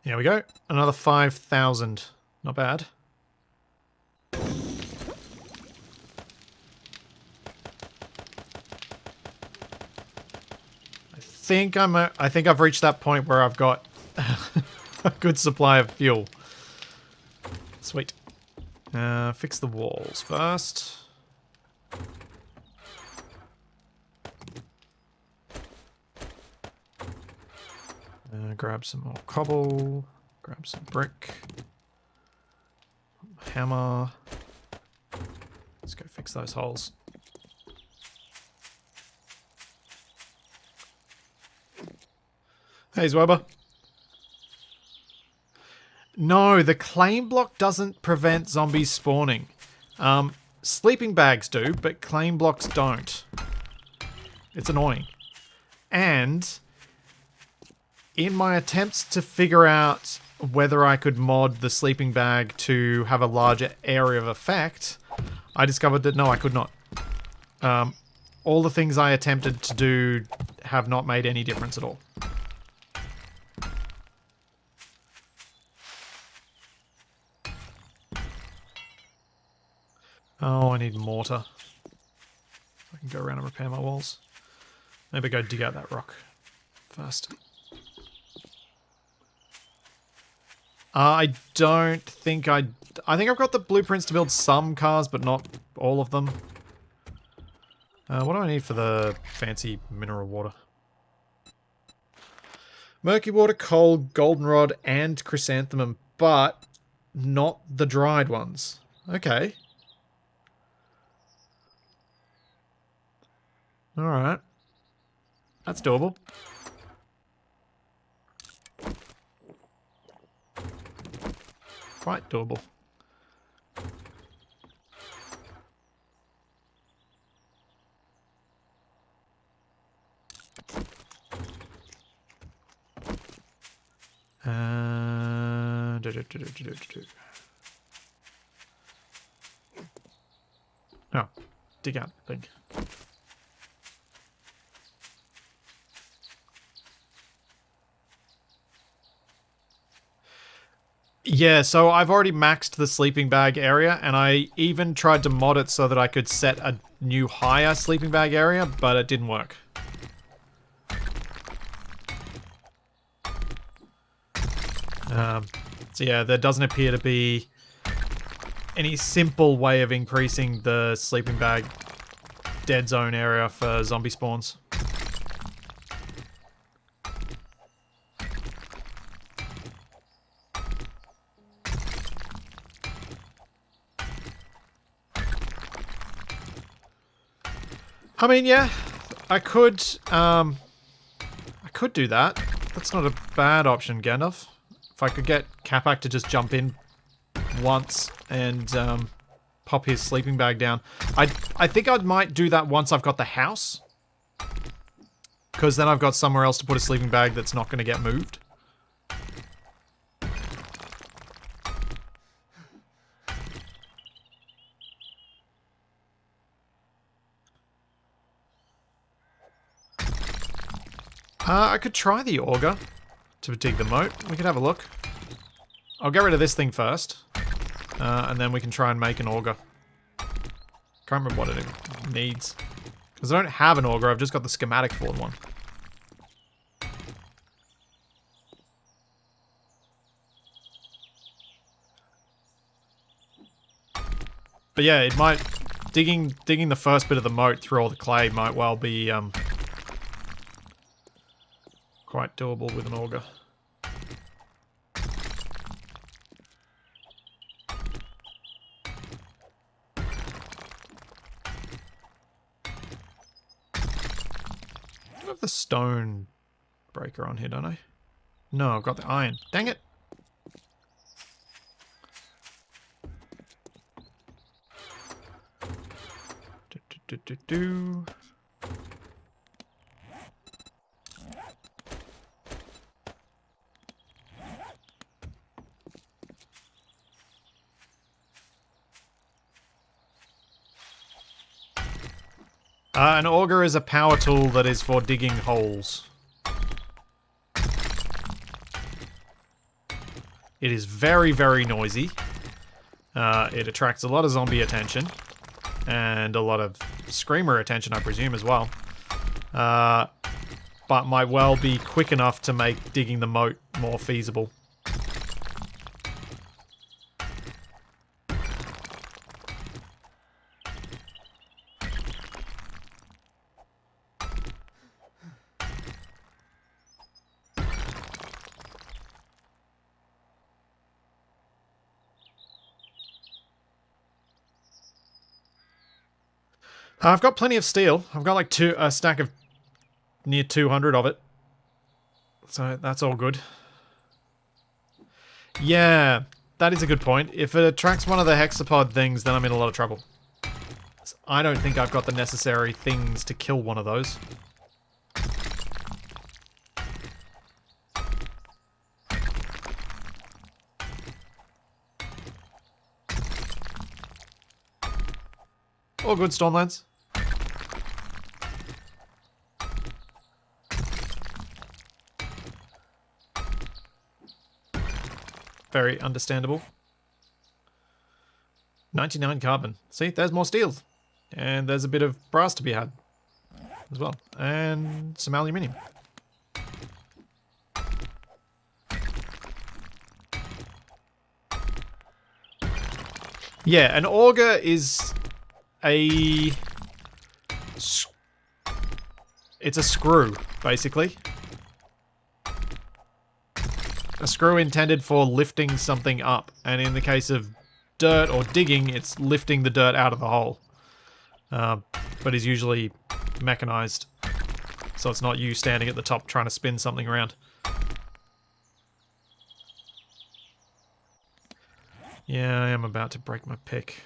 Here we go. Another 5,000. Not bad. I think I've reached that point where I've got a good supply of fuel. Sweet. Fix the walls first. Grab some more cobble. Grab some brick. Hammer. Let's go fix those holes. Hey, Zwobber. No, the claim block doesn't prevent zombies spawning. Sleeping bags do, but claim blocks don't. It's annoying. And in my attempts to figure out whether I could mod the sleeping bag to have a larger area of effect, I discovered that no, I could not. All the things I attempted to do have not made any difference at all. Oh, I need mortar. I can go around and repair my walls. Maybe go dig out that rock first. I don't think I think I've got the blueprints to build some cars, but not all of them. What do I need for the fancy mineral water? Murky water, coal, goldenrod, and chrysanthemum, but not the dried ones. Okay. Alright. That's doable. Quite doable. Oh, dig out the thing. Yeah, so I've already maxed the sleeping bag area, and I even tried to mod it so that I could set a new higher sleeping bag area, but it didn't work. So yeah, there doesn't appear to be any simple way of increasing the sleeping bag dead zone area for zombie spawns. I mean, yeah, I could do that. That's not a bad option, Gandalf. If I could get Capac to just jump in once and pop his sleeping bag down. I think I might do that once I've got the house. Because then I've got somewhere else to put a sleeping bag that's not going to get moved. I could try the auger to dig the moat. We could have a look. I'll get rid of this thing first. And then we can try and make an auger. Can't remember what it needs. Because I don't have an auger, I've just got the schematic for one. But yeah, it might... Digging the first bit of the moat through all the clay might well be... quite doable with an auger. got the stone breaker on here, don't I? No, I've got the iron. Dang it! Do. An auger is a power tool that is for digging holes. It is very, very noisy. It attracts a lot of zombie attention. And a lot of screamer attention, I presume, as well. But might well be quick enough to make digging the moat more feasible. I've got plenty of steel. I've got like a stack of near 200 of it. So that's all good. Yeah, that is a good point. If it attracts one of the hexapod things, then I'm in a lot of trouble. I don't think I've got the necessary things to kill one of those. All good, Stormlands. Very understandable. 99 carbon. See, there's more steel. And there's a bit of brass to be had as well. And some aluminium. Yeah, an auger is it's a screw, basically. A screw intended for lifting something up, and in the case of dirt or digging, it's lifting the dirt out of the hole. But is usually mechanized, so it's not you standing at the top trying to spin something around. Yeah, I am about to break my pick.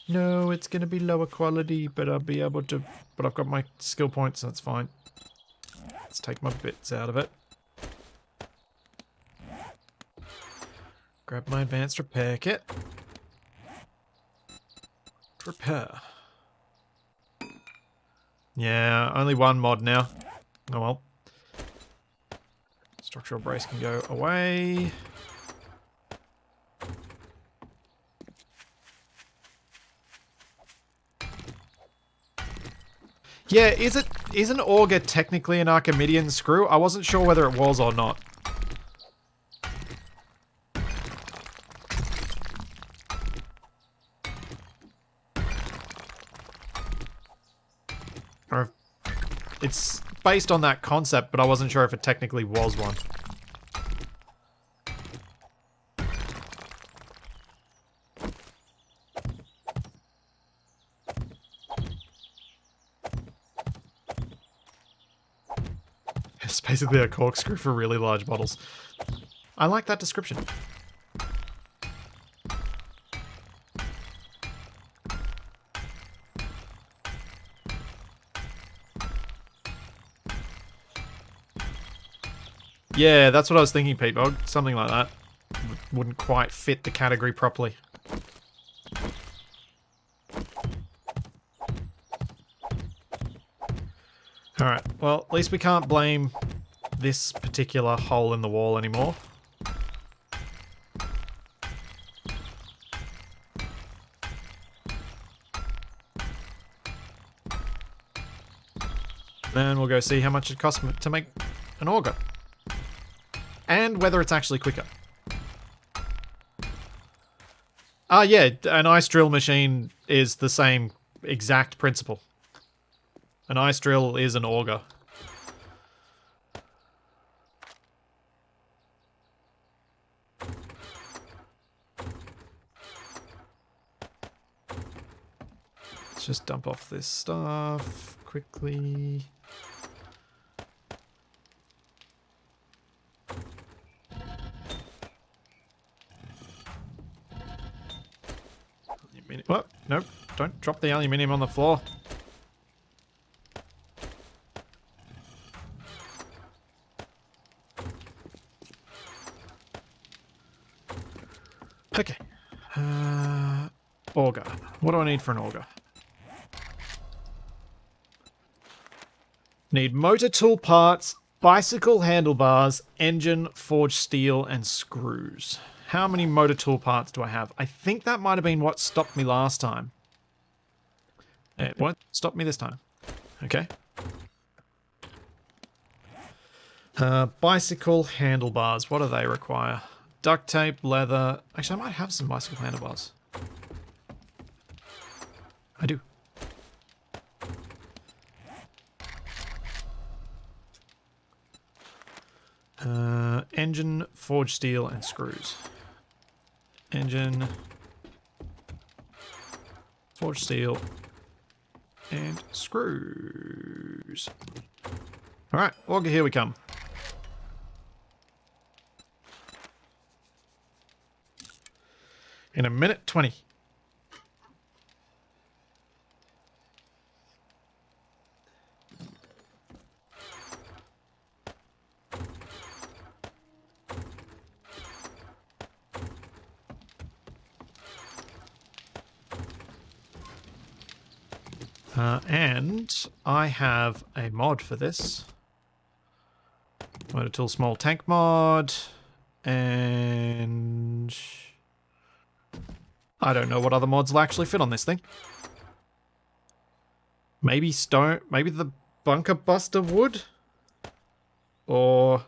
No, it's going to be lower quality, but I'll be able to... But I've got my skill points, so that's fine. Let's take my bits out of it. Grab my advanced repair kit. Repair. Yeah, only one mod now. Oh well. Structural brace can go away. Yeah, is an auger technically an Archimedean screw? I wasn't sure whether it was or not. Or it's based on that concept, but I wasn't sure if it technically was one. It's basically a corkscrew for really large bottles. I like that description. Yeah, that's what I was thinking, Pete. Something like that wouldn't quite fit the category properly. Alright, well, at least we can't blame this particular hole in the wall anymore. And we'll go see how much it costs to make an auger. And whether it's actually quicker. Yeah, an ice drill machine is the same exact principle. An ice drill is an auger. Let's just dump off this stuff quickly. What? Nope. Don't drop the aluminium on the floor. Okay. Auger. What do I need for an auger? Need motor tool parts, bicycle handlebars, engine, forged steel, and screws. How many motor tool parts do I have? I think that might have been what stopped me last time. It won't stop me this time. Okay. Bicycle handlebars. What do they require? Duct tape, leather. Actually, I might have some bicycle handlebars. I do. Engine, forged steel, and screws. Engine, forged steel, and screws. Alright, auger, here we come. In a minute 20. And I have a mod for this. Motor tool small tank mod. And I don't know what other mods will actually fit on this thing. Maybe stone, maybe the bunker buster wood? Or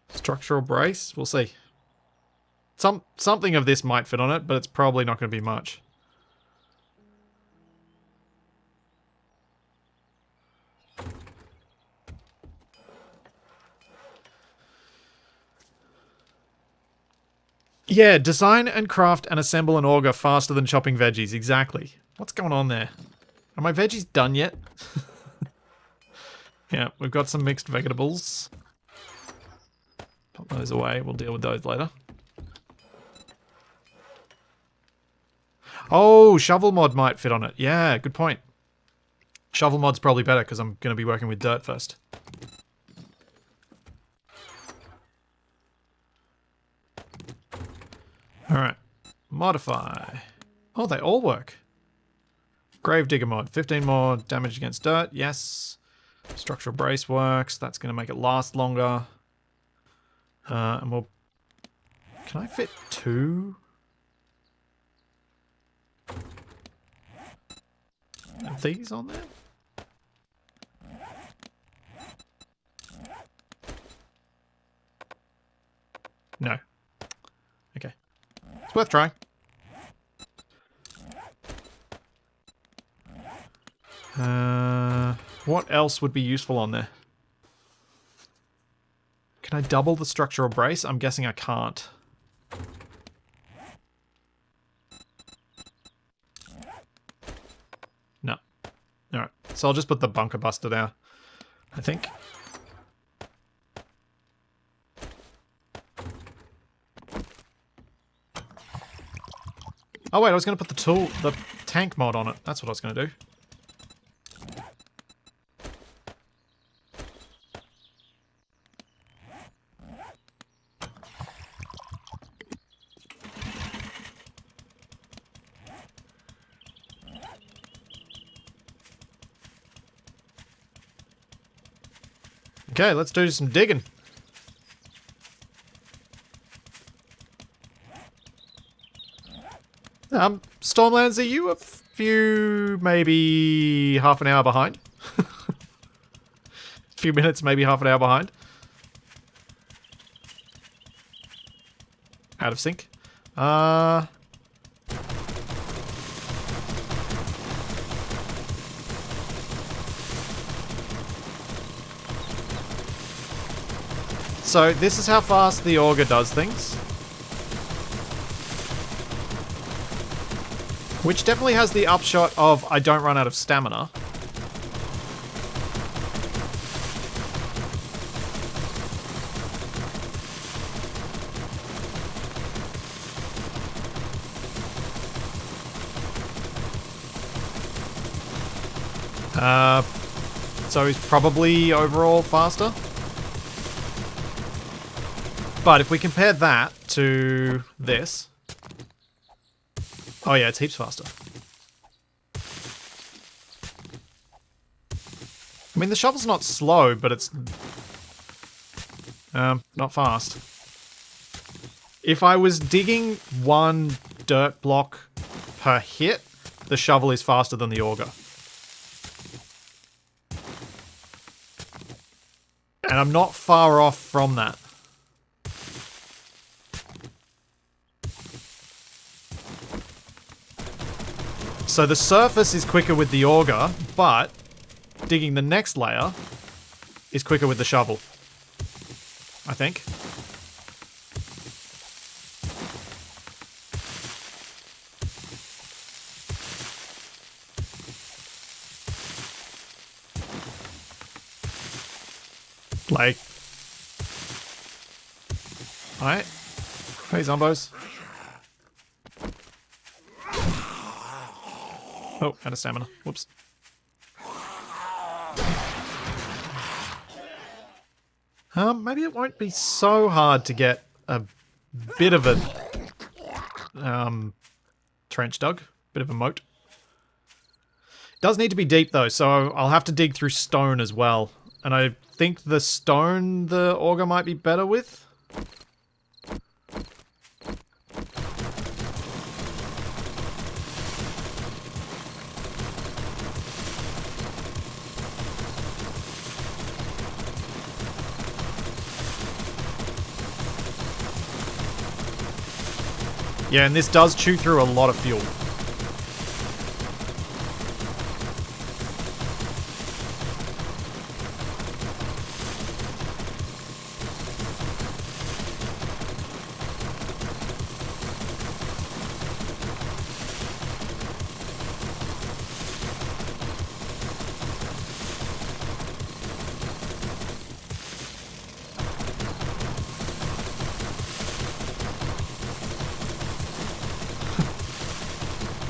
structural brace? We'll see. Something of this might fit on it, but it's probably not going to be much. Yeah, design and craft and assemble an auger faster than chopping veggies. Exactly. What's going on there? Are my veggies done yet? Yeah, we've got some mixed vegetables. Put those away. We'll deal with those later. Oh, shovel mod might fit on it. Yeah, good point. Shovel mod's probably better because I'm going to be working with dirt first. Alright. Modify. Oh, they all work. Gravedigger mod. 15 more damage against dirt. Yes. Structural brace works. That's going to make it last longer. And we'll... Can I fit 2? Are these on there? No. Okay. It's worth trying. What else would be useful on there? Can I double the structural brace? I'm guessing I can't. No. Alright, so I'll just put the bunker buster down, I think. Oh wait, I was going to put the tank mod on it. That's what I was going to do. Okay, let's do some digging. Stormlands, are you a few, maybe half an hour behind? A few minutes, maybe half an hour behind. Out of sync. So this is how fast the auger does things. Which definitely has the upshot of I don't run out of stamina. So he's probably overall faster. But if we compare that to this... Oh yeah, it's heaps faster. I mean, the shovel's not slow, but it's... not fast. If I was digging one dirt block per hit, the shovel is faster than the auger. And I'm not far off from that. So the surface is quicker with the auger, but digging the next layer is quicker with the shovel, I think. Like... Alright. Hey, zombos. Oh, out of stamina. Whoops. Maybe it won't be so hard to get a bit of a trench dug. Bit of a moat. It does need to be deep though, so I'll have to dig through stone as well. And I think the stone the auger might be better with. Yeah, and this does chew through a lot of fuel.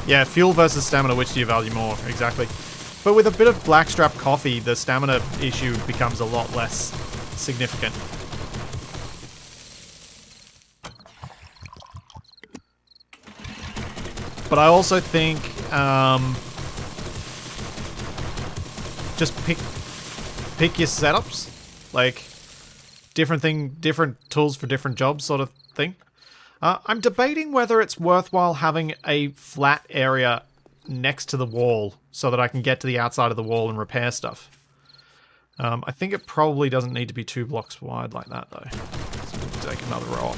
Yeah, fuel versus stamina, which do you value more? Exactly. But with a bit of blackstrap coffee, the stamina issue becomes a lot less significant. But I also think just pick your setups, like different tools for different jobs, sort of thing. I'm debating whether it's worthwhile having a flat area next to the wall so that I can get to the outside of the wall and repair stuff. I think it probably doesn't need to be 2 blocks wide like that, though. So we'll take another row up.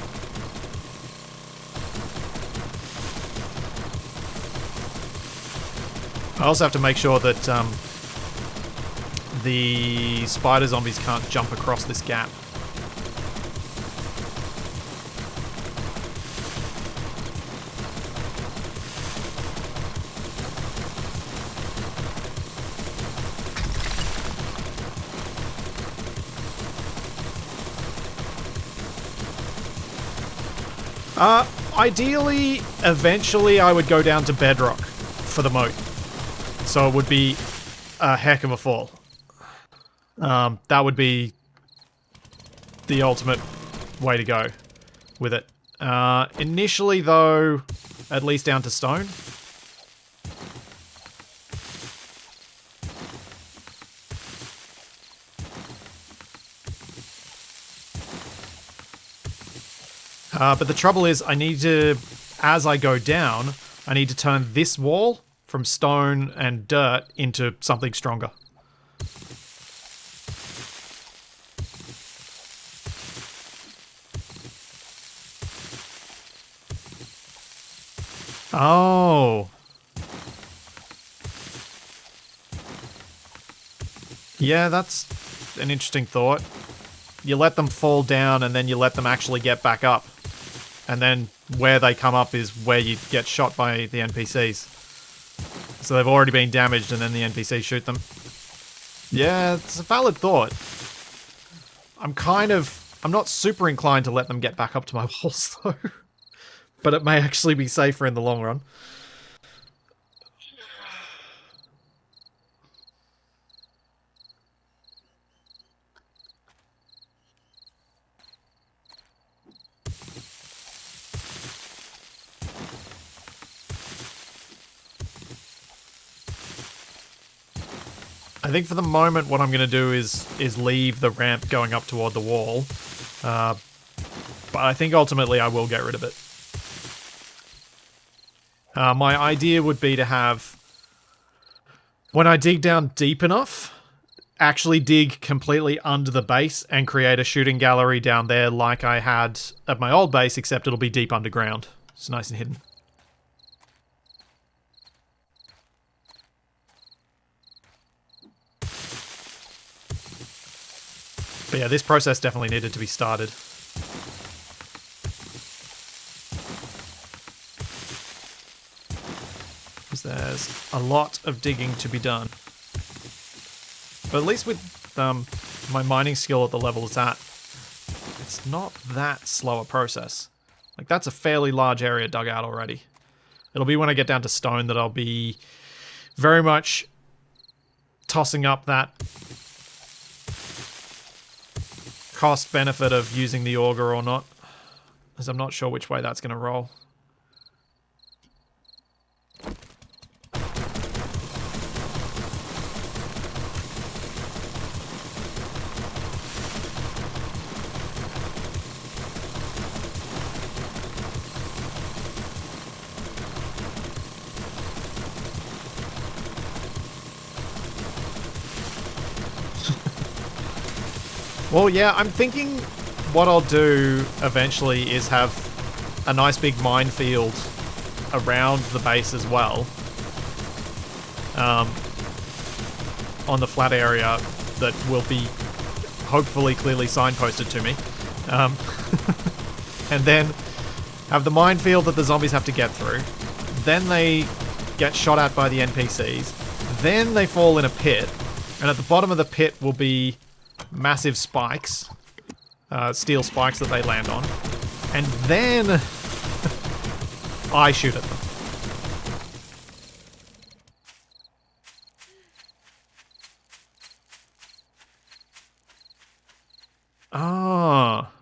I also have to make sure that the spider zombies can't jump across this gap. Ideally, eventually I would go down to bedrock for the moat. So it would be a heck of a fall. That would be the ultimate way to go with it. Initially, though, at least down to stone. But the trouble is, I need to, as I go down, I need to turn this wall from stone and dirt into something stronger. Oh. Yeah, that's an interesting thought. You let them fall down and then you let them actually get back up. And then where they come up is where you get shot by the NPCs. So they've already been damaged and then the NPCs shoot them. Yeah, it's a valid thought. I'm not super inclined to let them get back up to my walls though. But it may actually be safer in the long run. I think for the moment what I'm going to do is leave the ramp going up toward the wall. But I think ultimately I will get rid of it. My idea would be to have, when I dig down deep enough, actually dig completely under the base and create a shooting gallery down there like I had at my old base, except it'll be deep underground. It's nice and hidden. But yeah, this process definitely needed to be started. Because there's a lot of digging to be done. But at least with my mining skill at the level it's at, it's not that slow a process. Like, that's a fairly large area dug out already. It'll be when I get down to stone that I'll be very much tossing up that cost benefit of using the auger or not, as I'm not sure which way that's going to roll. Well, yeah, I'm thinking what I'll do eventually is have a nice big minefield around the base as well. On the flat area that will be hopefully clearly signposted to me. And then have the minefield that the zombies have to get through. Then they get shot at by the NPCs. Then they fall in a pit. And at the bottom of the pit will be massive spikes, steel spikes that they land on, and then I shoot at them. Ah.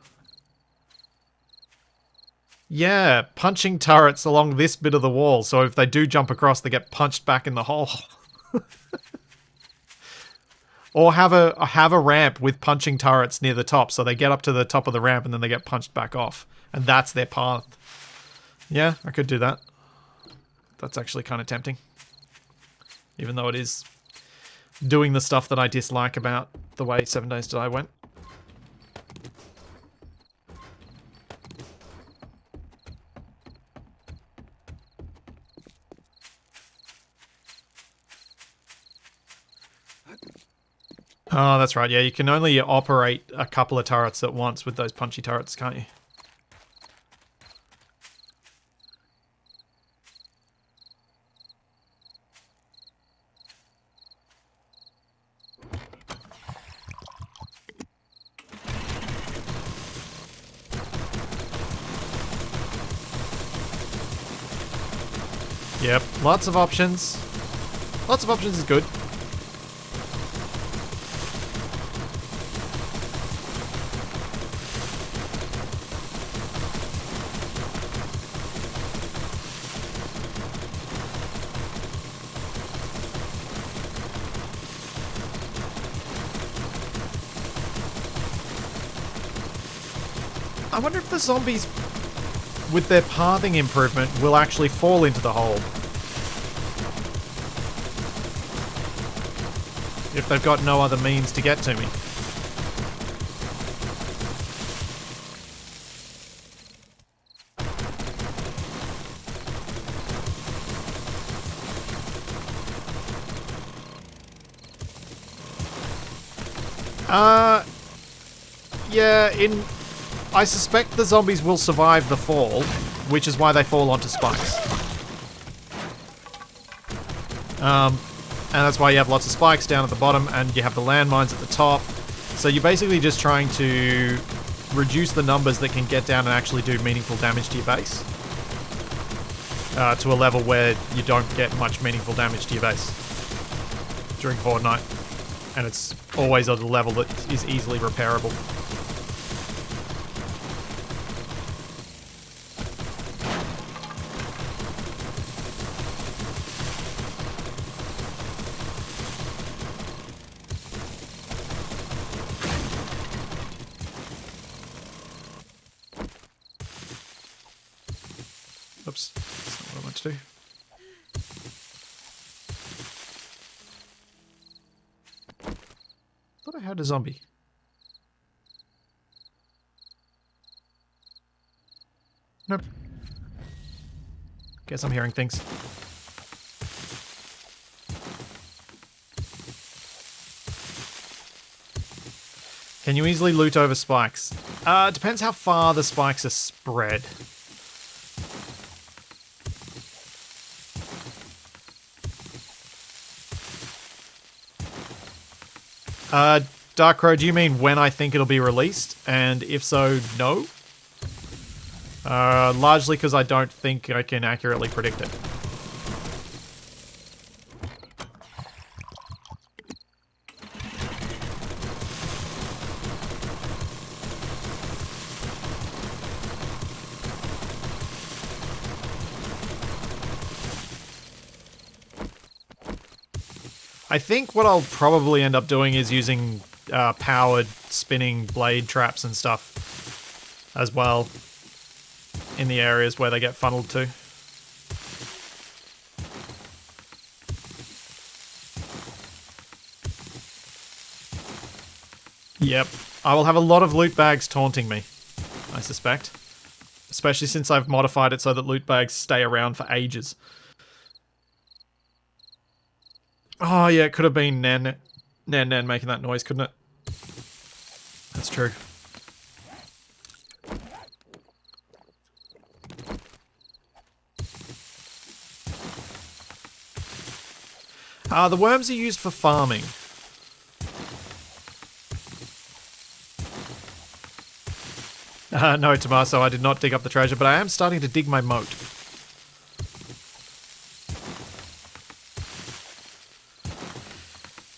Yeah, punching turrets along this bit of the wall, so if they do jump across, they get punched back in the hole. Or have a ramp with punching turrets near the top, so they get up to the top of the ramp and then they get punched back off. And that's their path. Yeah, I could do that. That's actually kind of tempting. Even though it is doing the stuff that I dislike about the way 7 Days to Die went. Oh, that's right. Yeah, you can only operate a couple of turrets at once with those punchy turrets, can't you? Yep, lots of options. Lots of options is good. I wonder if the zombies, with their pathing improvement, will actually fall into the hole. If they've got no other means to get to me. Yeah, I suspect the zombies will survive the fall, which is why they fall onto spikes. And that's why you have lots of spikes down at the bottom and you have the landmines at the top. So you're basically just trying to reduce the numbers that can get down and actually do meaningful damage to your base. To a level where you don't get much meaningful damage to your base during Horde Night. And it's always at a level that is easily repairable. Oops, that's not what I meant to do. Thought I had a zombie. Nope. Guess I'm hearing things. Can you easily loot over spikes? Depends how far the spikes are spread. Dark Crow, do you mean when I think it'll be released? And if so, no. Largely because I don't think I can accurately predict it. I think what I'll probably end up doing is using powered spinning blade traps and stuff as well in the areas where they get funneled to. Yep, I will have a lot of loot bags taunting me, I suspect. Especially since I've modified it so that loot bags stay around for ages. Oh yeah, it could have been Nan making that noise, couldn't it? That's true. The worms are used for farming. No, Tommaso, I did not dig up the treasure, but I am starting to dig my moat.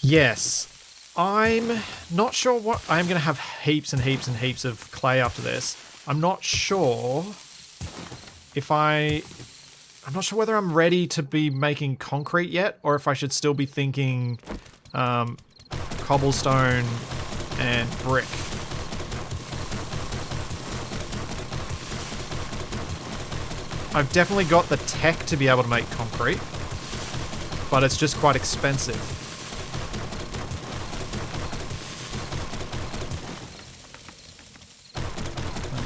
Yes, I'm not sure what... I'm going to have heaps and heaps and heaps of clay after this. I'm not sure if I'm not sure whether I'm ready to be making concrete yet, or if I should still be thinking cobblestone and brick. I've definitely got the tech to be able to make concrete, but it's just quite expensive.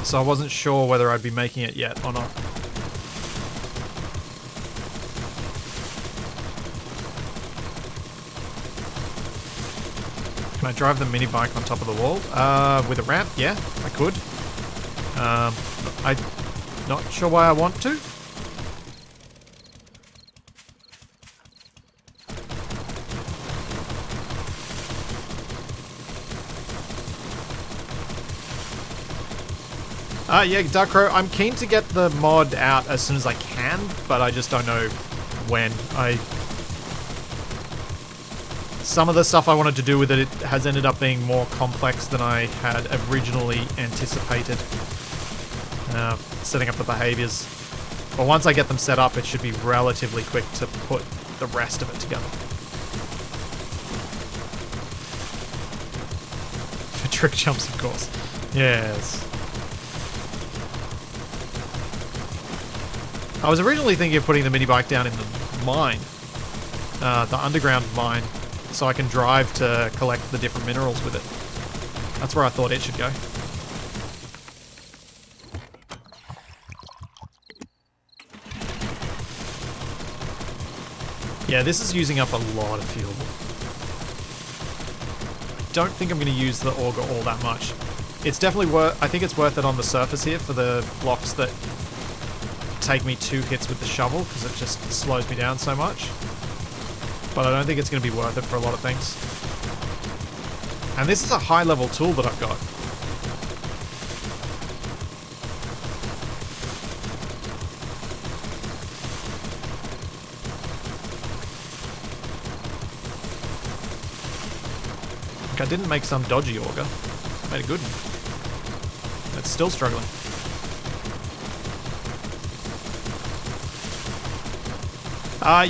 So I wasn't sure whether I'd be making it yet or not. Can I drive the mini bike on top of the wall? With a ramp? Yeah, I could. I'm not sure why I want to. Yeah, Dark Crow, I'm keen to get the mod out as soon as I can, but I just don't know when. Some of the stuff I wanted to do with it has ended up being more complex than I had originally anticipated. Setting up the behaviors. But once I get them set up, it should be relatively quick to put the rest of it together. For trick jumps, of course. Yes. I was originally thinking of putting the mini bike down in the mine, the underground mine, so I can drive to collect the different minerals with it. That's where I thought it should go. Yeah, this is using up a lot of fuel. I don't think I'm going to use the auger all that much. It's definitely worth... I think it's worth it on the surface here for the blocks that take me 2 hits with the shovel, because it just slows me down so much. but I don't think it's going to be worth it for a lot of things. And this is a high-level tool that I've got. Like I didn't make some dodgy auger. I made a good one. It's still struggling.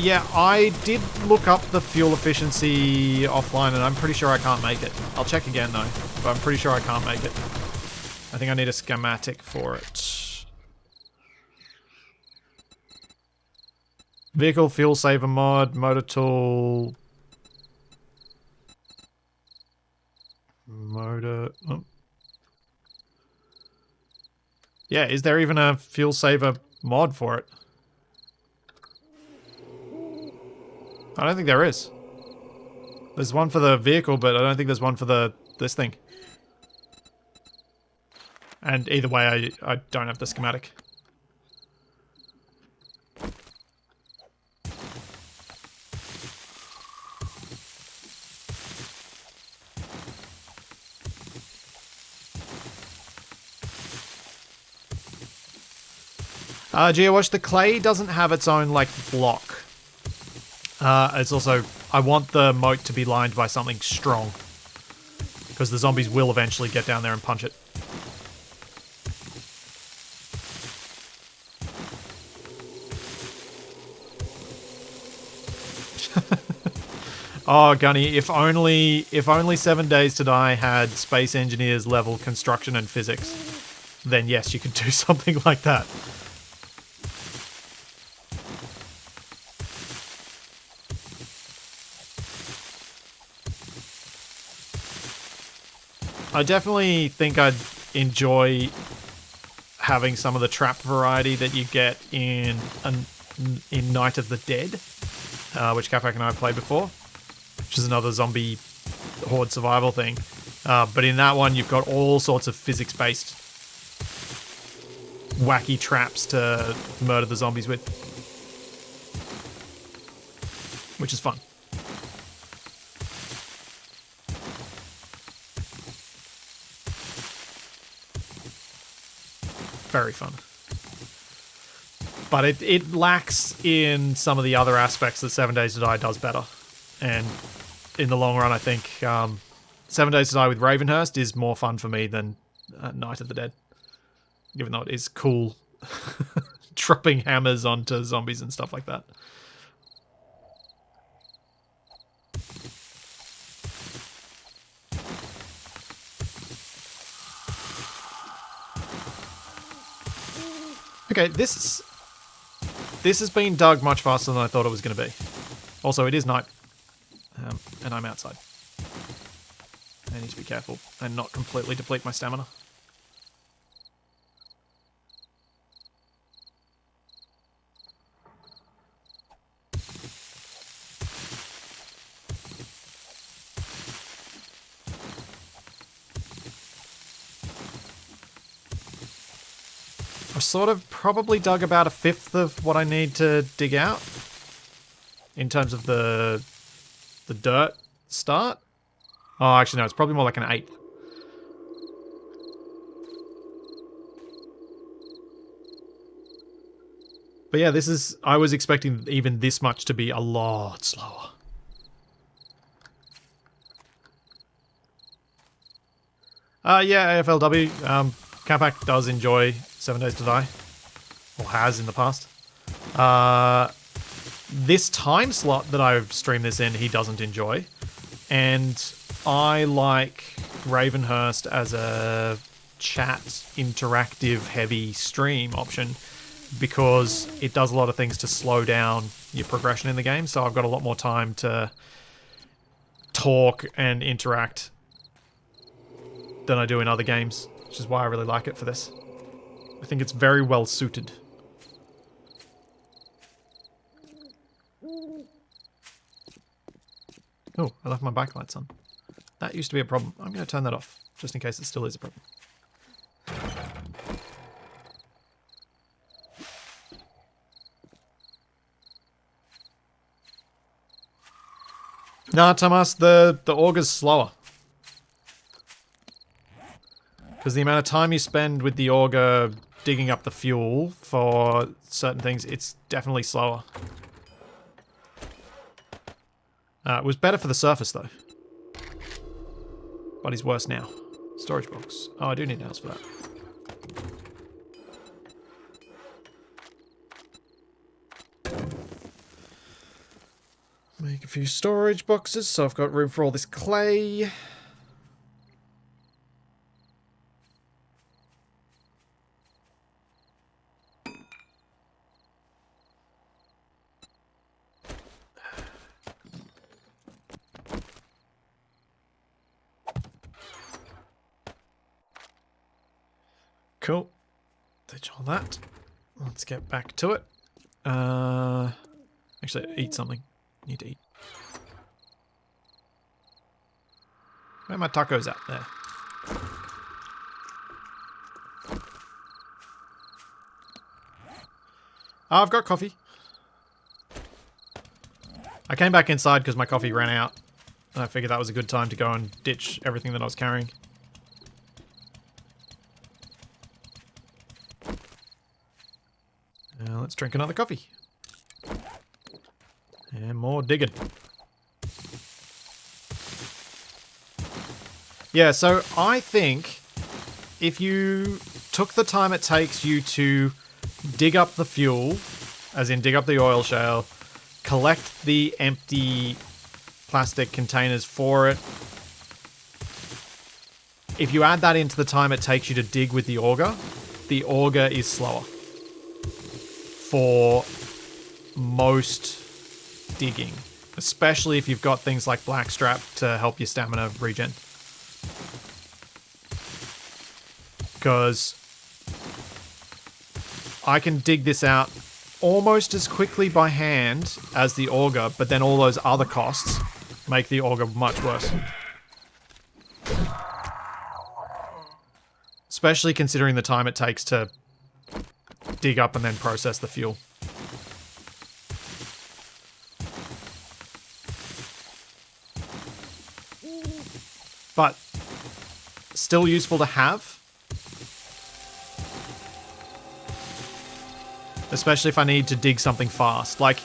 Yeah, I did look up the fuel efficiency offline, and I'm pretty sure I can't make it. I'll check again, though, but I'm pretty sure I can't make it. I think I need a schematic for it. Vehicle fuel saver mod, motor tool... Motor... Oh. Yeah, is there even a fuel saver mod for it? I don't think there is. There's one for the vehicle, but I don't think there's one for this thing. And either way, I don't have the schematic. Geowash, the clay doesn't have its own, like, block. It's also... I want the moat to be lined by something strong. Because the zombies will eventually get down there and punch it. Oh, Gunny, if only 7 Days to Die had Space Engineers level construction and physics, then yes, you could do something like that. I definitely think I'd enjoy having some of the trap variety that you get in Night of the Dead, which Capac and I have played before, which is another zombie horde survival thing. But in that one, you've got all sorts of physics-based wacky traps to murder the zombies with, which is fun. Very fun. But it lacks in some of the other aspects that 7 Days to Die does better. And in the long run, I think 7 Days to Die with Ravenhearst is more fun for me than Night of the Dead. Even though it is cool dropping hammers onto zombies and stuff like that. Okay, this has been dug much faster than I thought it was going to be. Also, it is night, and I'm outside. I need to be careful and not completely deplete my stamina. I've sort of probably dug about 1/5 of what I need to dig out in terms of the dirt start. Oh, actually no, it's probably more like an 1/8. But yeah, I was expecting even this much to be a lot slower. Yeah, AFLW, Capac does enjoy 7 Days to Die, or has in the past. This time slot that I've streamed this in, he doesn't enjoy. And I like Ravenhearst as a chat, interactive, heavy stream option because it does a lot of things to slow down your progression in the game. So I've got a lot more time to talk and interact than I do in other games, which is why I really like it for this. I think it's very well suited. Oh, I left my backlights on. That used to be a problem. I'm going to turn that off, just in case it still is a problem. Nah, Thomas, the auger's slower. Because the amount of time you spend with the auger digging up the fuel for certain things, it's definitely slower. It was better for the surface, though. But he's worse now. Storage box. Oh, I do need nails for that. Make a few storage boxes, so I've got room for all this clay. Cool. Ditch all that. Let's get back to it. Actually, eat something. Need to eat. Where are my tacos at? There. Oh, I've got coffee. I came back inside because my coffee ran out. And I figured that was a good time to go and ditch everything that I was carrying. Now let's drink another coffee. And more digging. Yeah, so I think if you took the time it takes you to dig up the fuel, as in dig up the oil shale, collect the empty plastic containers for it, if you add that into the time it takes you to dig with the auger is slower for most digging, especially if you've got things like blackstrap to help your stamina regen. Because I can dig this out almost as quickly by hand as the auger, but then all those other costs make the auger much worse. Especially considering the time it takes to dig up and then process the fuel. But still useful to have. Especially if I need to dig something fast. Like,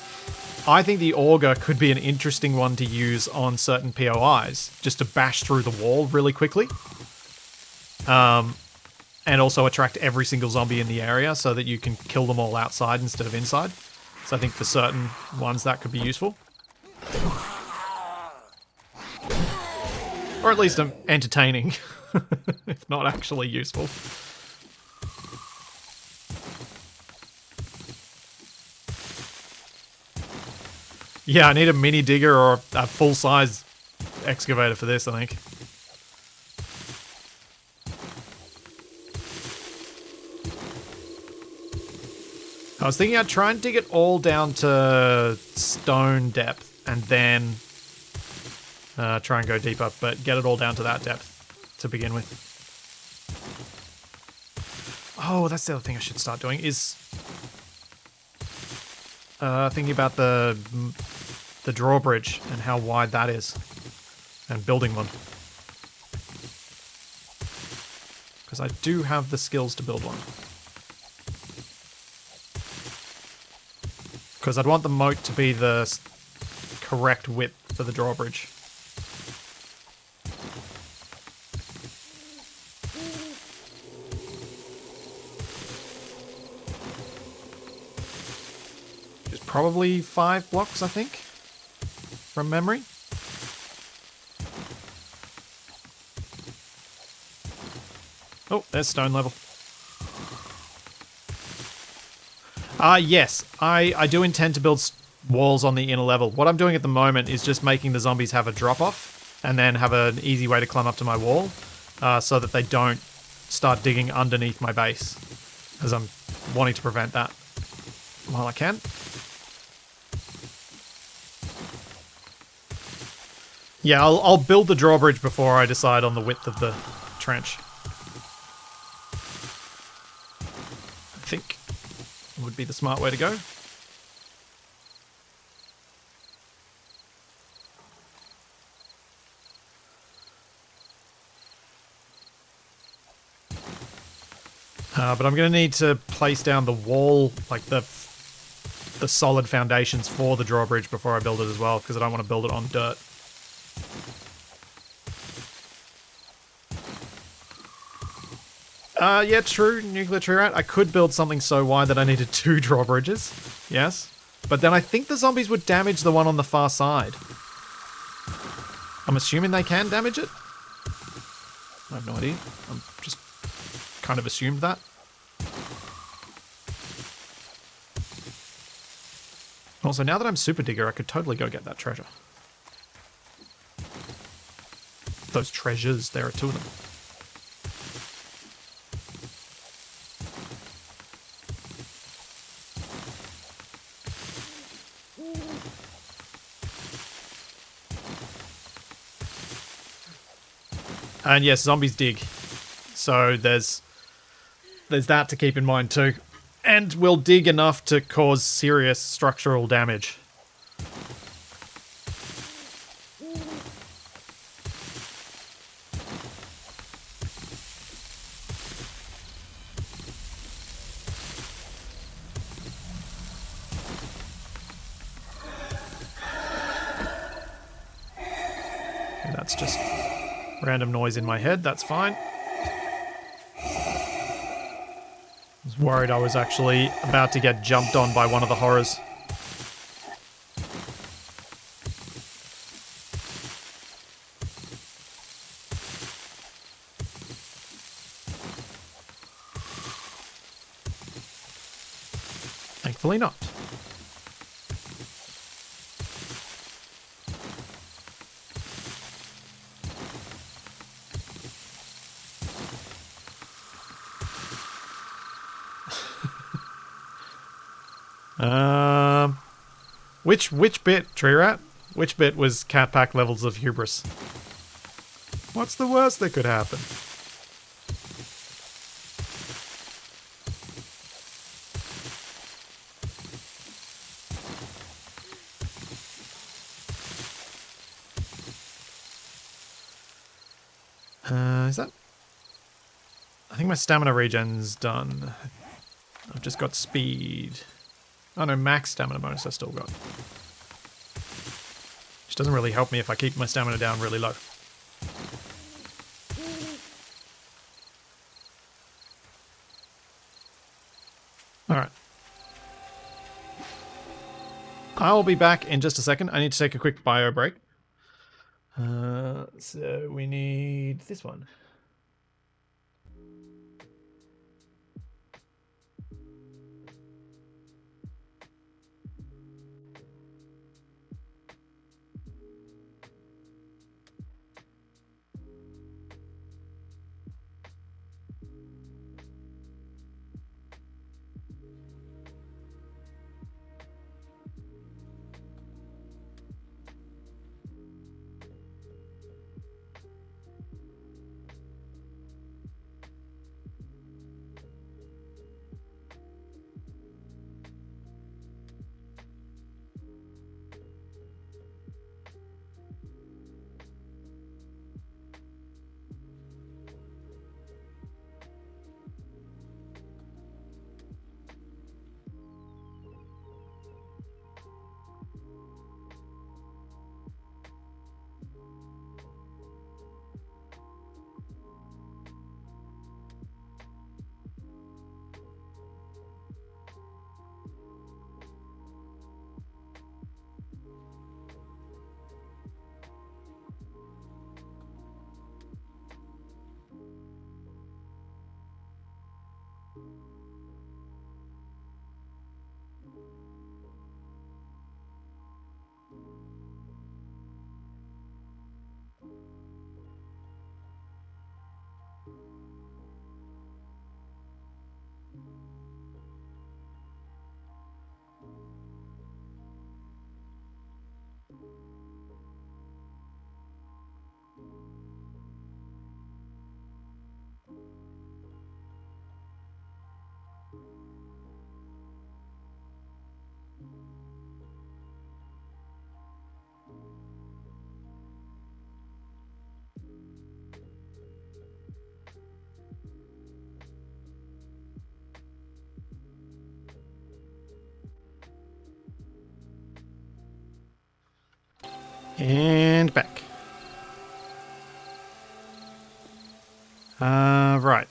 I think the auger could be an interesting one to use on certain POIs, just to bash through the wall really quickly. And also attract every single zombie in the area so that you can kill them all outside instead of inside. So I think for certain ones that could be useful. Or at least entertaining, if not actually useful. Yeah, I need a mini digger or a full-size excavator for this, I think. I was thinking I'd try and dig it all down to stone depth and then try and go deeper, but get it all down to that depth to begin with. Oh, that's the other thing I should start doing is thinking about the drawbridge and how wide that is and building one. Because I do have the skills to build one. Because I'd want the moat to be the correct width for the drawbridge. Which is probably 5 blocks, I think, from memory. Oh, there's stone level. Yes, I do intend to build walls on the inner level. What I'm doing at the moment is just making the zombies have a drop-off and then have an easy way to climb up to my wall so that they don't start digging underneath my base, as I'm wanting to prevent that while I can. Yeah, I'll build the drawbridge before I decide on the width of the trench. I think would be the smart way to go. But I'm going to need to place down the wall, like the solid foundations for the drawbridge before I build it as well, because I don't want to build it on dirt. Yeah, true, nuclear tree rat. I could build something so wide that I needed 2 drawbridges. Yes. But then I think the zombies would damage the one on the far side. I'm assuming they can damage it? I have no idea. I'm just kind of assumed that. Also, now that I'm Super Digger, I could totally go get that treasure. Those treasures, there are 2 of them. And yes, zombies dig. So there's that to keep in mind too. And will dig enough to cause serious structural damage. And that's just random noise in my head, that's fine. I was worried I was actually about to get jumped on by one of the horrors. Thankfully not. Which bit, tree rat? Which bit was cat pack levels of hubris? What's the worst that could happen? Is that... I think my stamina regen's done. I've just got speed. Oh no, max stamina bonus I still got. Which doesn't really help me if I keep my stamina down really low. Alright. I'll be back in just a second. I need to take a quick bio break. So we need this one. And back. Right.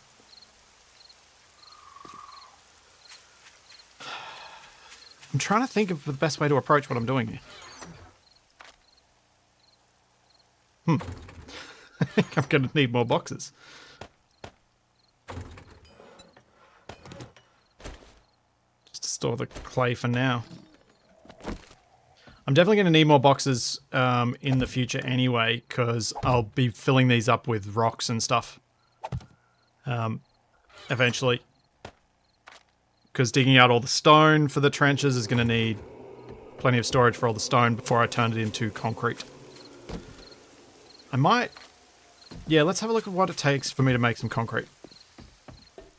I'm trying to think of the best way to approach what I'm doing here. I think I'm going to need more boxes. Just to store the clay for now. I'm definitely going to need more boxes in the future anyway, because I'll be filling these up with rocks and stuff eventually. Because digging out all the stone for the trenches is going to need plenty of storage for all the stone before I turn it into concrete. I might... Yeah, let's have a look at what it takes for me to make some concrete.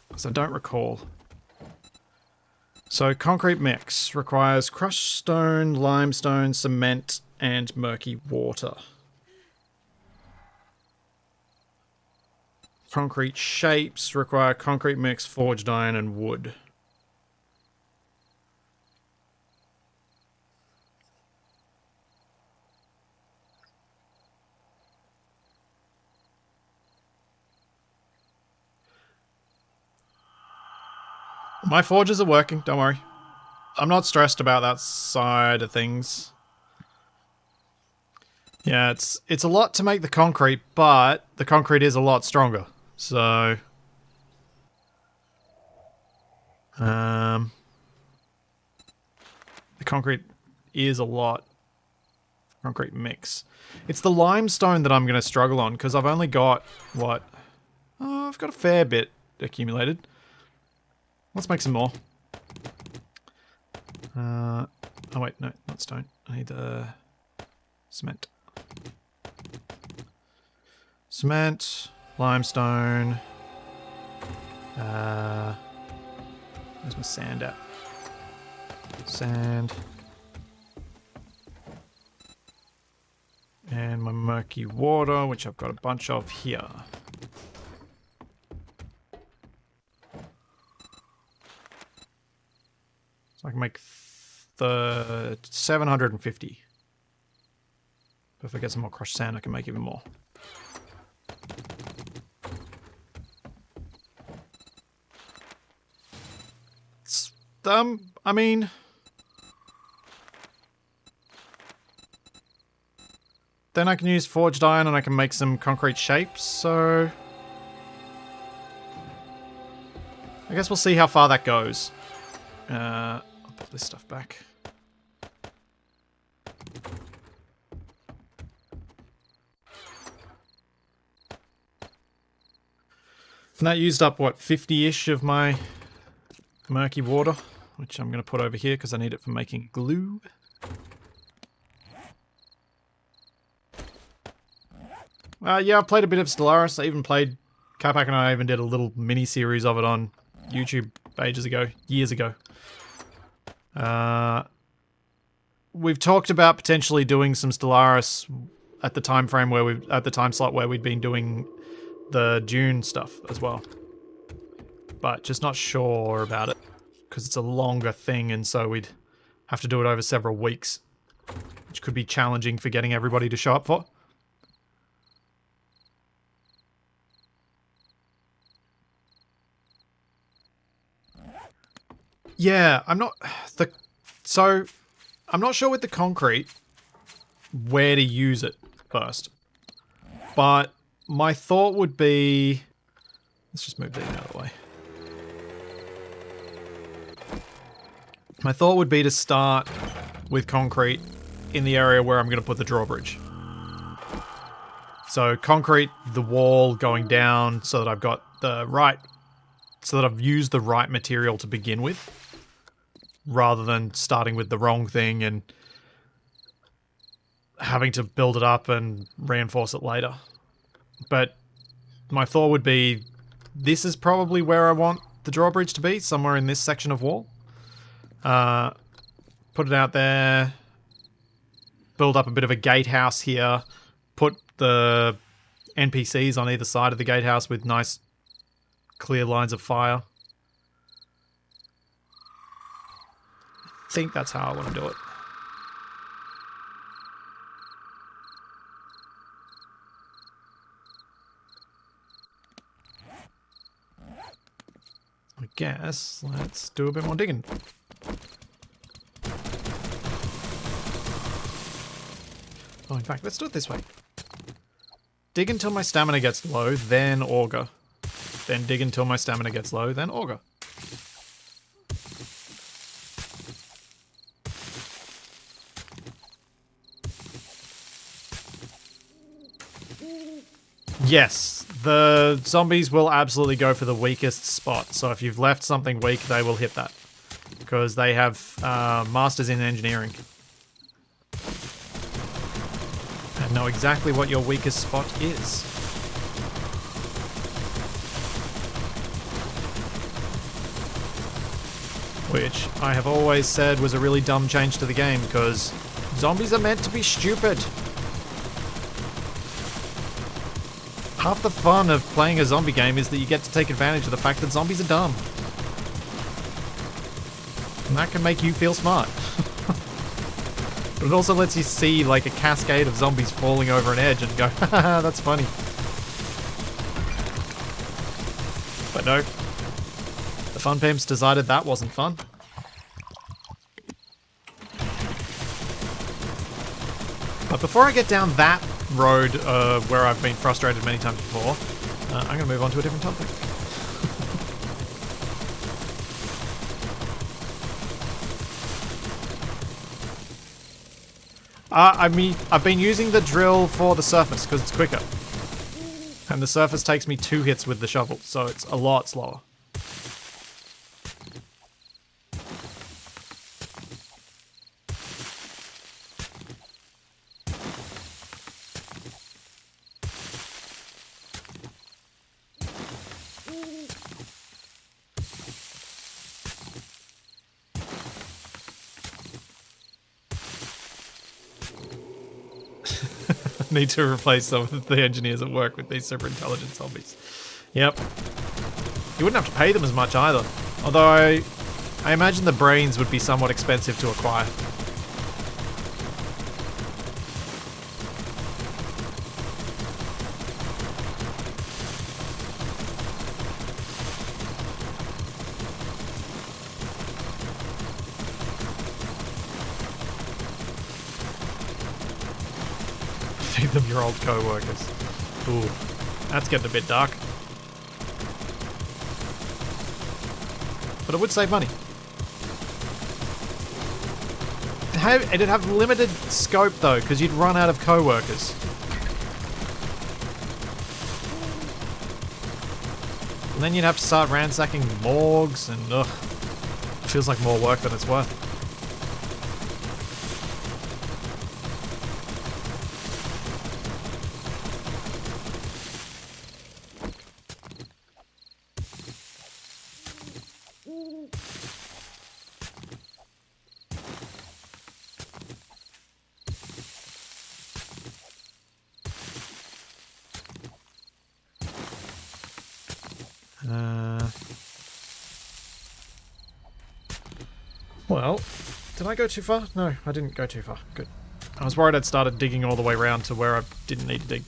Because I don't recall. So, concrete mix requires crushed stone, limestone, cement, and murky water. Concrete shapes require concrete mix, forged iron, and wood. My forges are working, don't worry. I'm not stressed about that side of things. Yeah, it's a lot to make the concrete, but the concrete is a lot stronger. So... the concrete is a lot. Concrete mix. It's the limestone that I'm going to struggle on, because I've only got, what? Oh, I've got a fair bit accumulated. Let's make some more. Oh wait, no, not stone. I need cement. Cement, limestone. Where's my sand at? Sand. And my murky water, which I've got a bunch of here. So I can make the 750. But if I get some more crushed sand, I can make even more. It's, I mean... Then I can use forged iron and I can make some concrete shapes, so... I guess we'll see how far that goes. I'll put this stuff back. And that used up, what, 50-ish of my murky water, which I'm going to put over here because I need it for making glue. Yeah, I've played a bit of Stellaris. I even played... Carpack and I even did a little mini-series of it on YouTube ages ago, years ago. We've talked about potentially doing some Stellaris at the time frame where we at the time slot where we'd been doing the Dune stuff as well, but just not sure about it because it's a longer thing, and so we'd have to do it over several weeks, which could be challenging for getting everybody to show up for. Yeah, I'm not sure with the concrete where to use it first. But my thought would be... Let's just move these out of the way. My thought would be to start with concrete in the area where I'm going to put the drawbridge. So concrete, the wall going down so that I've got the right... So that I've used the right material to begin with, rather than starting with the wrong thing and having to build it up and reinforce it later. But my thought would be, this is probably where I want the drawbridge to be, somewhere in this section of wall. Put it out there, build up a bit of a gatehouse here, put the NPCs on either side of the gatehouse with nice clear lines of fire. I think that's how I want to do it. guess let's do a bit more digging. Oh, in fact, let's do it this way. Dig until my stamina gets low, then auger. Then dig until my stamina gets low, then auger. Yes, the zombies will absolutely go for the weakest spot. So if you've left something weak, they will hit that. Because they have masters in engineering. And know exactly what your weakest spot is. Which I have always said was a really dumb change to the game, because zombies are meant to be stupid. Half the fun of playing a zombie game is that you get to take advantage of the fact that zombies are dumb. And that can make you feel smart. But it also lets you see like a cascade of zombies falling over an edge and go, haha, that's funny. But no. The fun pimps decided that wasn't fun. But before I get down that road where I've been frustrated many times before, I'm going to move on to a different topic. I've been using the drill for the surface because it's quicker. And the surface takes me 2 hits with the shovel, so it's a lot slower. Need to replace some of the engineers at work with these super intelligent zombies. Yep. You wouldn't have to pay them as much either. Although I imagine the brains would be somewhat expensive to acquire. Feed them your old co-workers. Ooh, that's getting a bit dark. But it would save money. It'd have limited scope though, because you'd run out of co-workers. And then you'd have to start ransacking morgues and ugh. Feels like more work than it's worth. Well, did I go too far? No, I didn't go too far. Good. I was worried I'd started digging all the way around to where I didn't need to dig.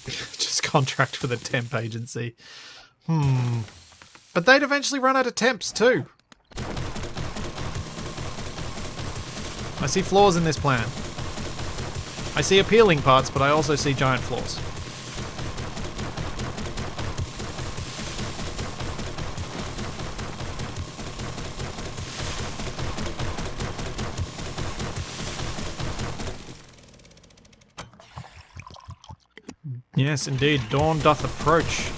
Just contract with a temp agency. But they'd eventually run out of temps too. I see flaws in this plan. I see appealing parts, but I also see giant flaws. Yes, indeed. Dawn doth approach.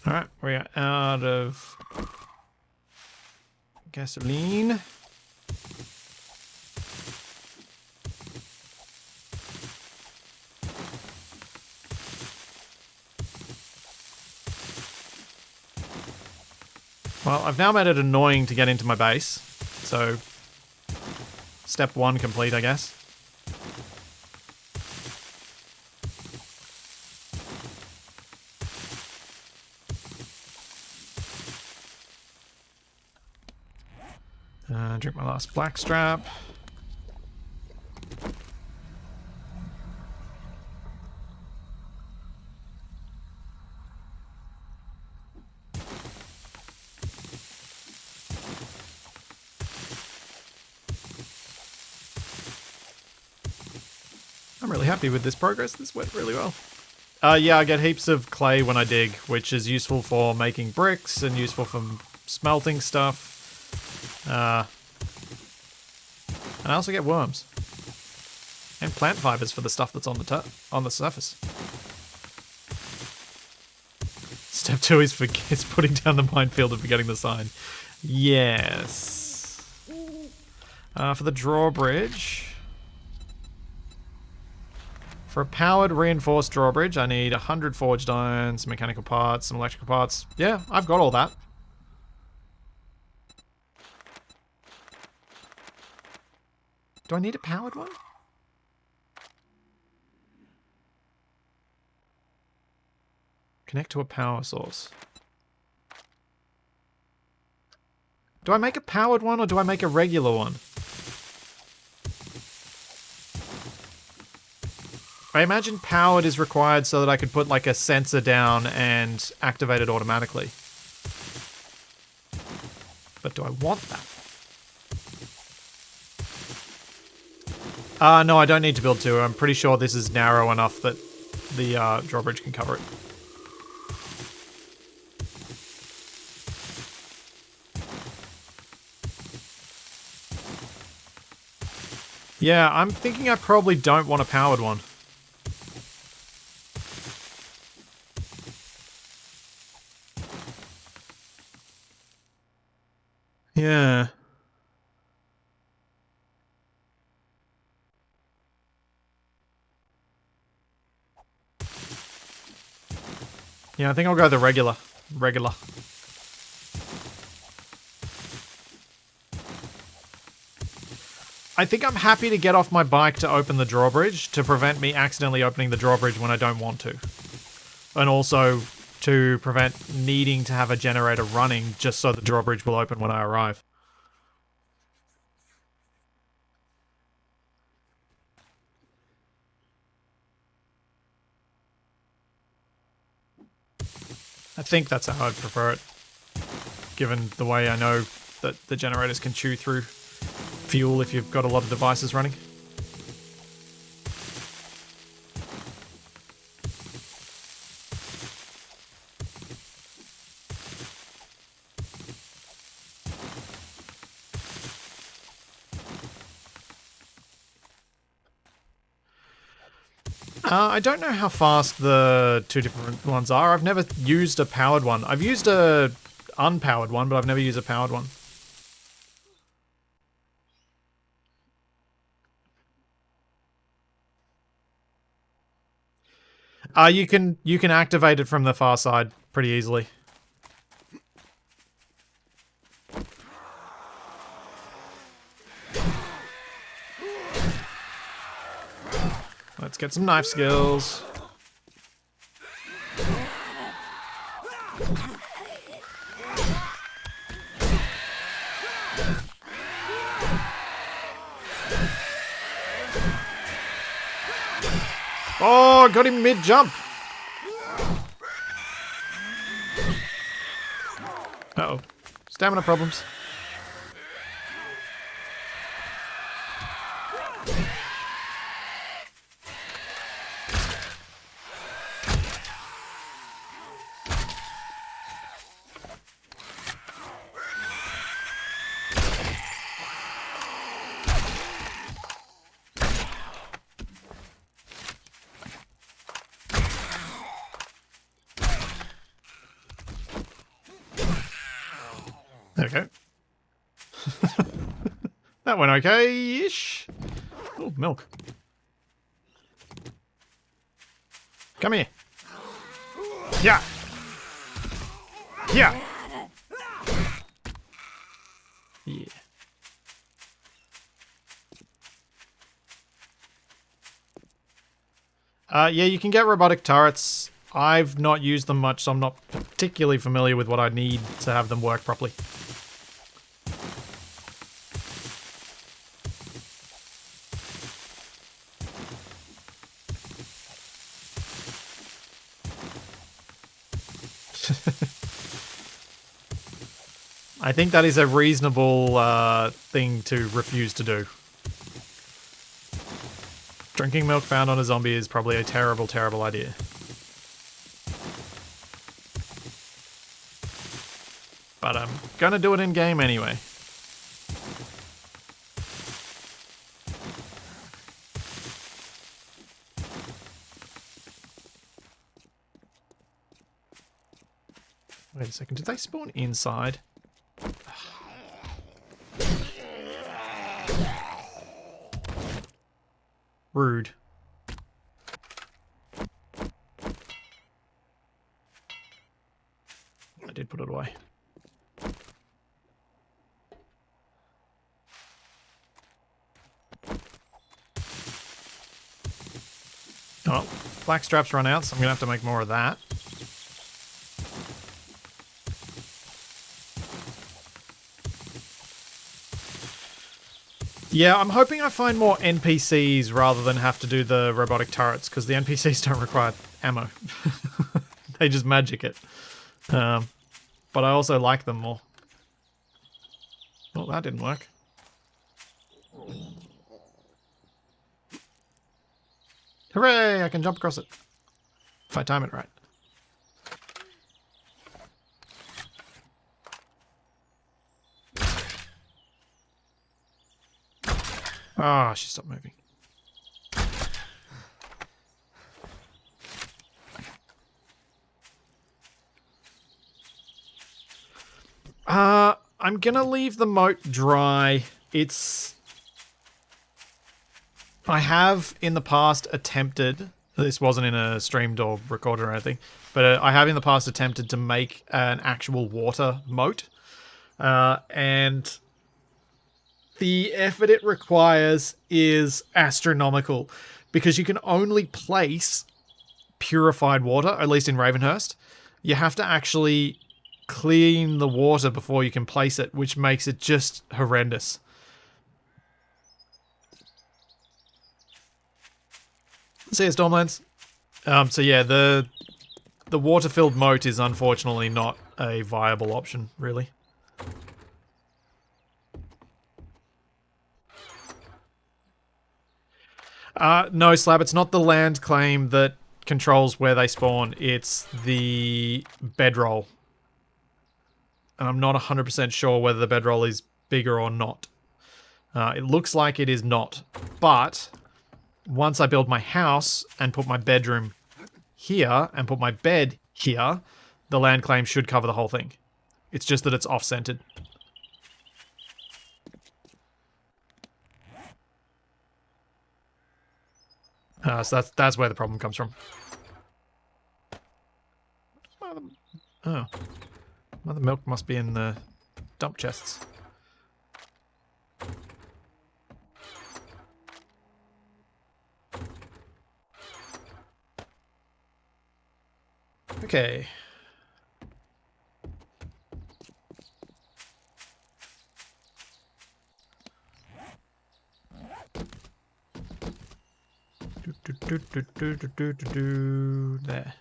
Alright, we are out of gasoline. Well, I've now made it annoying to get into my base, so step 1 complete, I guess. Drink my last blackstrap. I'm really happy with this progress. This went really well. Yeah, I get heaps of clay when I dig, which is useful for making bricks and useful for smelting stuff. And I also get worms. And plant fibers for the stuff that's on the surface. Step 2 is putting down the minefield and forgetting the sign. Yes. For the drawbridge... For a powered reinforced drawbridge, I need 100 forged iron, some mechanical parts, some electrical parts. Yeah, I've got all that. Do I need a powered one? Connect to a power source. Do I make a powered one or do I make a regular one? I imagine powered is required so that I could put like a sensor down and activate it automatically. But do I want that? No, I don't need to build 2. I'm pretty sure this is narrow enough that the drawbridge can cover it. Yeah, I'm thinking I probably don't want a powered one. Yeah. Yeah, I think I'll go the regular. I think I'm happy to get off my bike to open the drawbridge to prevent me accidentally opening the drawbridge when I don't want to. And also to prevent needing to have a generator running just so the drawbridge will open when I arrive. I think that's how I'd prefer it, given the way I know that the generators can chew through fuel if you've got a lot of devices running. I don't know how fast the 2 different ones are. I've never used a powered one. I've used a unpowered one, but I've never used a powered one. You can activate it from the far side pretty easily. Let's get some knife skills. Oh, got him mid-jump. Uh-oh. Stamina problems. Okay. That went okay-ish. Oh, milk. Come here. Yeah. Yeah. Yeah. Yeah, you can get robotic turrets. I've not used them much, so I'm not particularly familiar with what I need to have them work properly. I think that is a reasonable thing to refuse to do. Drinking milk found on a zombie is probably a terrible, terrible idea. But I'm gonna do it in game anyway. Wait a second, did they spawn inside? Rude. I did put it away. Oh, black straps run out, so I'm gonna have to make more of that. Yeah, I'm hoping I find more NPCs rather than have to do the robotic turrets, because the NPCs don't require ammo. They just magic it. But I also like them more. Well, that didn't work. Hooray! I can jump across it. If I time it right. Ah, she stopped moving. I'm gonna leave the moat dry. I have in the past attempted, this wasn't in a streamed or recorded or anything, but I have in the past attempted to make an actual water moat. And the effort it requires is astronomical, because you can only place purified water, at least in Ravenhearst. You have to actually clean the water before you can place it, which makes it just horrendous. See you, Stormlands. So yeah, the water-filled moat is unfortunately not a viable option, really. No, Slab, it's not the land claim that controls where they spawn. It's the bedroll. And I'm not 100% sure whether the bedroll is bigger or not. It looks like it is not. But once I build my house and put my bedroom here and put my bed here, the land claim should cover the whole thing. It's just that it's off-centered. So that's where the problem comes from. Oh. Well, the milk must be in the dump chests. Okay. There.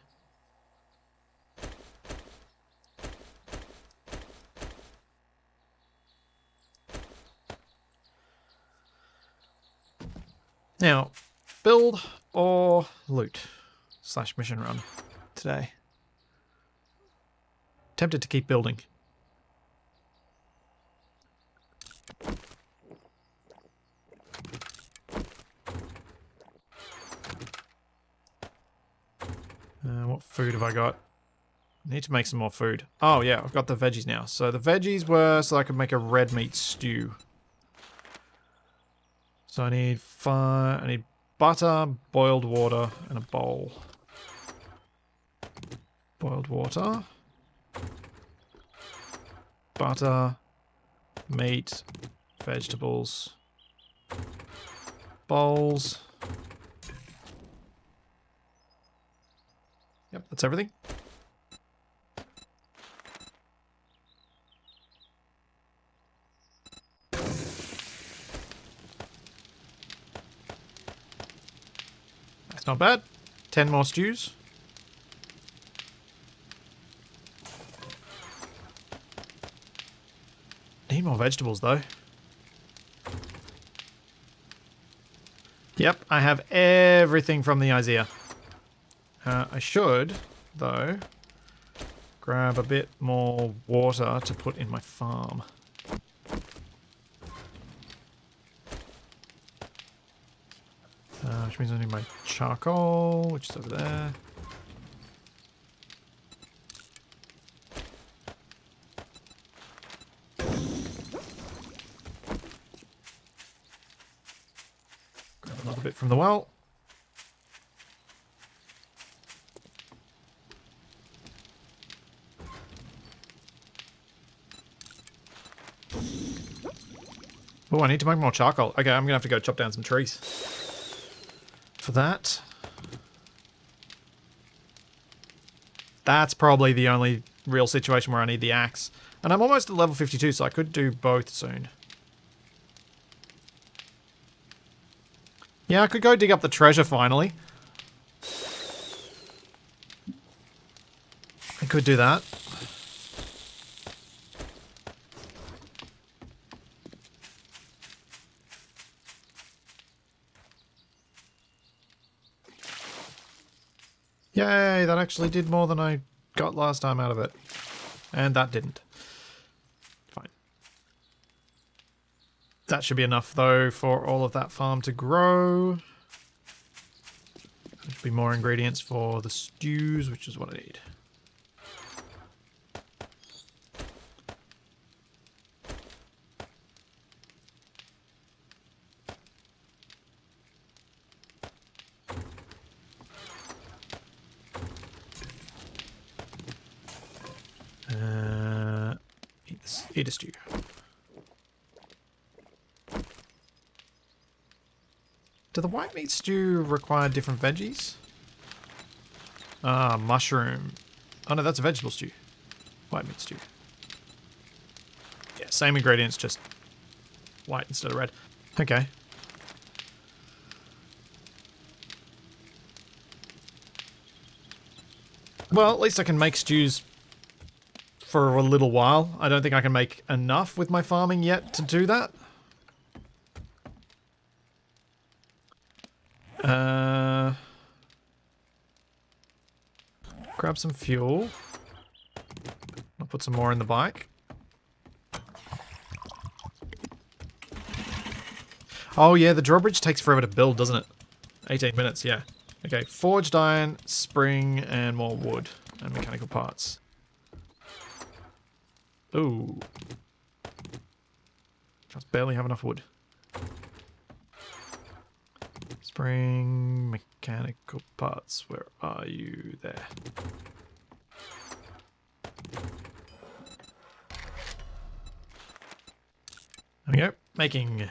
Now, build or loot / mission run today. Tempted to keep building. What food have I got? I need to make some more food. Oh yeah, I've got the veggies now. So the veggies were so I could make a red meat stew. So I need butter, boiled water, and a bowl. Boiled water. Butter, meat, vegetables, bowls. Yep, that's everything. That's not bad. 10 more stews. Need more vegetables, though. Yep, I have everything from the Izea. I should, though, grab a bit more water to put in my farm. Which means I need my charcoal, which is over there. Grab another bit from the well. Oh, I need to make more charcoal. Okay, I'm gonna have to go chop down some trees for that. That's probably the only real situation where I need the axe. And I'm almost at level 52, so I could do both soon. Yeah, I could go dig up the treasure finally. I could do that. Yay, that actually did more than I got last time out of it. And that didn't. Fine. That should be enough, though, for all of that farm to grow. There should be more ingredients for the stews, which is what I need. Eat a stew. Do the white meat stew require different veggies? Ah, mushroom. Oh no, that's a vegetable stew. White meat stew. Yeah, same ingredients, just white instead of red. Okay. Well, at least I can make stews for a little while. I don't think I can make enough with my farming yet to do that. Grab some fuel. I'll put some more in the bike. Oh yeah, the drawbridge takes forever to build, doesn't it? 18 minutes, yeah. Okay, forged iron, spring, and more wood and mechanical parts. Ooh. Just barely have enough wood. Spring, mechanical parts. Where are you? There. There we go. Making.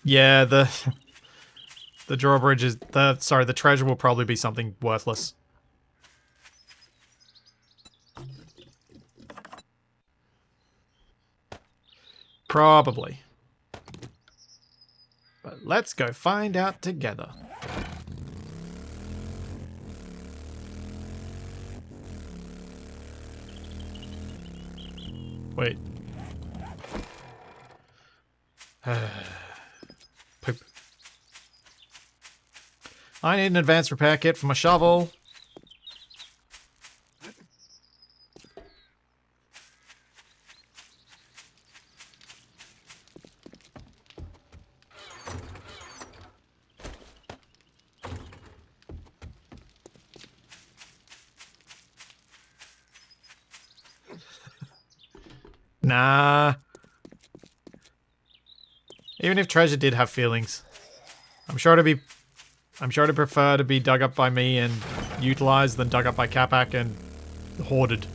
Yeah, the drawbridge is the treasure will probably be something worthless. Probably. But let's go find out together. Wait. Poop. I need an advanced repair kit for my shovel. Nah. Even if treasure did have feelings, I'm sure to prefer to be dug up by me and utilized than dug up by Capac and hoarded.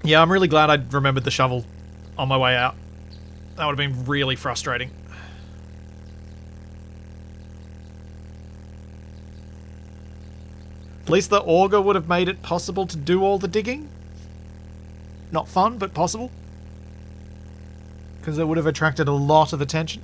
Yeah, I'm really glad I remembered the shovel on my way out. That would have been really frustrating. At least the auger would have made it possible to do all the digging. Not fun, but possible. Because it would have attracted a lot of attention.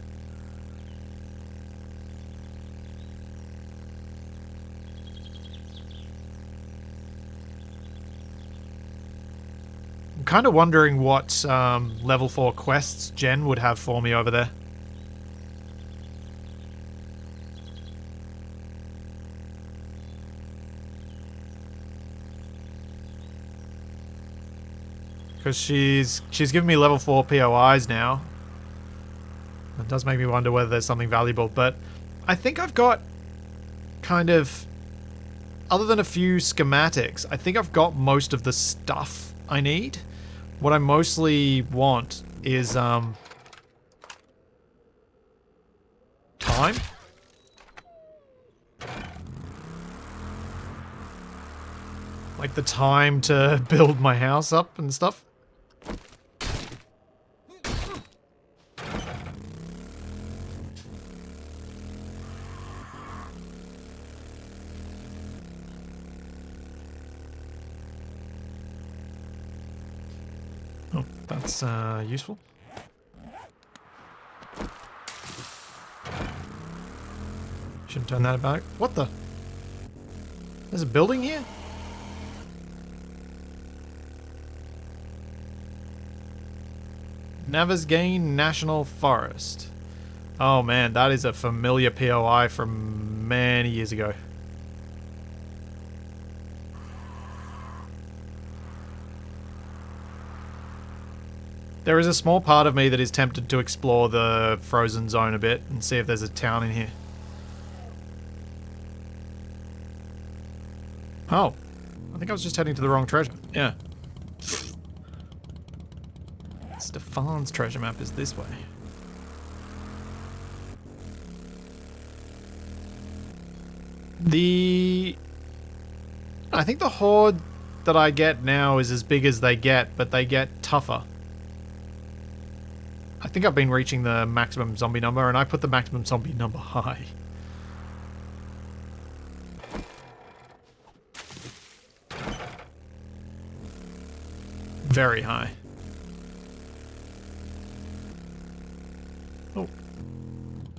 kind of wondering what level 4 quests Jen would have for me over there. Because she's given me level 4 POIs now. It does make me wonder whether there's something valuable, but I think I've got kind of, other than a few schematics, I think I've got most of the stuff I need. What I mostly want is time. Like the time to build my house up and stuff. Oh, that's useful. Shouldn't turn that about. What the? There's a building here? Navezgane National Forest. Oh man, that is a familiar POI from many years ago. There is a small part of me that is tempted to explore the frozen zone a bit and see if there's a town in here. Oh, I think I was just heading to the wrong treasure. Yeah. Stefan's treasure map is this way. I think the horde that I get now is as big as they get, but they get tougher. I think I've been reaching the maximum zombie number, and I put the maximum zombie number high. Very high. Oh.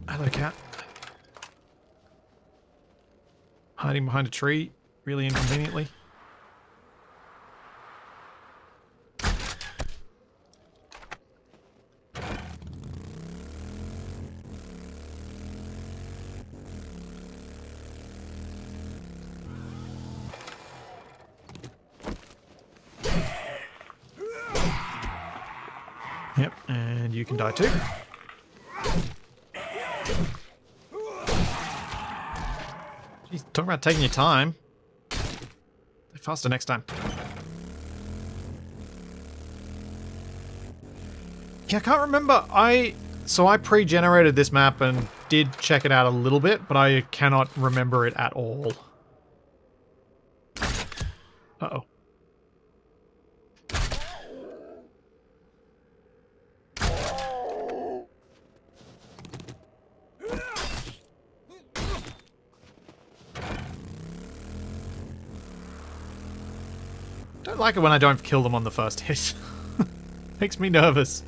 Hello, cat. Hiding behind a tree, really inconveniently. Yep, and you can die too. Jeez, talk about taking your time. Play faster next time. Yeah, I can't remember. So I pre-generated this map and did check it out a little bit, but I cannot remember it at all. Uh-oh. Don't like it when I don't kill them on the first hit. Makes me nervous.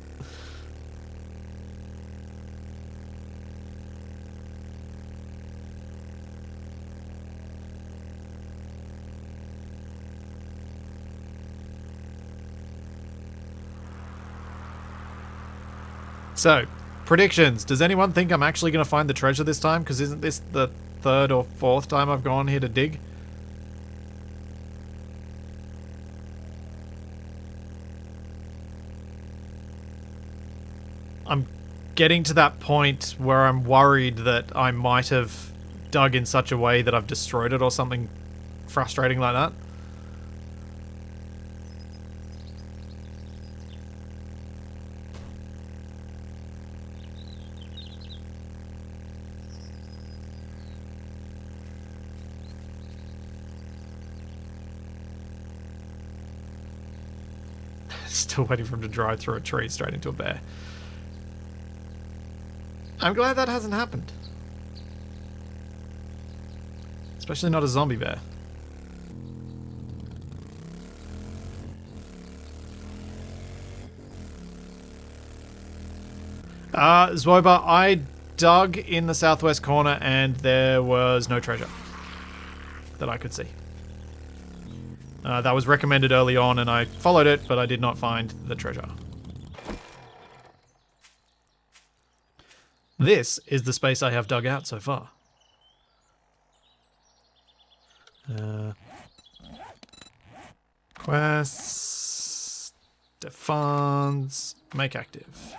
So, predictions. Does anyone think I'm actually going to find the treasure this time? Because isn't this the third or fourth time I've gone here to dig? I'm getting to that point where I'm worried that I might have dug in such a way that I've destroyed it or something frustrating like that. Still waiting for him to drive through a tree straight into a bear. I'm glad that hasn't happened. Especially not a zombie bear. Zwoba, I dug in the southwest corner and there was no treasure that I could see. That was recommended early on and I followed it, but I did not find the treasure. This is the space I have dug out so far. Quests, defans, make active.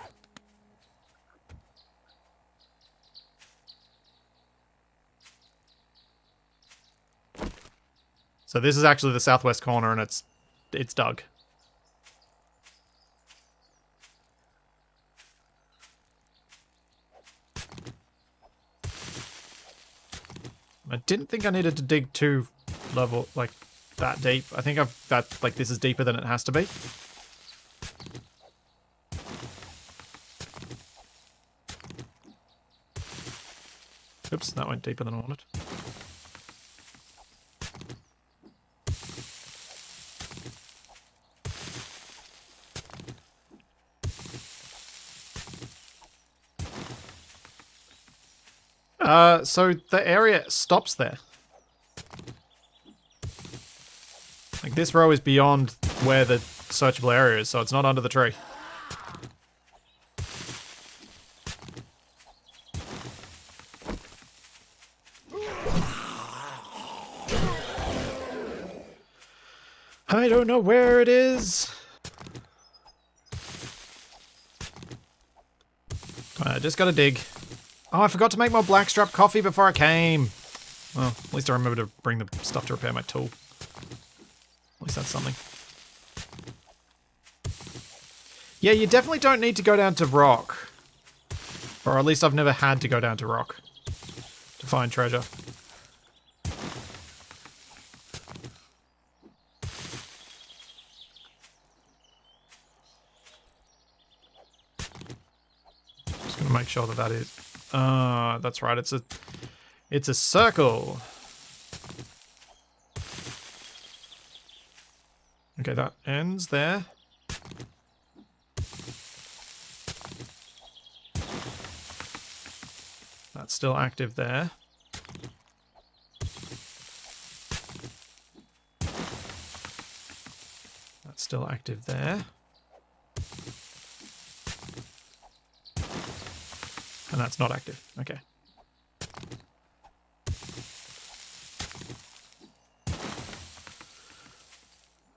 So this is actually the southwest corner and it's dug. I didn't think I needed to dig too level like that deep. I think this is deeper than it has to be. Oops, that went deeper than I wanted. So the area stops there. Like this row is beyond where the searchable area is, so it's not under the tree. I don't know where it is. I just gotta dig. Oh, I forgot to make more blackstrap coffee before I came. Well, at least I remember to bring the stuff to repair my tool. At least that's something. Yeah, you definitely don't need to go down to rock. Or at least I've never had to go down to rock to find treasure. Just gonna make sure that that is... that's right, it's a circle. Okay, that ends there. That's still active there. That's still active there. And that's not active. Okay.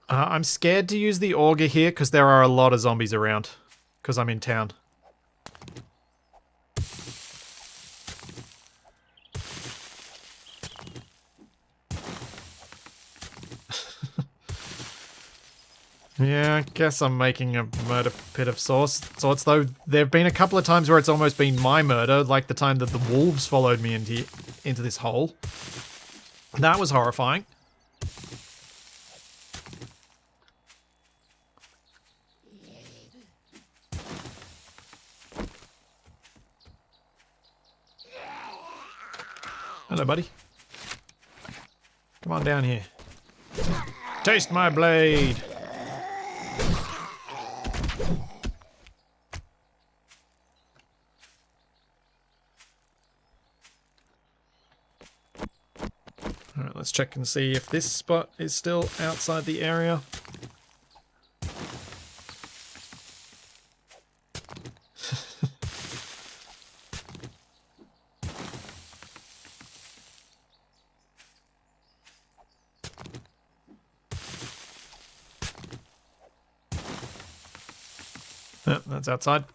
I'm scared to use the auger here because there are a lot of zombies around. Because I'm in town. Yeah, I guess I'm making a murder pit of sorts, though there have been a couple of times where it's almost been my murder, like the time that the wolves followed me into this hole. That was horrifying. Hello, buddy. Come on down here. Taste my blade! Alright, let's check and see if this spot is still outside the area. Yep, that's outside.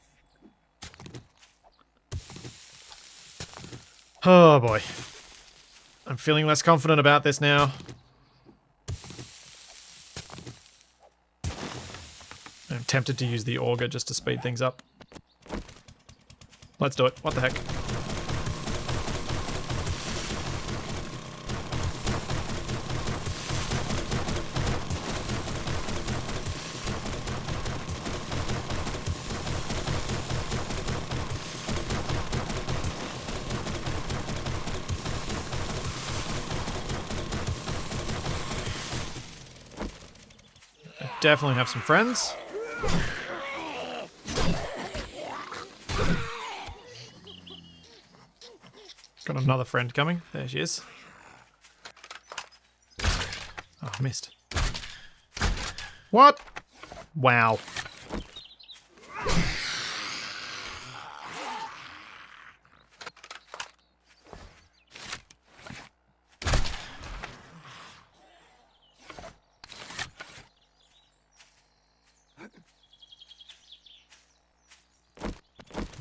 Oh boy. I'm feeling less confident about this now. I'm tempted to use the auger just to speed things up. Let's do it. What the heck? Definitely have some friends. Got another friend coming. There she is. Oh, missed. What? Wow.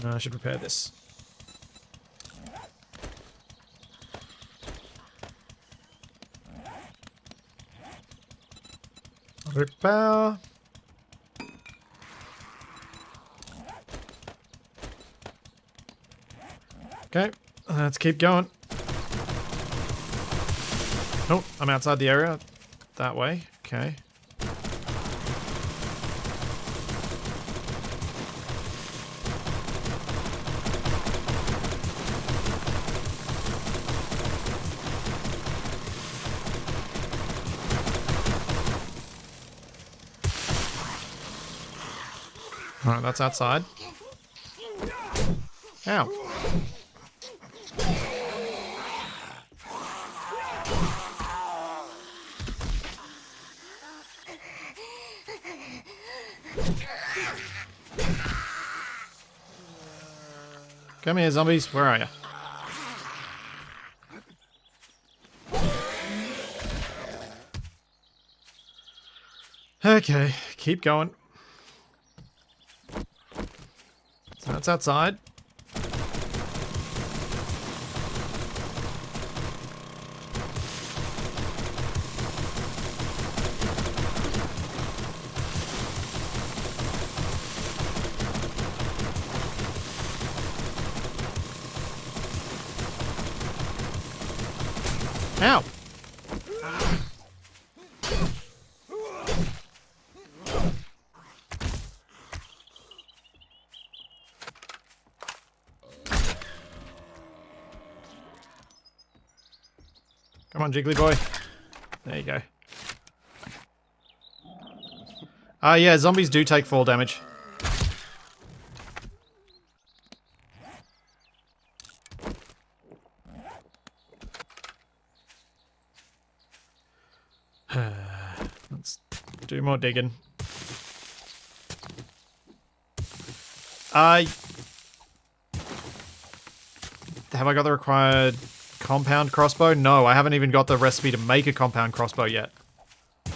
I should repair this. Repair. Okay, let's keep going. Oh, I'm outside the area. That way. Okay. Alright, that's outside. Ow. Come here, zombies. Where are you? Okay, keep going. So that's outside. Ow! Come on, Jiggly boy. There you go. Yeah, zombies do take fall damage. Let's do more digging. Have I got the required compound crossbow? No, I haven't even got the recipe to make a compound crossbow yet. I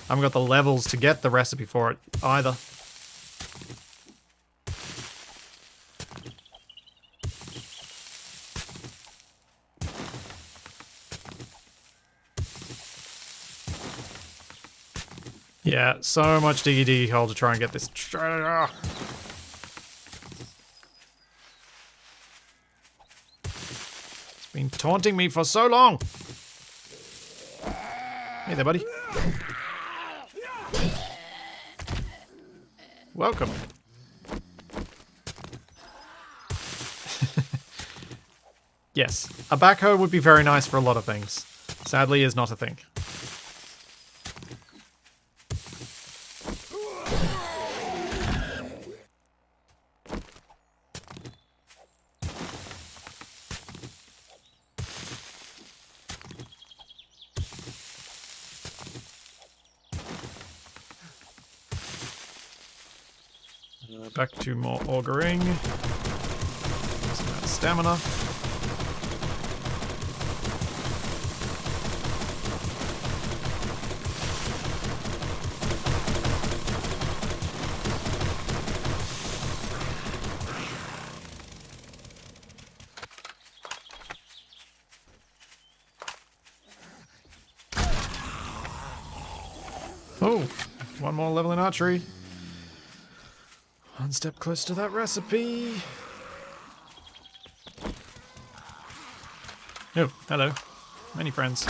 haven't got the levels to get the recipe for it either. Yeah, so much diggy hole to try and get this. It's been taunting me for so long. Hey there, buddy. Welcome. Yes, a backhoe would be very nice for a lot of things. Sadly, is not a thing. Back to more augering. Some stamina. Oh, one more level in archery. One step close to that recipe. Oh, hello. Many friends.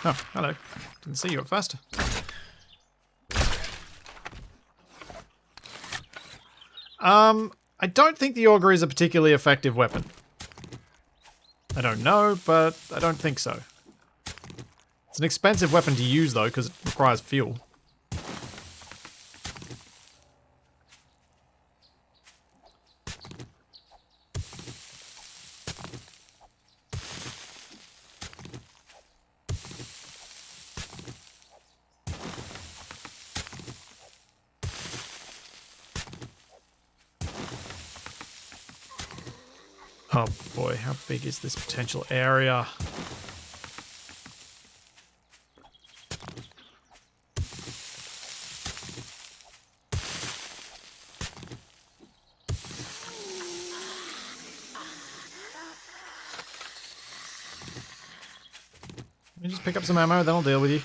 Oh, hello. Didn't see you at first. I don't think the auger is a particularly effective weapon. I don't know, but I don't think so. It's an expensive weapon to use, though, because it requires fuel. Oh boy, how big is this potential area? Let me just pick up some ammo, then I'll deal with you.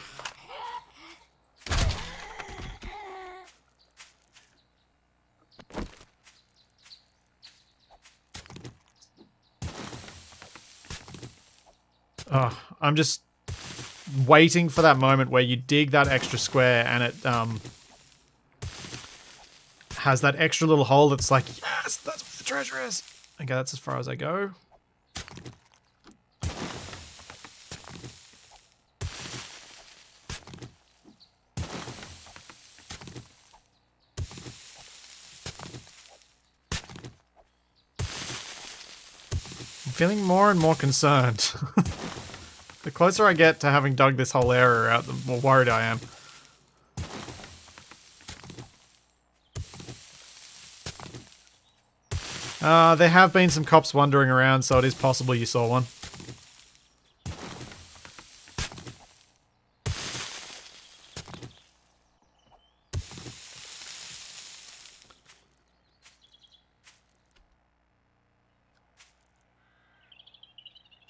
Oh, I'm just waiting for that moment where you dig that extra square and it has that extra little hole that's like, yes, that's where the treasure is. Okay, that's as far as I go. I'm feeling more and more concerned. The closer I get to having dug this whole area out, the more worried I am. There have been some cops wandering around, so it is possible you saw one.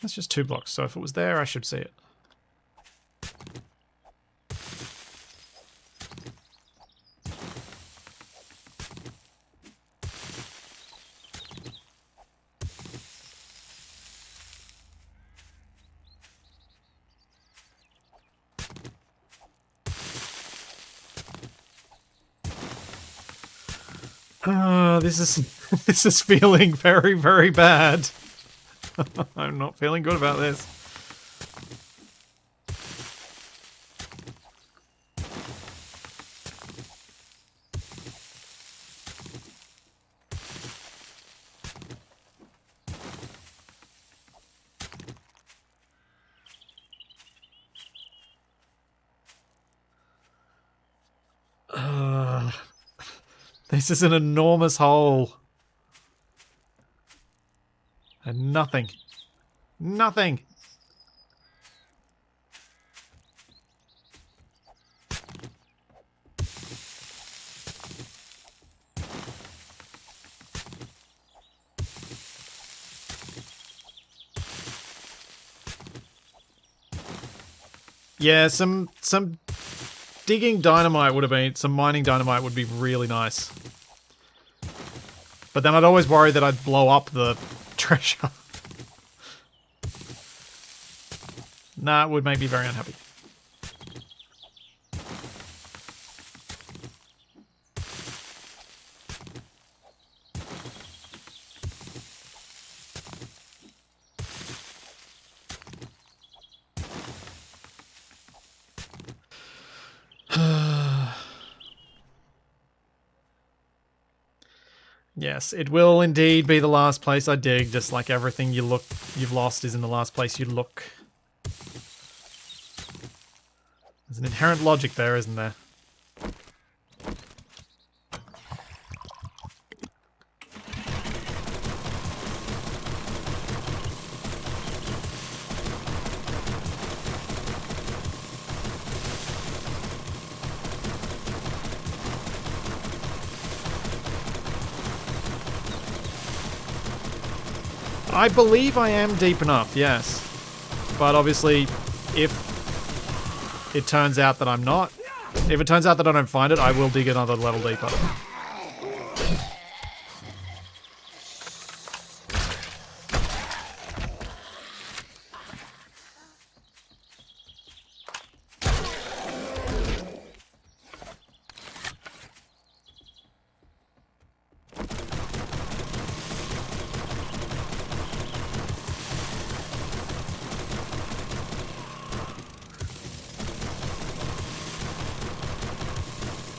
That's just 2 blocks, so if it was there, I should see it. This is feeling very, very bad. I'm not feeling good about this. This is an enormous hole. And nothing. Nothing. Yeah, some digging dynamite would have been, some mining dynamite would be really nice. But then I'd always worry that I'd blow up the treasure. Nah, it would make me very unhappy. Yes, it will indeed be the last place I dig, just like everything you've lost is in the last place you look. There's an inherent logic there, isn't there? I believe I am deep enough, yes. But obviously, if it turns out that I'm not, if it turns out that I don't find it, I will dig another level deeper.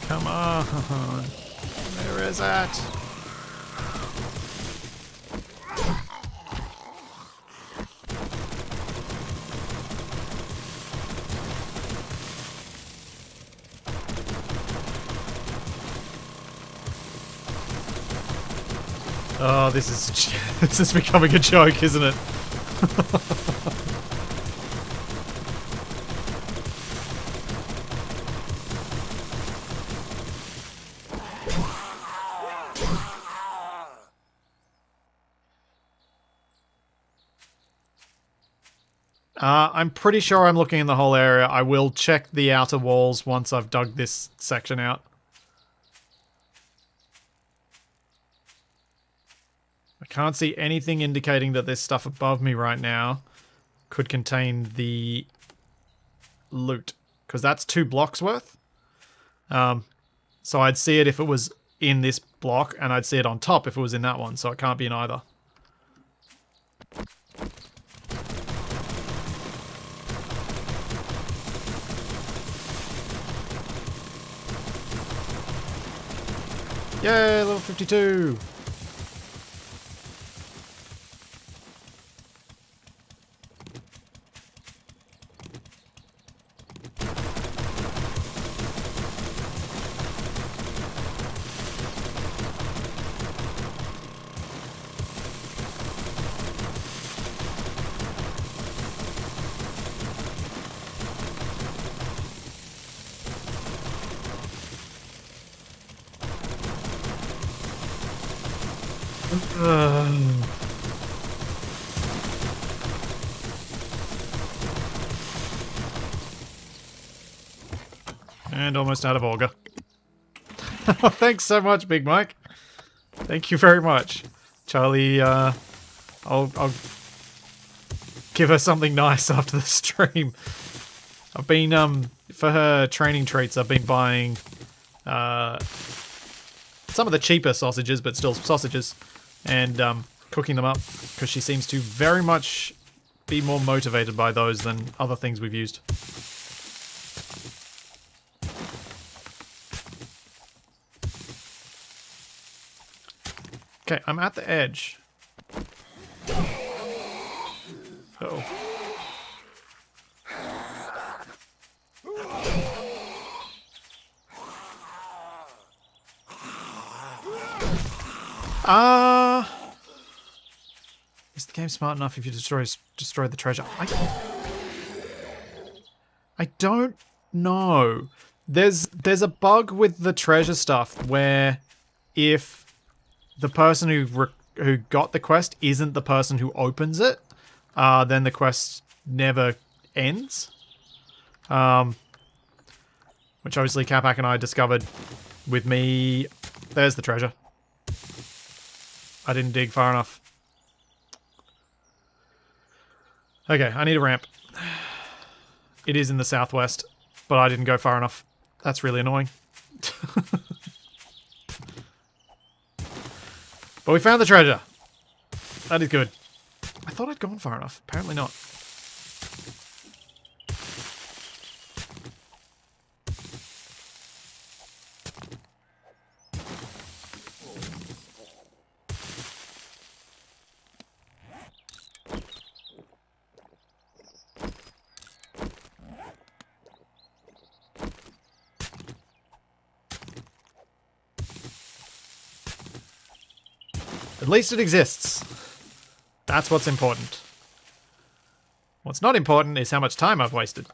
Come on. Where is it? Oh, this is becoming a joke, isn't it? I'm pretty sure I'm looking in the whole area. I will check the outer walls once I've dug this section out. I can't see anything indicating that this stuff above me right now could contain the loot, because that's 2 blocks worth. So I'd see it if it was in this block, and I'd see it on top if it was in that one, so it can't be in either. Yay, level 52! And almost out of auger. Thanks so much, Big Mike. Thank you very much. Charlie, I'll give her something nice after the stream. I've been, for her training treats, I've been buying, some of the cheaper sausages, but still sausages, and, cooking them up, because she seems to very much be more motivated by those than other things we've used. Okay, I'm at the edge. Uh-oh. Is the game smart enough if you destroy the treasure? I don't know. There's a bug with the treasure stuff where if the person who got the quest isn't the person who opens it, then the quest never ends. Which obviously Capac and I discovered with me. There's the treasure. I didn't dig far enough. Okay, I need a ramp. It is in the southwest, but I didn't go far enough. That's really annoying. But we found the treasure. That is good. I thought I'd gone far enough. Apparently not. At least it exists. That's what's important. What's not important is how much time I've wasted.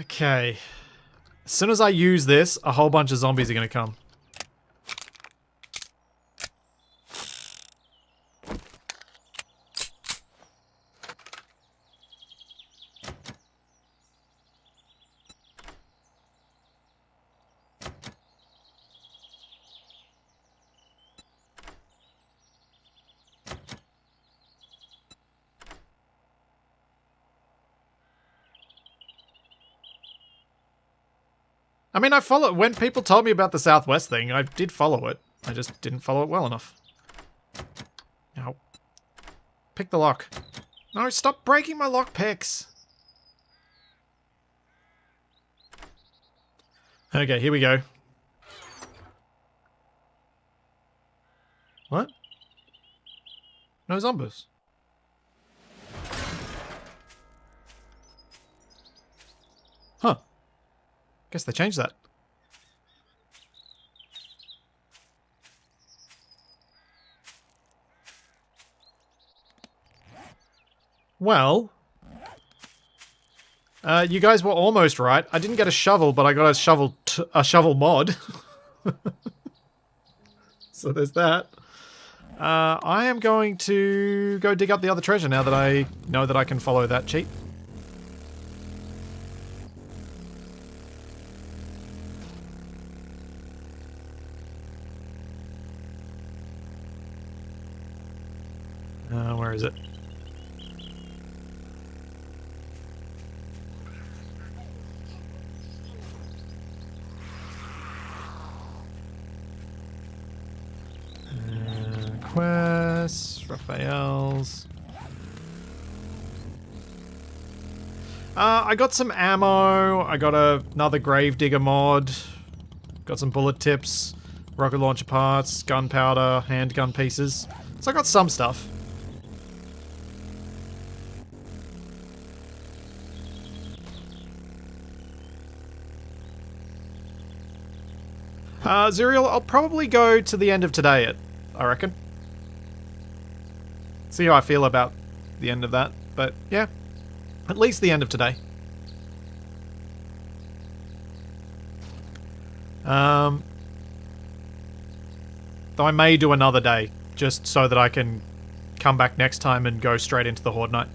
Okay. As soon as I use this, a whole bunch of zombies are going to come. I mean, I follow when people told me about the Southwest thing, I did follow it. I just didn't follow it well enough. Now, pick the lock. No, stop breaking my lockpicks. Okay, here we go. What? No zombies. Huh. Guess they changed that. Well, you guys were almost right. I didn't get a shovel, but I got a shovel mod. So there's that. I am going to go dig up the other treasure now that I know that I can follow that cheat. Where is it? Quests, Raphael's. I got some ammo. I got another gravedigger mod. Got some bullet tips, rocket launcher parts, gunpowder, handgun pieces. So I got some stuff. Zuriel, I'll probably go to the end of today, I reckon. See how I feel about the end of that, but yeah, at least the end of today. Though I may do another day, just so that I can come back next time and go straight into the Horde Night.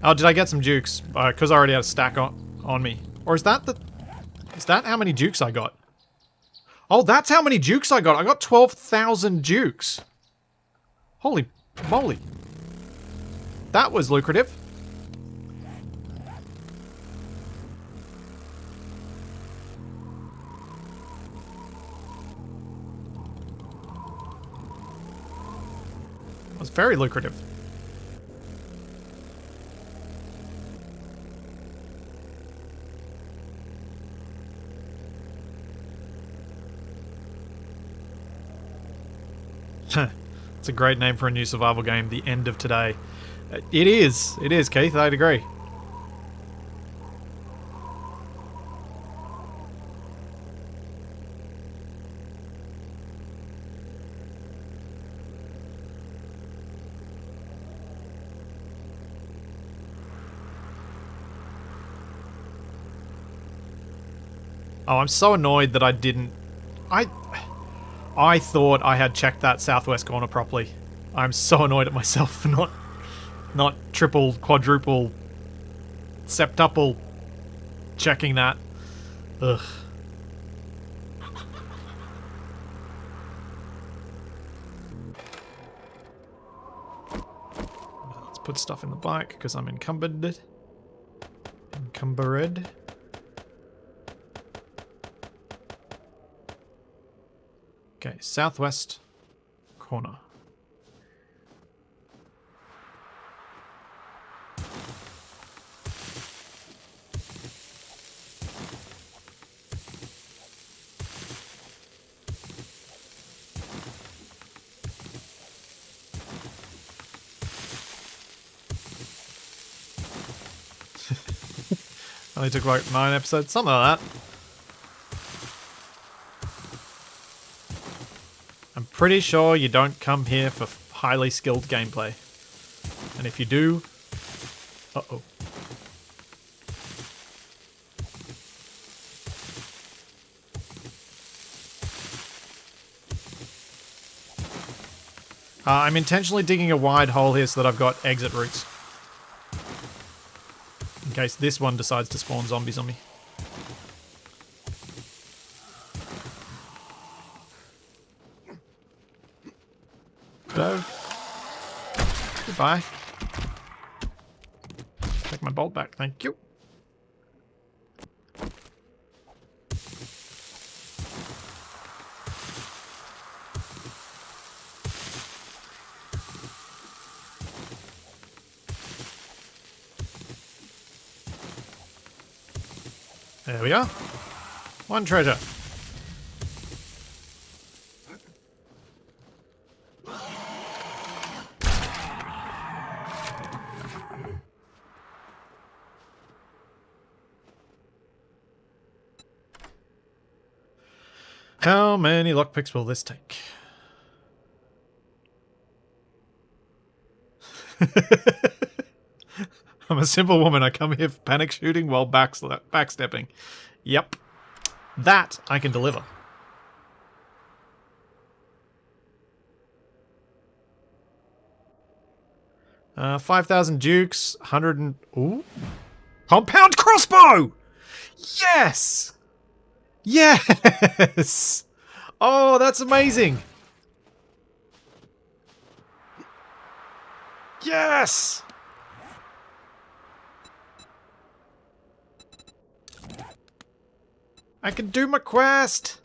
Oh, did I get some dukes? Because I already had a stack on me. Or is that how many dukes I got? Oh, that's how many dukes I got. I got 12,000 dukes. Holy moly. That was lucrative. That was very lucrative. It's a great name for a new survival game, The End of Today. It is, Keith, I'd agree. Oh, I'm so annoyed that I didn't... I thought I had checked that southwest corner properly. I'm so annoyed at myself for not triple, quadruple, septuple checking that. Ugh. Let's put stuff in the bike because I'm encumbered. Encumbered. Okay, southwest corner. Only took like 9 episodes, something like that. I'm pretty sure you don't come here for highly skilled gameplay. And if you do... Uh-oh. I'm intentionally digging a wide hole here so that I've got exit routes. In case this one decides to spawn zombies on me. Go. Goodbye. Take my bolt back, thank you. There we are. One treasure. How many lockpicks will this take? I'm a simple woman. I come here for panic shooting while backstepping. Yep. That I can deliver. Uh, 5,000 dukes, 100 and... Ooh. Compound crossbow! Yes! Yes! Oh, that's amazing! Yes! I can do my quest!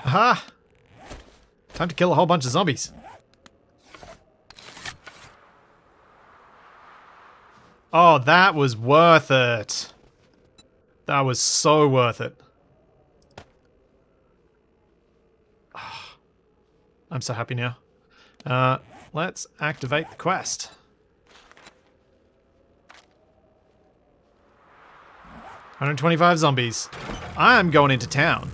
Aha! Time to kill a whole bunch of zombies. Oh, that was worth it. That was so worth it. I'm so happy now. Let's activate the quest. $125 zombies. I'm going into town.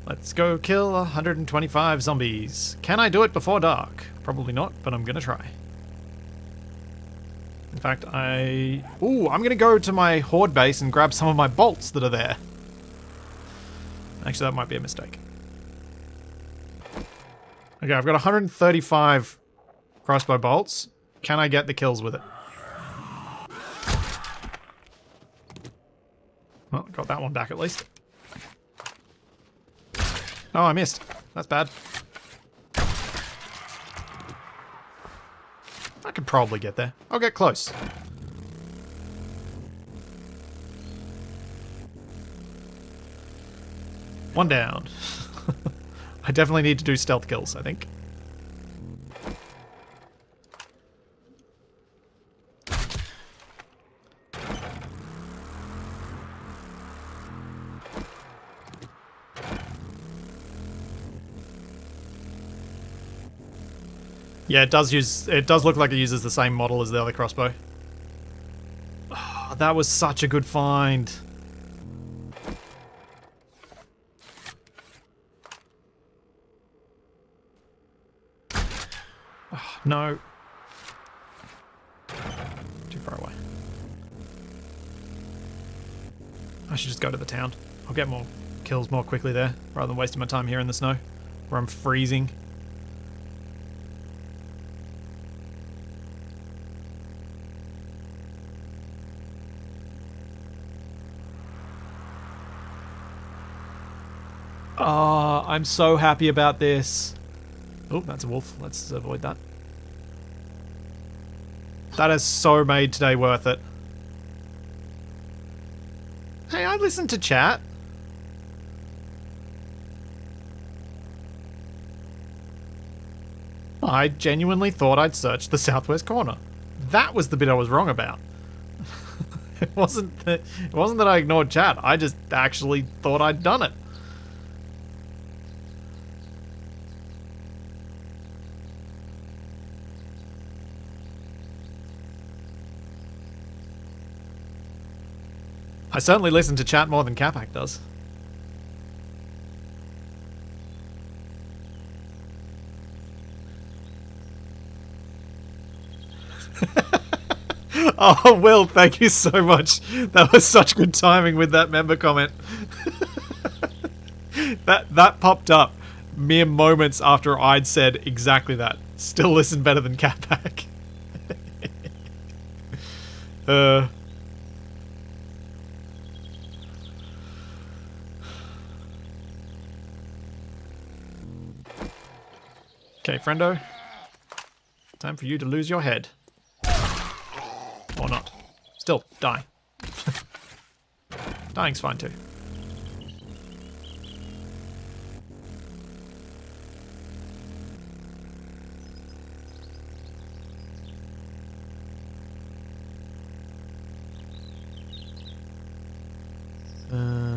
Let's go kill 125 zombies. Can I do it before dark? Probably not, but I'm gonna try. In fact, Ooh, I'm gonna go to my horde base and grab some of my bolts that are there. Actually, that might be a mistake. Okay, I've got 135 crossbow bolts. Can I get the kills with it? Well, got that one back at least. Oh, I missed. That's bad. I could probably get there. I'll get close. One down. I definitely need to do stealth kills, I think. Yeah, it does look like it uses the same model as the other crossbow. Oh, that was such a good find. Oh, no. Too far away. I should just go to the town. I'll get more kills more quickly there, rather than wasting my time here in the snow, where I'm freezing. Oh, I'm so happy about this. Oh, that's a wolf. Let's avoid that. That has so made today worth it. Hey, I listened to chat. I genuinely thought I'd searched the southwest corner. That was the bit I was wrong about. It wasn't that I ignored chat. I just actually thought I'd done it. I certainly listen to chat more than Capac does. Oh, Will, thank you so much. That was such good timing with that member comment. That popped up mere moments after I'd said exactly that. Still listen better than Capac. Okay, friendo. Time for you to lose your head. Or not. Still, die. Dying's fine too.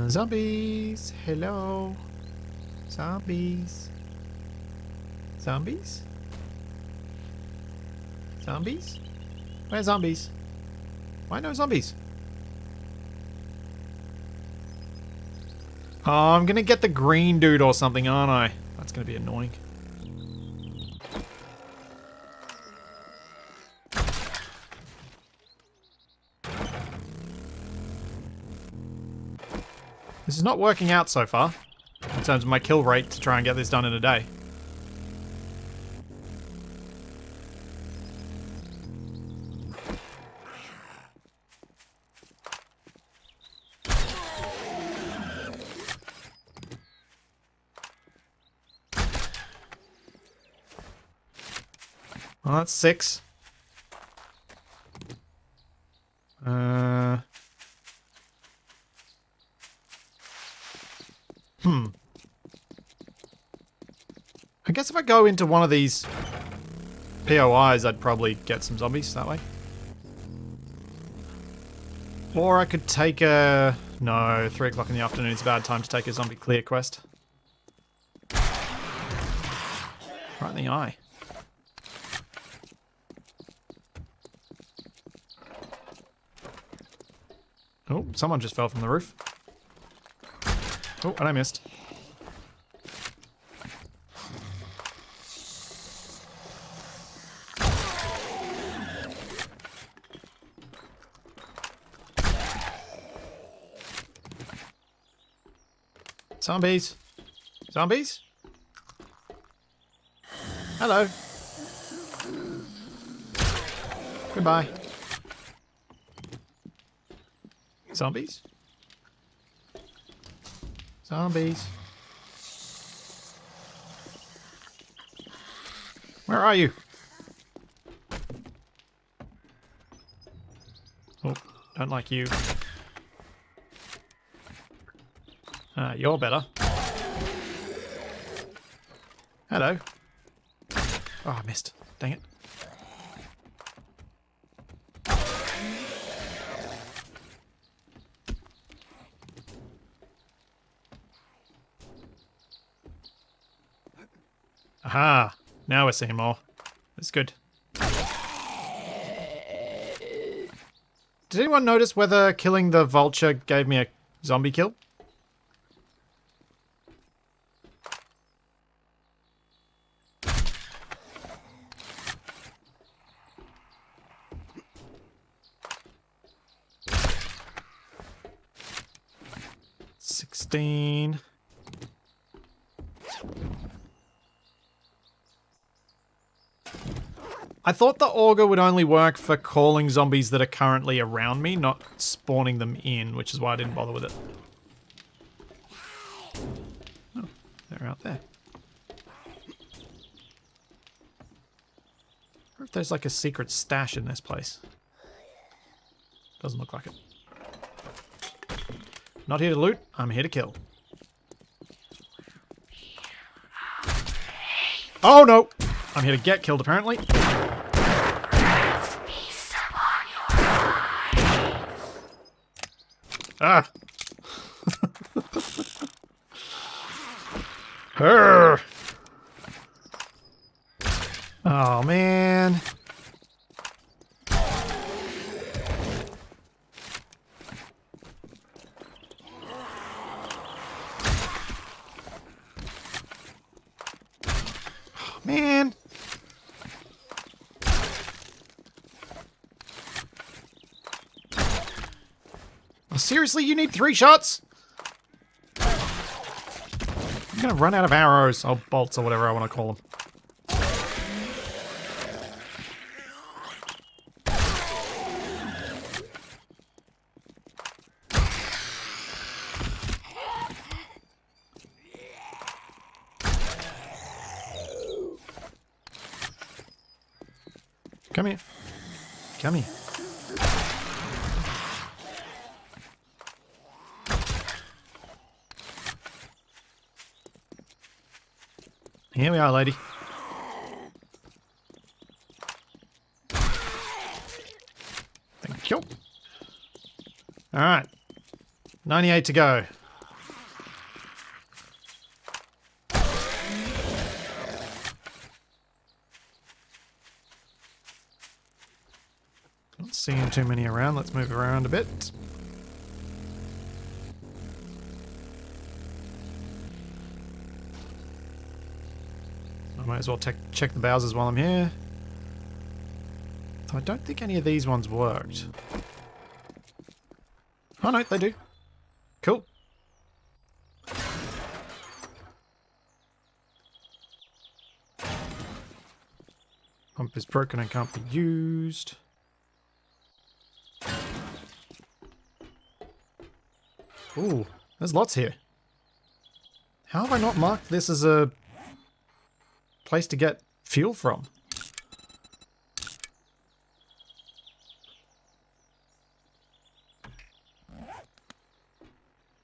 Zombies! Hello! Zombies! Zombies? Zombies? Where's zombies? Why no zombies? Oh, I'm gonna get the green dude or something, aren't I? That's gonna be annoying. This is not working out so far, in terms of my kill rate to try and get this done in a day. Well, that's 6. I guess if I go into one of these POIs, I'd probably get some zombies that way. Or I could take a... No, 3 o'clock in the afternoon is a bad time to take a zombie clear quest. Right in the eye. Oh, someone just fell from the roof. Oh, and I missed. Zombies. Zombies? Hello. Goodbye. Zombies? Zombies. Where are you? Oh, don't like you. You're better. Hello. Oh, I missed. Dang it. Aha! Now we're seeing more. That's good. Did anyone notice whether killing the vulture gave me a zombie kill? I thought the auger would only work for calling zombies that are currently around me, not spawning them in, which is why I didn't bother with it. Oh, they're out there. I wonder if there's like a secret stash in this place. Doesn't look like it. Not here to loot, I'm here to kill. Oh no! I'm here to get killed apparently. Ah! Her. Oh man. Oh man. Oh, seriously, you need 3 shots? I'm gonna run out of arrows, or bolts, or whatever I want to call them. Come here. Come here. Here we are, lady. Thank you. Alright. 98 to go. Not seeing too many around. Let's move around a bit. I might as well check the Bowsers while I'm here. I don't think any of these ones worked. Oh no, they do. Cool. Pump is broken and can't be used. Ooh, there's lots here. How have I not marked this as a place to get fuel from?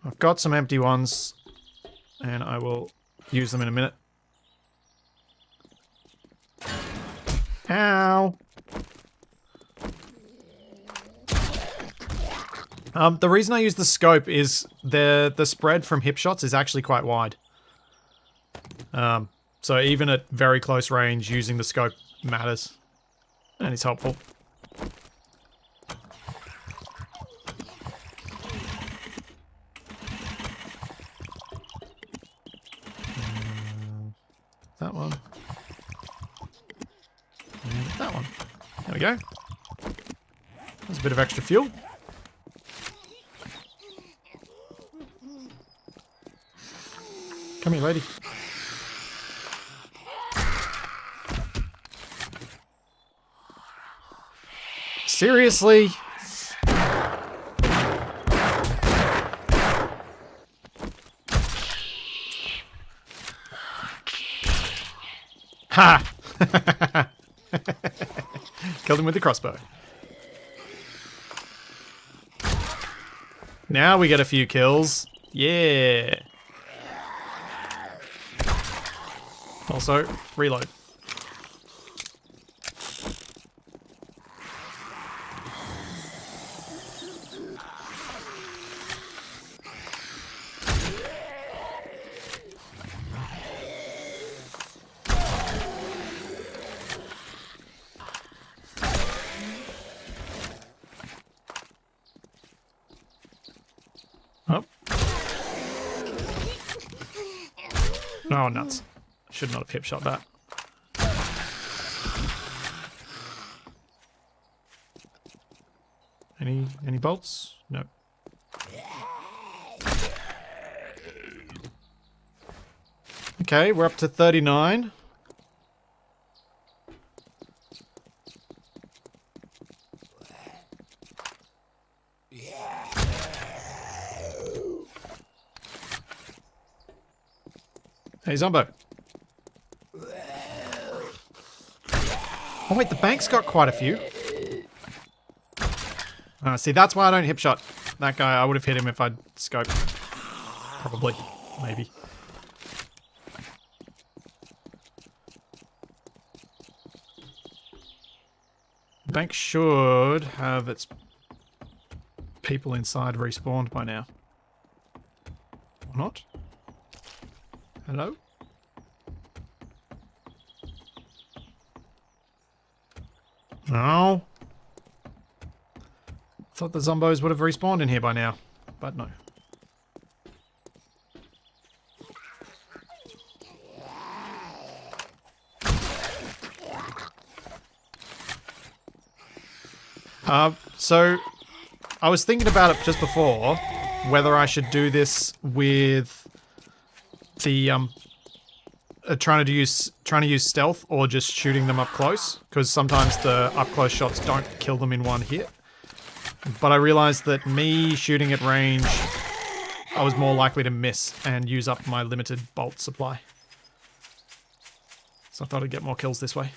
I've got some empty ones, and I will use them in a minute. Ow! The reason I use the scope is the spread from hip shots is actually quite wide. So even at very close range, using the scope matters, and it's helpful. That one. And that one. There we go. There's a bit of extra fuel. Come here, lady. Seriously? Ha! Killed him with the crossbow. Now we get a few kills. Yeah. Also, reload. Oh. Oh, nuts. Should not have hip shot that. Any bolts? No. Okay, we're up to 39. Hey, Zombo. Oh wait, the bank's got quite a few. See, that's why I don't hip shot. That guy, I would have hit him if I'd scoped. Probably. Maybe. The bank should have its people inside respawned by now. Or not? Hello? No. Thought the zombos would have respawned in here by now, but no. So I was thinking about it just before, whether I should do this with the trying to use stealth or just shooting them up close, because sometimes the up close shots don't kill them in one hit. But I realized that me shooting at range, I was more likely to miss and use up my limited bolt supply. So I thought I'd get more kills this way.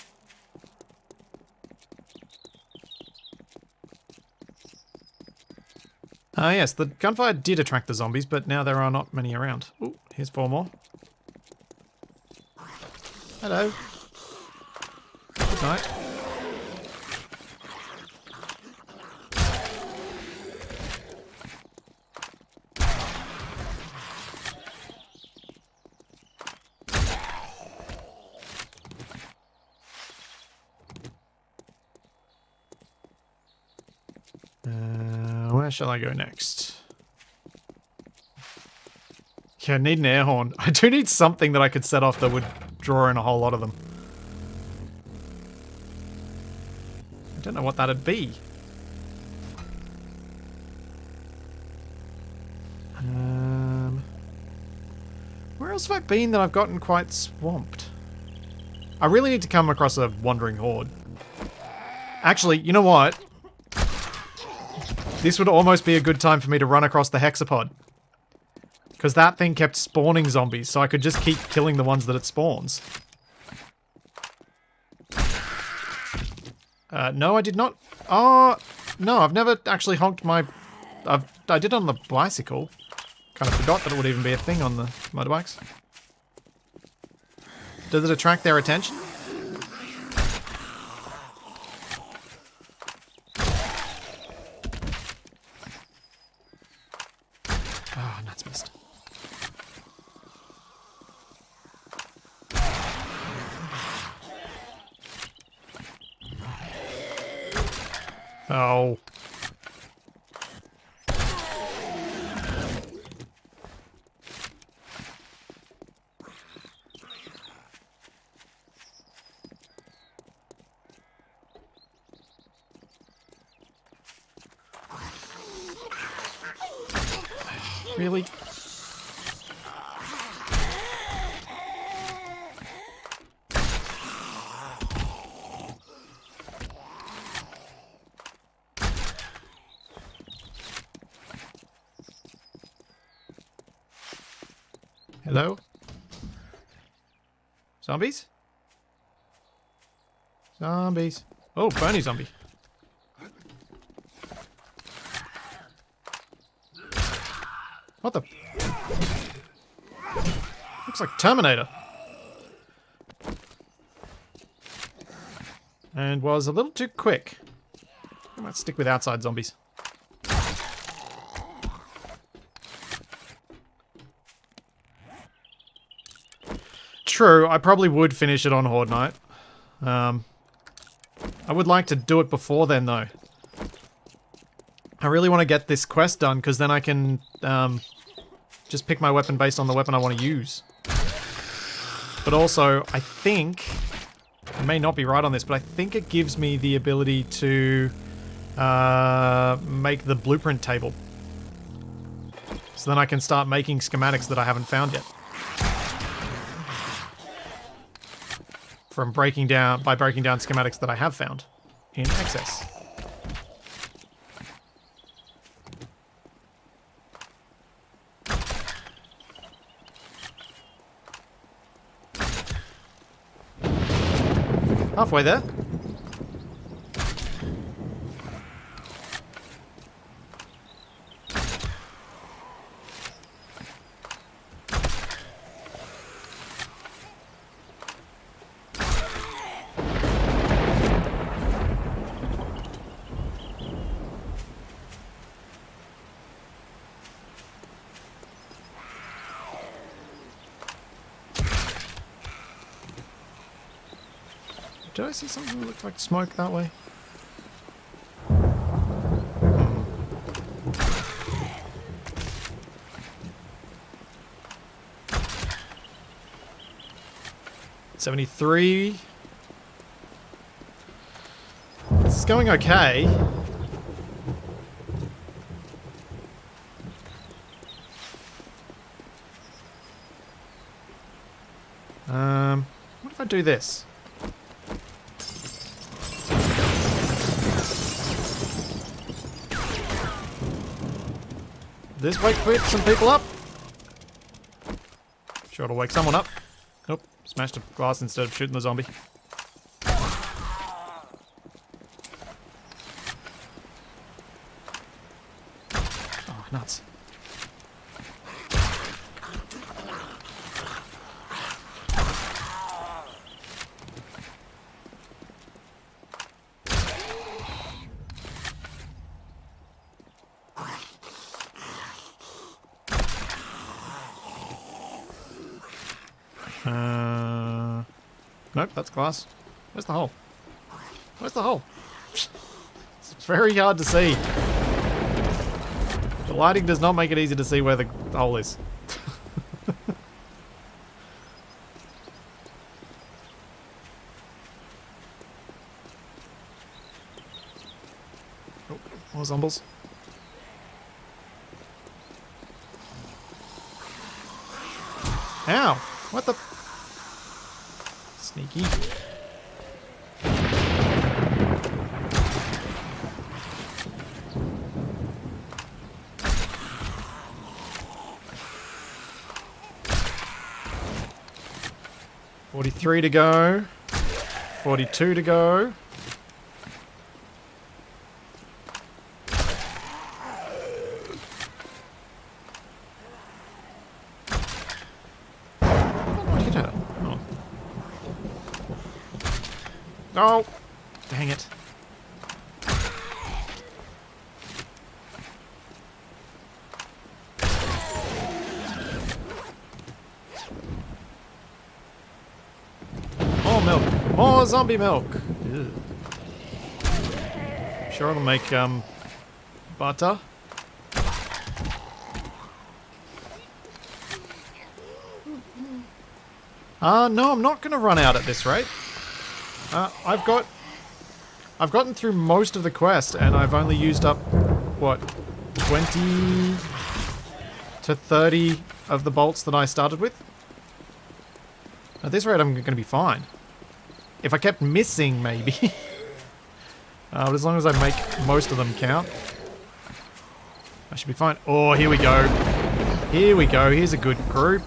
Yes, the gunfire did attract the zombies, but now there are not many around. Ooh, here's 4 more. Hello. Good night. Where shall I go next? Yeah, I need an air horn. I do need something that I could set off that would draw in a whole lot of them. I don't know what that'd be. Where else have I been that I've gotten quite swamped? I really need to come across a wandering horde. Actually, you know what? This would almost be a good time for me to run across the hexapod. Because that thing kept spawning zombies, so I could just keep killing the ones that it spawns. No, I did not. Oh, no, I've never actually honked my... I did on the bicycle. Kind of forgot that it would even be a thing on the motorbikes. Does it attract their attention? Oh, nuts missed. Oh. Really? Hello? Zombies? Zombies. Oh, Bernie zombie. What the? Looks like Terminator. And was a little too quick. I might stick with outside zombies. True, I probably would finish it on Horde Night. I would like to do it before then, though. I really want to get this quest done, because then I can just pick my weapon based on the weapon I want to use. But also, I think... I may not be right on this, but I think it gives me the ability to make the blueprint table. So then I can start making schematics that I haven't found yet. By breaking down schematics that I have found in excess. Halfway there. Did I see something that looked like smoke that way? $73. This is going okay. What if I do this? This wake some people up? Sure it'll wake someone up. Nope, smashed a glass instead of shooting the zombie. Oh, nuts. Nope, that's glass. Where's the hole? Where's the hole? It's very hard to see. The lighting does not make it easy to see where the hole is. Oh, more zombies. Ow! What the? Sneaky. $43 to go. $42 to go. What hit her? Oh. Oh! Dang it. More milk. More zombie milk. Ew. Sure it'll make butter. No, I'm not gonna run out at this rate. I've gotten through most of the quest and I've only used up what, 20 to 30 of the bolts that I started with. At this rate, I'm going to be fine. If I kept missing, maybe. But as long as I make most of them count, I should be fine. Oh, here we go. Here we go. Here's a good group.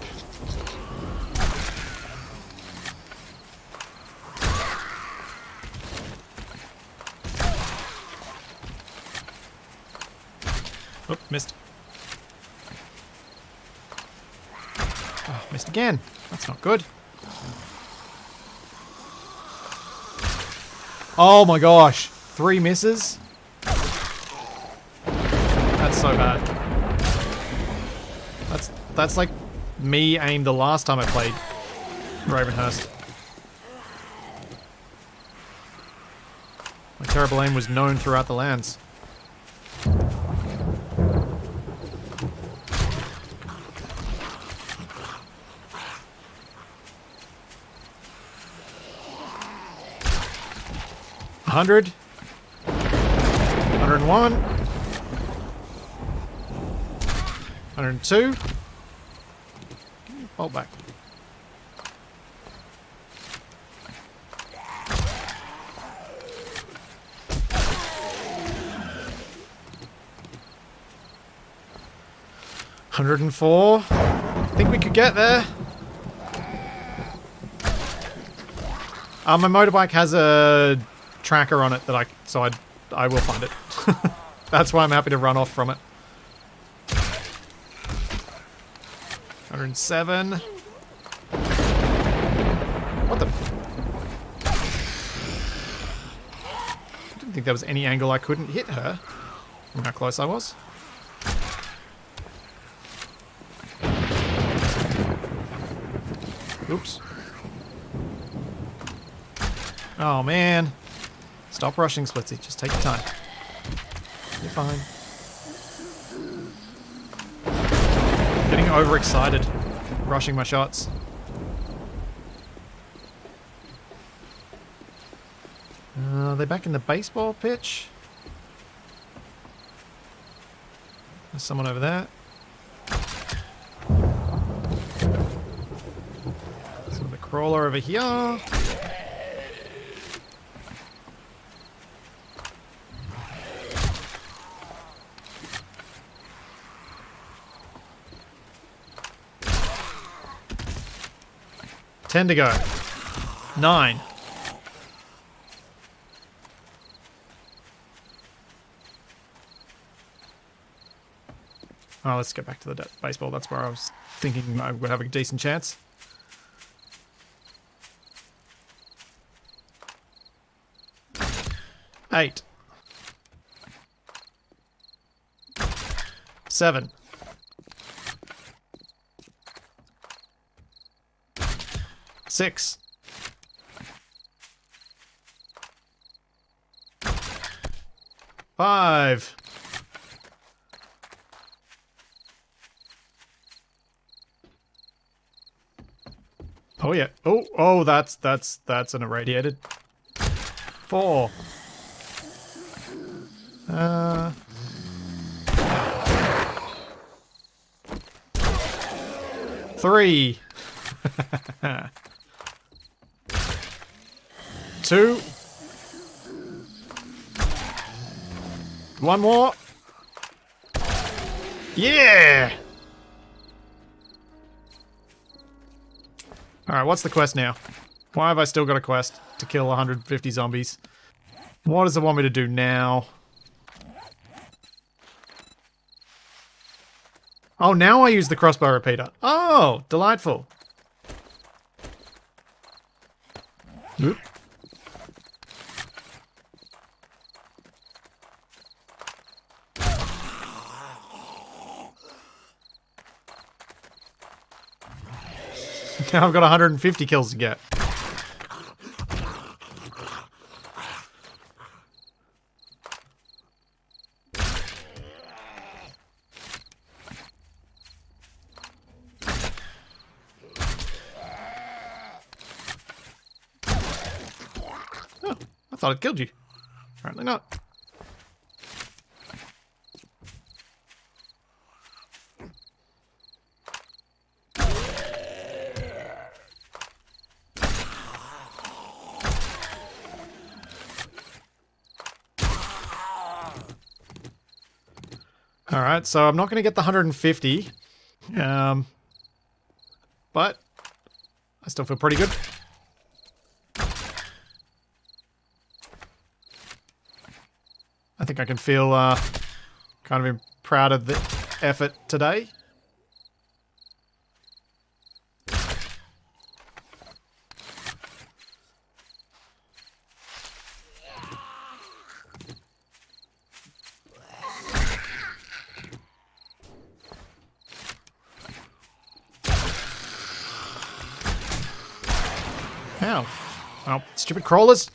Oh, missed. Oh, missed again. That's not good. Oh my gosh. 3 misses? That's so bad. That's like me aimed the last time I played Ravenhearst. My terrible aim was known throughout the lands. $100, $101, $102. Bolt back. $104. I think we could get there. My motorbike has a tracker on it that I will find it. That's why I'm happy to run off from it. 107. What the? I didn't think there was any angle I couldn't hit her from how close I was. Oops. Oh man. Stop rushing, Splitsy. Just take your time. You're fine. Getting overexcited. Rushing my shots. Are they back in the baseball pitch? There's someone over there. So the crawler over here. $10 to go. 9. Oh, let's get back to the baseball. That's where I was thinking I would have a decent chance. $8. 7. 6. 5. Oh yeah. Oh, that's an irradiated. 4. 3. 2. 1 more. Yeah! Alright, what's the quest now? Why have I still got a quest to kill 150 zombies? What does it want me to do now? Oh, now I use the crossbow repeater. Oh, delightful. Oop. Now I've got 150 kills to get. Oh, I thought it killed you. Apparently not. Alright, so I'm not going to get the 150. But I still feel pretty good. I think I can feel kind of proud of the effort today. Ow. Oh, stupid crawlers.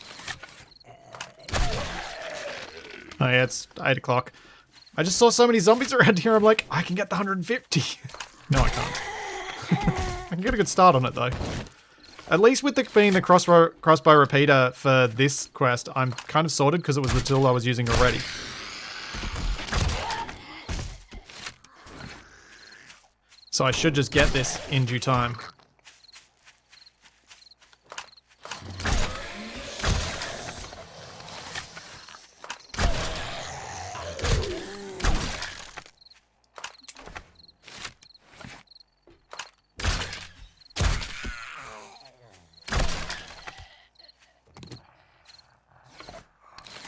Oh yeah, it's 8 o'clock. I just saw so many zombies around here, I'm like, I can get the 150. No, I can't. I can get a good start on it, though. At least with being the crossbow repeater for this quest, I'm kind of sorted because it was the tool I was using already. So I should just get this in due time.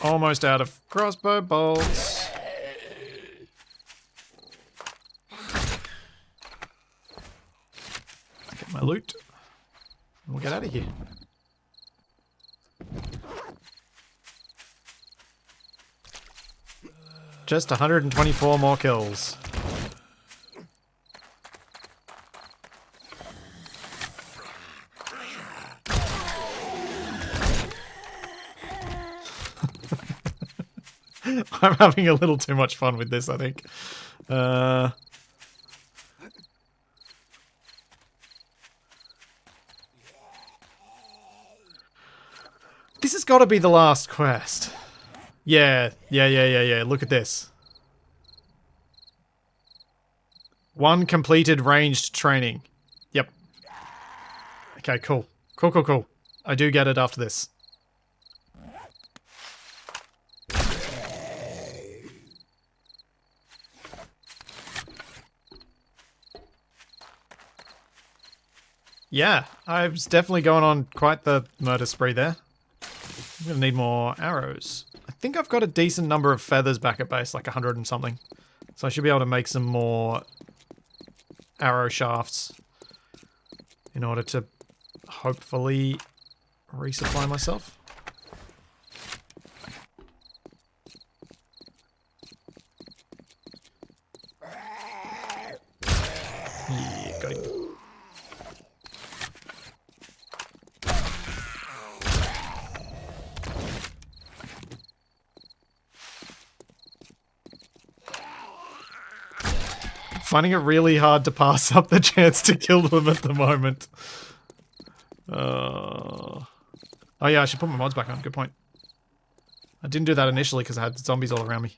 Almost out of crossbow bolts. Let's get my loot. And we'll get out of here. Just 124 more kills. I'm having a little too much fun with this, I think. This has got to be the last quest. Yeah. Look at this. 1 completed ranged training. Yep. Okay, cool. Cool. I do get it after this. Yeah, I was definitely going on quite the murder spree there. I'm gonna need more arrows. I think I've got a decent number of feathers back at base, like 100 and something. So I should be able to make some more arrow shafts in order to hopefully resupply myself. Yeah, got him. Finding it really hard to pass up the chance to kill them at the moment. Oh yeah, I should put my mods back on. Good point. I didn't do that initially because I had zombies all around me.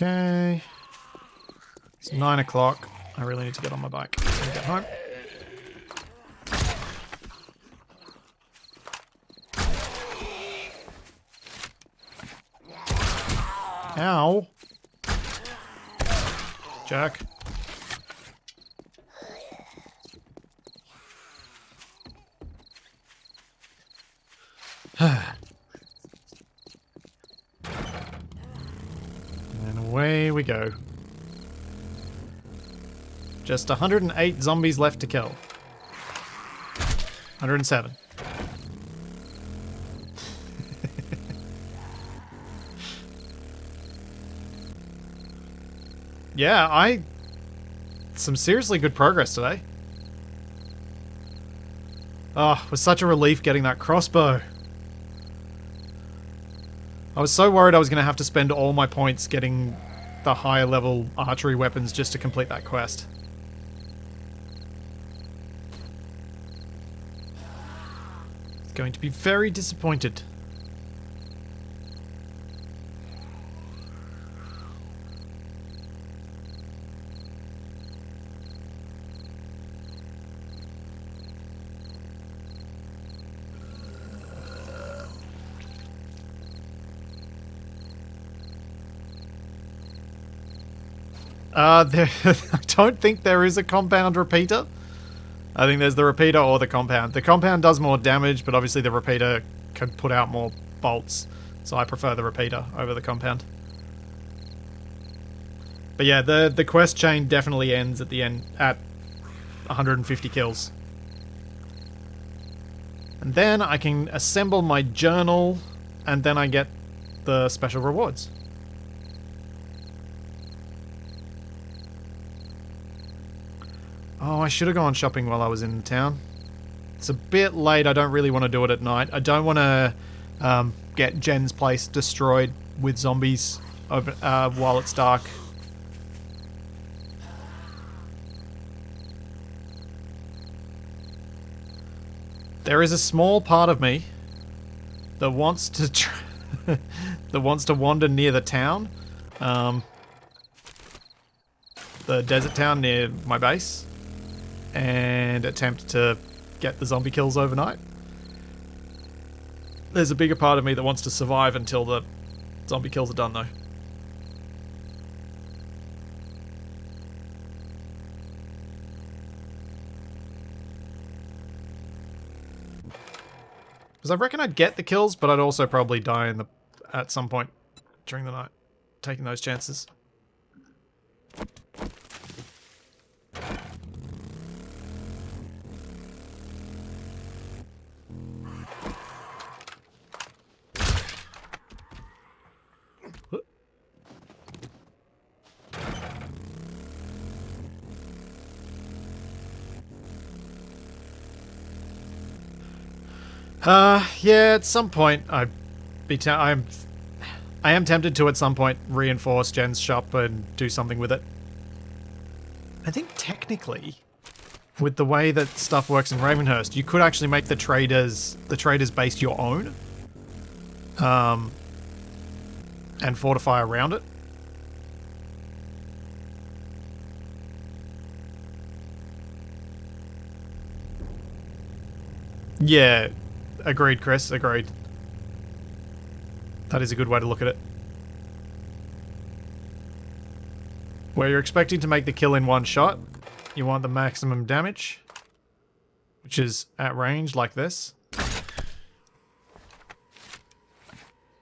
Okay. It's 9 o'clock. I really need to get on my bike and get home. Ow. Jerk. And away we go. Just 108 zombies left to kill. 107. Yeah, some seriously good progress today. Oh, it was such a relief getting that crossbow. I was so worried I was going to have to spend all my points getting the higher level archery weapons just to complete that quest. It's going to be very disappointed. I don't think there is a compound repeater. I think there's the repeater or the compound. The compound does more damage, but obviously the repeater can put out more bolts. So I prefer the repeater over the compound. But yeah, the quest chain definitely ends at the end at 150 kills. And then I can assemble my journal, and then I get the special rewards. Oh, I should have gone shopping while I was in town. It's a bit late. I don't really want to do it at night. I don't want to get Jen's place destroyed with zombies over, while it's dark. There is a small part of me that wants to that wants to wander near the town, the desert town near my base, and attempt to get the zombie kills overnight. There's a bigger part of me that wants to survive until the zombie kills are done, though. Because I reckon I'd get the kills, but I'd also probably die at some point during the night, taking those chances. Yeah, at some point I am tempted to at some point reinforce Jen's shop and do something with it. I think technically, with the way that stuff works in Ravenhearst, you could actually make the traders base your own, and fortify around it. Yeah. Agreed, Chris. Agreed. That is a good way to look at it. Where you're expecting to make the kill in one shot, you want the maximum damage, which is at range like this.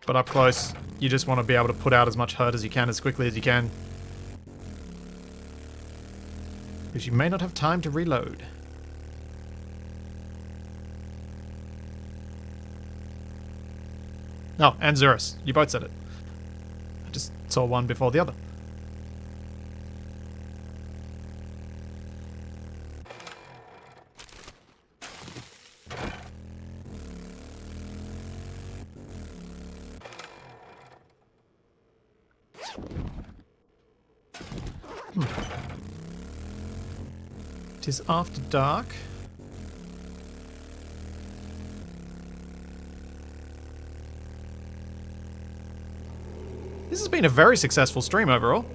But up close, you just want to be able to put out as much hurt as you can as quickly as you can. Because you may not have time to reload. Oh, and Zurus. You both said it. I just saw one before the other. It is after dark. This has been a very successful stream overall.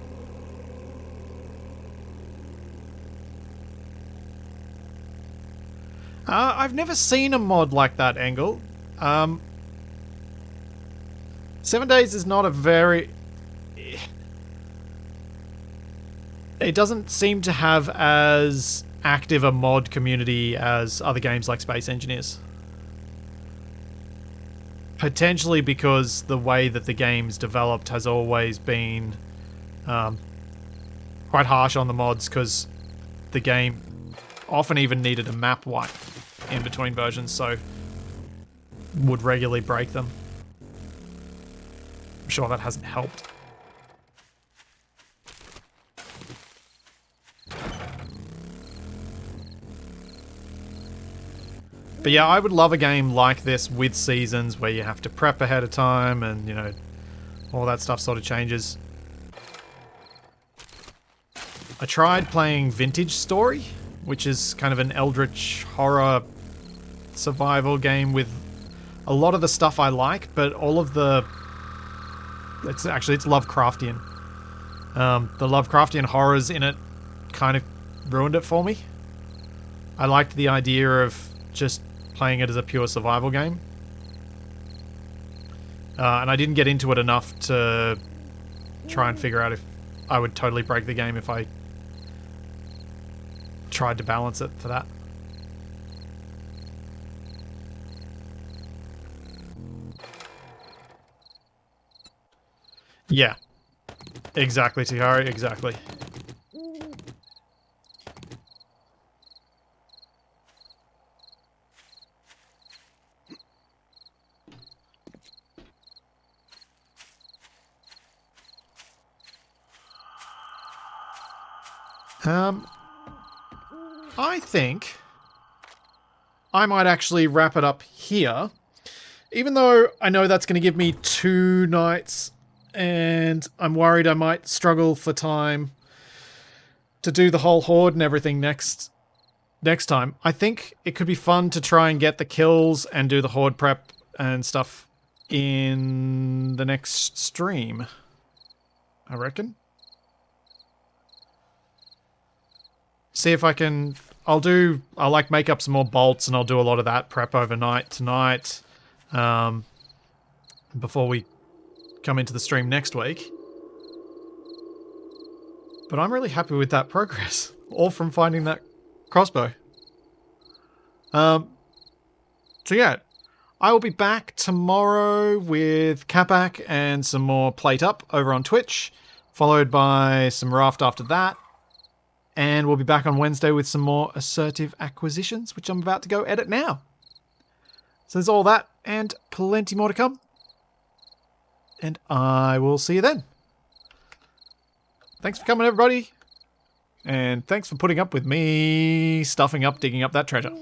I've never seen a mod like that, Angle. 7 days is not a very... It doesn't seem to have as active a mod community as other games like Space Engineers. Potentially because the way that the game's developed has always been quite harsh on the mods, because the game often even needed a map wipe in between versions, so would regularly break them. I'm sure that hasn't helped. But yeah, I would love a game like this with seasons where you have to prep ahead of time and, you know, all that stuff sort of changes. I tried playing Vintage Story, which is kind of an eldritch horror survival game with a lot of the stuff I like, but all of the... It's Lovecraftian. The Lovecraftian horrors in it kind of ruined it for me. I liked the idea of just playing it as a pure survival game. And I didn't get into it enough to try and figure out if I would totally break the game if I tried to balance it for that. Yeah. Exactly, Tihari, exactly. I think I might actually wrap it up here, even though I know that's going to give me 2 nights, and I'm worried I might struggle for time to do the whole horde and everything next time. I think it could be fun to try and get the kills and do the horde prep and stuff in the next stream, I reckon. See if I can... I'll like make up some more bolts, and I'll do a lot of that prep overnight tonight, before we come into the stream next week. But I'm really happy with that progress, all from finding that crossbow. So yeah, I will be back tomorrow with Capac and some more Plate Up over on Twitch, followed by some Raft after that. And we'll be back on Wednesday with some more assertive acquisitions, which I'm about to go edit now. So there's all that and plenty more to come. And I will see you then. Thanks for coming, everybody. And thanks for putting up with me stuffing up, digging up that treasure.